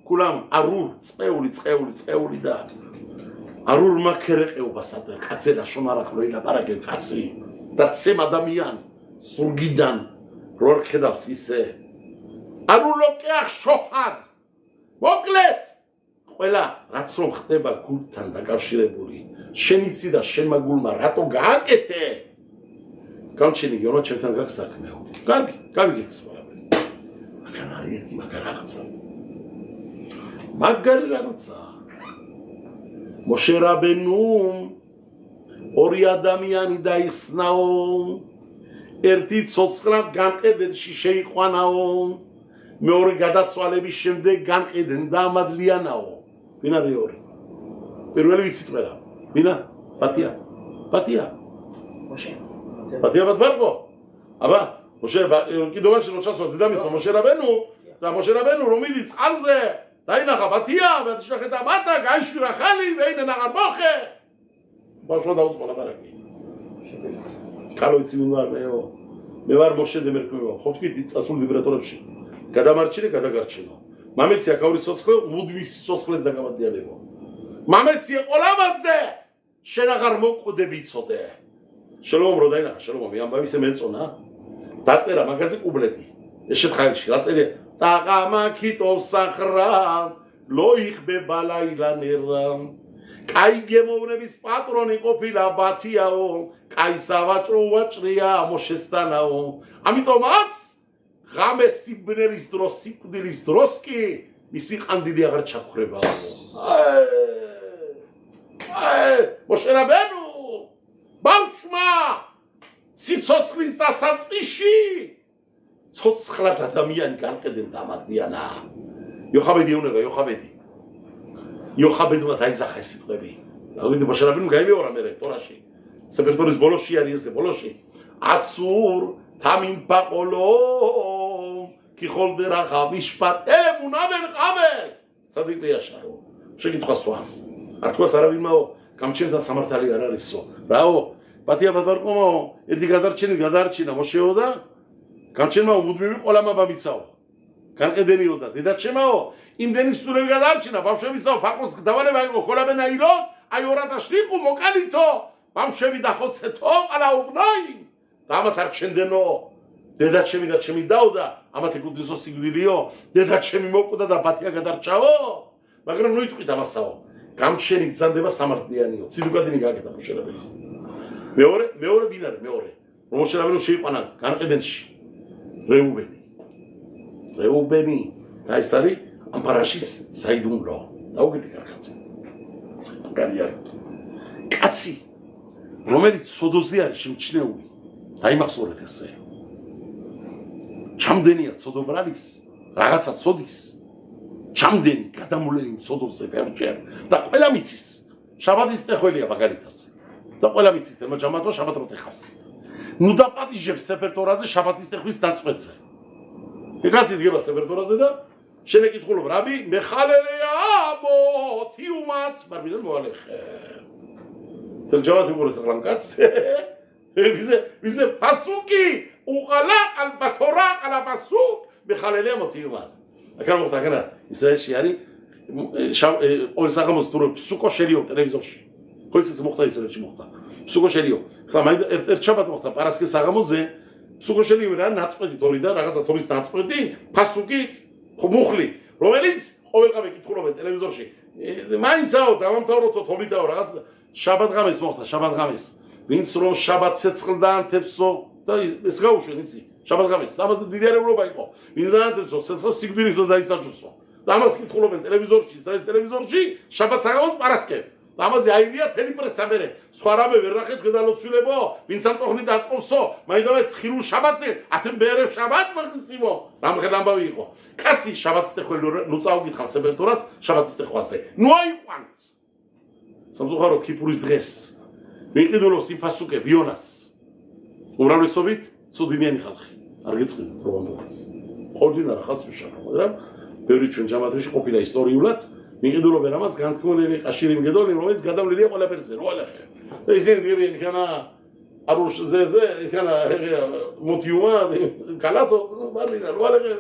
კულამ არურ წეული და არურ მაქერეყეობა სადა კაცელა შომარახლო ილაპარაკე კაცი და ცემ ადამიან სურგიდან რო ხედავს ისე არულოკეახ შოხად მოკლედ ყველა რაც რომ ხდება გულთან დაკავშირებული შენიცი და შენმა გულმა რატო გააკეთე გამჩენი გეონა ჩემთან გაქვს საქმეო კარგი გავიგეთ ყველაფერი მაგან არის ერთი მაგარი რაღაცა მოშე რაბენუმ ორი ადამიანი დაიხსნაო ერთი ცოცხლად განყედებში შეიყვანაო მეორე გადაცვალების შემდეგ განყედენ და ამადლიანაო ვინ არის ორი პირველი ვიცით ყველა ვინა პატია მოშე პატია ბატბარგო აბა მოშე კიდევაში რო ჩასვა დედამისმა მოშე რაბენუ რომ მიდი წყალზე დაინახა პატია შეხედა მათა გაიშვირა ხალი ვეიდან აღარ მოხე ბავშვა დაუწყოლა ბარაკი კალოიცი მე ვარ მოშე დემერკმევა ხო თქვი წასული ვიბრატორებში გადამარჩინე გადაგარჩენო მამეცია კავრის სოცხლე მუდმის სოცხლეს დაგამადიანებო მამეცია ყოლამაზე შენ აღარ მოკვდები იცოდე შელომ რო დაინახა შელომ მე ამბავი ისე მეწონა დაწერა მაგაზე კუბლეტი ეს შეთხაილში რა წერია ტაყამაკიტო სახრა ლოიხბება ლაილანერა კაი გემოვნების პატრონი ყოფილა ბათიაო კაი სავაჭრო ვაჭრია მოშესტანაო ამიტომაც ღამე სიბნელის დროს სიკვდილის დროს კი მისი ყანდილი აღარ ჩაქრებაო მოშე რაბენო ბავშმა სიცოცხლის დასაწყისში ცოცხლად ადამიანი განყედენ დამადიანა იოხაბედი ეუნება იოხაბედმა დაიძახა ეს სიტყვები დავიდი მოშე რაბენო გაიმეორა მე ტორაში სეფერტორის ბოლოში არის ეს ბოლოში აცურ თამინ პაყოლო კიხოლდე რაღა მიშპატ ემუნამენ ყამელ სადიკლიაშარო შეკითხვა სვამს არ თქვას არავინმაო გამჩენთან სამართალი არ არისო რაო ბათია ბატარკომო ერთი გადარჩინა მოშეო და გამჩენმაო მუდმივი ყოლამაბა მიცაო განყედენიო და დედაჩემაო იმდენი სულები გადარჩინა ბავშვებისაო ფაკოს დავარება იყო ყოლაბენაილო აი 2000 ლიყო მოკალითო ბავშვები დახოცეთო ყალაუბნაი დამათ არ ჩენდენო დედაჩემი და ჩემი დაუდა ამათი კუდისო სიგვილიო დედაჩემი მოკვდა და ბათია გადარჩაო მაგრამ ნუ იტყვით ამასაო გამჩენი გზანდება სამართლიანიო ციდუკადინი გაკეთა მოშერებელი მეორე ვინ არის მეორე რომ მოშერებელო შეიყვანა განყედენში რეუბენი და ეს არის ამ პარაშის საიდუმლო დაუგეთი კარგად კარიერი კაცი რომელიც სოდოზე არის შემჩნეული დაიმახსოვრეთ ესე ჩამდენია ცოდობრალის რაღაცა ცოდის ჩამდენი გადამულელი ცოდოზე ბევრჯერ და ყველა მიცის შაბათის ტეხველია მაგალითად და ყველა მიცის თემა ჯამათო შაბათრო ტეხავს ნუ დაპატიჟებს სეფერტორაზე შაბათის ტეხვის დაწყვეტზე ეკაცი დგება სეფერტორაზე და შენ ეკითხულობ რაბი მეხალელეა მოთიუმათ მარბიდან მოალეხე თან ჯამათი უყურეს ახლა კაც ვიზე პასუკი უყალა ალბათორა ყალა პასუკ მეხალელეა მოთიუმათ აქა მოხდა ისრაელში არის ყოველ საღამოს თუ სუკო შელიო ტელევიზორში ყოველ ეს მოხდა ისრაელში მოხდა სუკო შელიო ხლა მაინდა ერთ შაბათ მოხდა პარასკევს საღამოზე სუკო შელიო რა ნაწყვეტი თორი და რაღაცა თორის ნაწყვეტი ფასუკი მუხლი რომელიც ყოველდღე კითხულობენ ტელევიზორში მაინცაო დავამთავროთო თორიდაო რაღაც შაბათ ღამეს მოხდა შაბათ ღამეს ვინც რომ შაბათ ცეცხლდა ანთებსო და ეს გაუშვენ იცი შაბათ ღამეს ამაზე დიდი არეულობა იყო ვინც დაანთებსო ცეცხლს სიკვდილით და დაისაჯოსო და ამას კითხულობენ ტელევიზორში ისრაელის ტელევიზორში შაბათ საღამოს პარასკევ და ამაზე აირია თელი პრესა მერე სხვა რამე ვერ ნახეთ გადალოცვილებო ვინც ამ ტოხნით დაწყობსო მაინდამაც ხილულ შაბათზე ათემბერებ შაბათ მაგისიმო რამხელ ამბავი იყო კაცი შაბათის ტეხველი ნუ წავგითხავ სეფერტორას შაბათის ტეხვაზე ნუ აიყვანთ სამწუხაროდ ქიპურის დღეს მიყიდულობს იმ ფასუკე ბიონას უმრავლესობით ცუდინიანი ხალხი არ გეწყინოთ პრობლემას ყოველდღე რა ხას უშავ მაგრამ ბევრი ჩვენ ჯამათში ყოფილა ისტორიულად მიყიდულობენ ამას განთქმულები ყაშირი მგედოლი რომელიც გადავლილია ყველაფერზე როალახე და ისინი დგებიან იქანა არუშზე იქანა მოტიუმა კალათო ბარლინა როალახე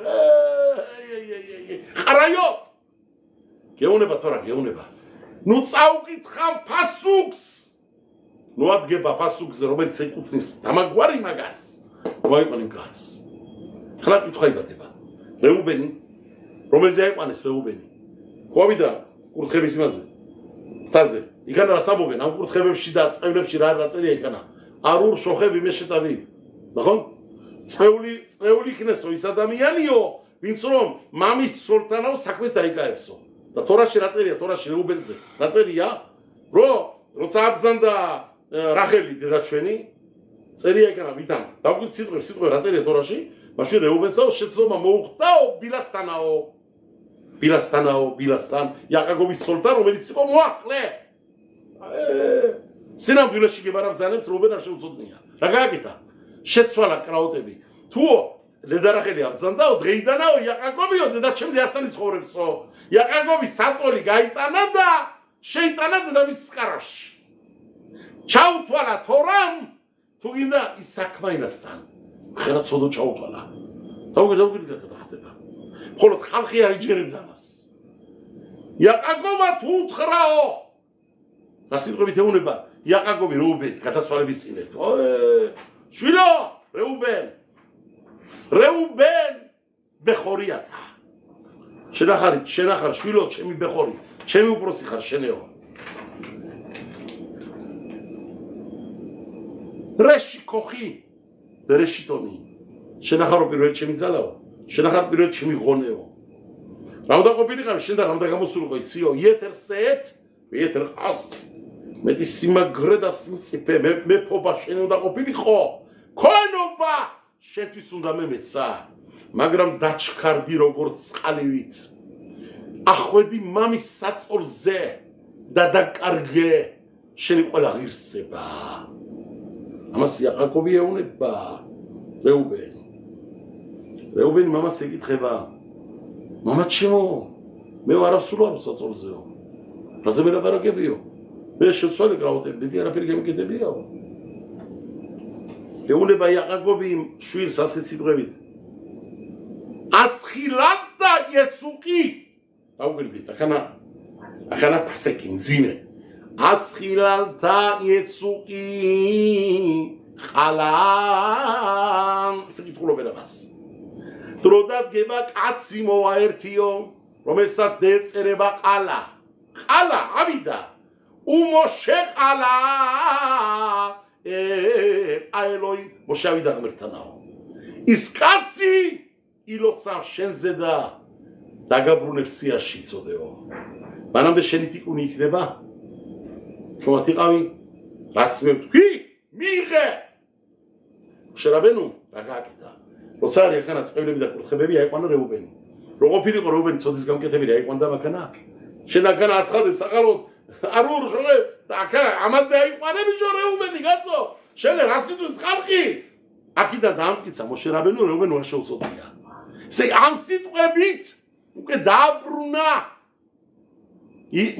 ყარაიოთ გეუნება თორა გეუნება ნუ წავკითხავ ფასუქს ნუ ადგება ფასუქზე რომელიც ეკუთვნის დამაგვარი მაგას მოიყვანი კაც ხლა კითხვა იბადება რეუბენი რომელზე აიყვანეს რეუბენი ყვავიდა კურთხების იმაზე თაზე იქანა რა საბობენ ამ კურთხებებში და წევლებში რა წერია იქანა არურ შოხები მე შეტავი ნახონ წეული იქნესო ის ადამიანიო ვინც რომ მამის სულთანო საქმეს დაიკაებსო და თორაში რა წერია თორაში რეუბენზე რა წერია როცა აბზანდა რახელი დედაჩვენი წერია იქანა ვითამ დაგვით სიტყვე რა წერია თორაში მაშინ რეუბენსაო შეცდომა მოუხდაო ბილასთან იაკობის სულთან რომელიც იყო მოახლე სინამდვილეში გებარავ რუბენ არ შეუცოდნია რა გააკეთა შეცვალა კრაუტები თუ დედარახელი აბზანდაო დღეიდანაო იაკობიო დედაჩემი ასტანი ცხოვრებსო იაკობის საწოლი გაიტანა და შეიტანა დედამისის კარავში ჩაუთვალა თორამ თუ გინდა ის საქმაინასთან ხერა ცოდო ჩაუთვალა დაუგედა ხდება ხოლო ხალხი არ იჯერებდა მას იაკობა თუ უთხრაო რა სიტყვებით ეუნება იაკობი რეუბენი გადასვალების წინ ერთო შვილო რეუბენ ბეხორიათა შენახარ შვილო ჩემი ბეხორი ჩემი უპროსი ხარ შენეო რეში ქოხი რეშიტონი შენახარო პირველ ჩემი ძალაო შენახარ პირველ ჩემი ღონეო რა უნდა ყოფილიყავი შენ და რა უნდა გამოსულიყო ციო იეთერსეთ იეთერ ხას მეტი სიმაგრე და სიმწიფე მე ფობა შენ უნდა ყოფილიყო ქონობა შენთვის უნდა მემეცა მაგრამ დაჩქარდი როგორც წყალივით ახვედი მამის საწოლზე და დაკარგე შენი ყველა ღირსება ამას იაკობი ეუბნება რეუბენი მამას ეკითხება მამა ჩემო მე ვარაფსულ ვარ საწოლზეო რაზე მელაპარაკებიო მე შეცვალე კრავატები დიდი არაფერი გამიკეთებიაო ეუბნება იაკობი შვილს ასეთ სიტყვებით ასხილანტა იესუკი დაუგირდით ახანა პასეკი მძიმე ასხილანტა იესუკი ხალან სიკითხულობენ ამას დროდადგება კაცი მოაერთიო რომელსაც დაეწერება ყალა ავიდა უმოშეყალა აელოი მოშავიდა ღმერთთანაო ის კაცი ილოცავ შენზე და დაგაბრუნებს სიაში წოდეო მანამდე შენი ტიკუნი იქნება შუათ იყავი რაც მე ვთქვი მიიღე შერაბენუ რა გააკეთა როცა არის ახანა წევლები და კურთხებები აიყვანა რეუბენი რო ყოფილიყო რეუბენი ცოდის გამკეთებელი აიყვანდა მაქანა შენ ახანა აცხადებს საყაროდ არურ შორე და ახანა ამაზე აიყვანები ჯო რეუბენი გაცო შენ რა სიტყვის ხალხი აქედან დაამტკიცა მოშე რაბენუ რეუბენი არ შეუწოდია ესე ამ სიტყვებით უკვე დააბრუნა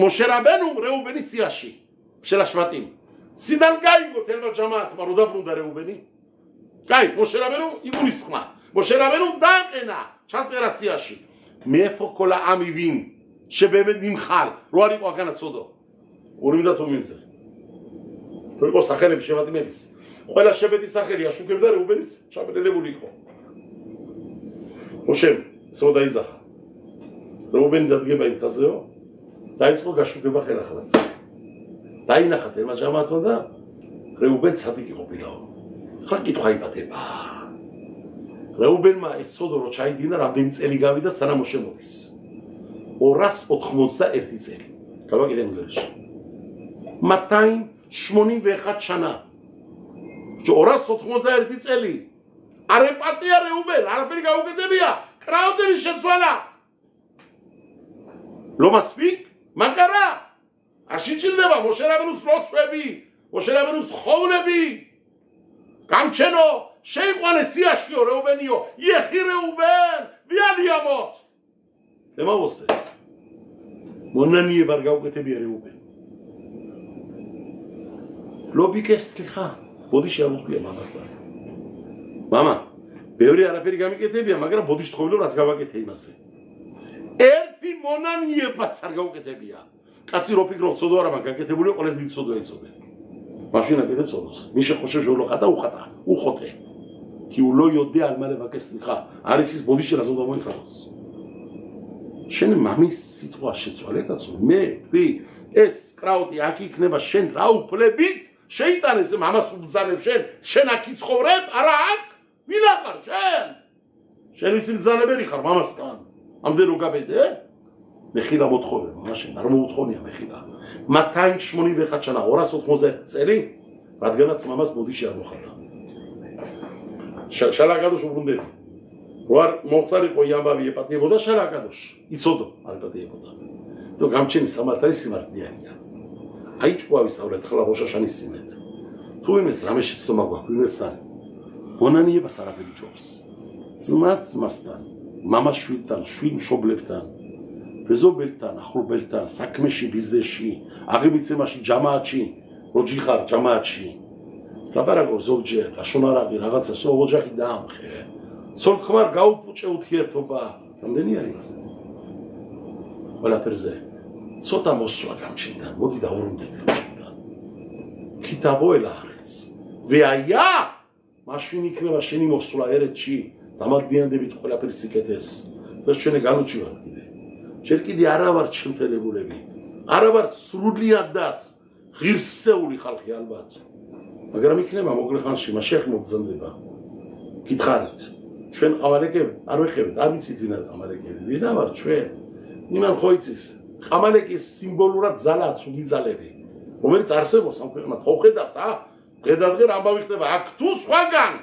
მოშე რაბენუ რეუბენის სიაში შელაშვატიმ სიდან გაიგო თელმა ჯამაათმა რო დაბრუნდა რეუბენი კაი მოშე რაბენუ იგულისხმა მოშე რაბენუ დააყენა ჩაწერა სიაში მეფოკოლა ამივინ შებემე მიმხალ რო არ იყო აქანა ცოდო ორი და თომინზე რო იყო სახელები შევატიმების ყველა შებეთის სახელი აშუქებდა რეუბენის ჩაბედებული იყო მოშე სოდა იზახა რეუბენი დადგება იმთაზეო დაიწყო გაშუქება ხელახლად დაინახა თელმა ჯამაათმა და რეუბენ ცადიკი ყოფილაო ხლა კითხვა იბადება რეუბენმა ეს ცოდო რო ჩაიდინა რამდენი წელი გავიდა სანამ შემოდის 291 წელი გავაკეთე მგერში 281 შანა 291 წელი არ ეპატია რეუბენ არაფერი გაუკეთებია კრავდების შეცვალა לא מספיק? מה קרה? השיצ'ילדבה, משה רבנו סלוצבי, משה רבנו סחובנבי, גם צ'נו, שייקו הנשיא השיו, ראובניו, יחי ראובן, ויאלי ימות. למה הוא עושה? מונני ברגעו כתבי ראובן. לא ביקש סליחה, בודי שירות בי, מה מסלם? מאמה, ბევრი არაფერი გამიკეთებია, მაგრამ ბოდიშ თხოვილო რაც გავაკეთე იმასე. ერთი მონანიებაც არ გაუკეთებია. კაცი რო ფიქრობ ცოდო არა მაგ გაკეთებული ყოველს დიდ ცოდო ეწოდე. მაშინ აკეთებს ცოდოს. მის შეხოშებ შეულოხატა უხოტე. კი ულო იოდე ალმალე ვაკესნიხა. არის ის ბოდიში რას უნდა მოიხადოს. შენ მამის სიტყვა შეცვალე კაცო. მე ვი ეს კრაუტი აქ იქნება შენ რა უფლებით? შეიტანეს მამას უბძანებ შენ აქ იცხოვრებ? არა აქ? ვინ ახარ შენ? შენ ის მძანებელი ხარ მამასთან. ამდენ რო გაბედე? მეხილა მოთხოვება, მაშინ არ მოუთხოვნია მეხილა. 281 ჩანა 291 წელი, რადგანაც მამას ბოდიში არ მოხდა. შალაკადოშ უბრუნდები. რო არ მოხდარიყო იამბავი ეპატიებოდა შალაკადოშ. იცოდო, არ ეპატიებოდა. და გამჩენი სამართალი სიმართლეა. აი ჭუავი სწავლეთ ხლა როშაშანის სიმეთ. თუ იმეს რამე შეცდომა გვაქვს, იმესთან. მონანიებას არაფერი ჯობს. ძმაც მასთან, მამას შვილთან, შვილ მშობლებთან. ბეზობელთან, ახლობელთან, საქმეში, ბიზნესში, აღებიცემაში, ჯამაათში, როჯი ხარ ჯამაათში. ლაპარაკობ ზოგჯერ, ლაშონარაგი, რაღაცა, ოჯახი დაამხე. ცოლ-ქმარ გაუპუჭე ურთიერთობა. რამდენი არის ასეთი? ყველაფერზე ცოტა მოსვლა გამჩნდა, მოდი დავუბრუნდეთ გამჩნდა. תבוא אל הארץ. והיה, מაშין יקרה בשני מוסולה ארצ'י, תמד ביאן דבית כל הפרסיקטס. זה שנגענו תשיבת כדי. של כדי ערבר תשמתלבו לבי. ערבר סרולי הדת. חירסאו לי חלחי על בת. מגר המקנה מהמוג לכאן שימשך מוגזן דבה. כתחרית. שואן עמלקב, ארמחבת, אמיצית וינת עמלקב. וינה אמרת, שואן. נימן חויציס. עמלק יש סימבולורת זלה, צולי זלבי. אומרת, ארסבו, סמכת, חוכדת, חדדגר, אמבה וכתבה, הכתוס חגן.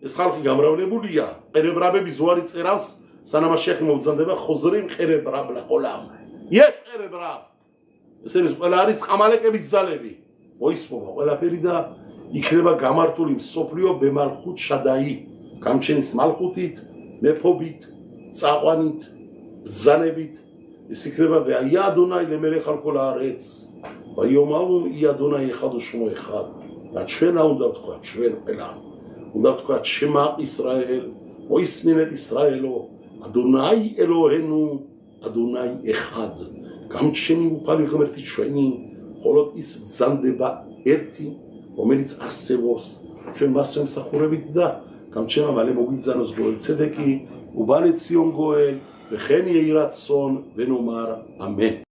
יש חלחי גם רב לבוליה. חרב רבי בזוארי צעירמס, סנה משך מוגזן דבה, חוזרים חרב רב לעולם. יש חרב רב. ესენის ყველა არის ყამალეკების ძალები. მოისმობა ყველა ფერიდა იქნება გამართული მსოფლიო ბემალხუთ შადაი, გამჩენის მალხუთით, მეფობით, წაყვანით, ბრძანებით. ეს იქნება ვაია ადონაი ლემერეხალ კოლ აარეც. ვაიომალუნ ი ადონაი ეხადო შმო ეხად. და ჩვენა უნდა ვთქვა, ჩვენ ყველა. უნდა ვთქვა შემა ისრაელ, მოისმინეთ ისრაელო, ადონაი ელოჰენუ, ადონაი ეხად. გამჩენი უფალი ღმერთი ჩვენი, მხოლოდ ის ბრძანდება ერთი, რომელიც არსებობს ჩვენ მას ვემსახურებით და გამჩენა მალე მოგვიგზავნოს გოელ ცედეკი, უბალეთ ციონ გოელ, ვეხენი ეირატსონ, ვენომარ ამენ.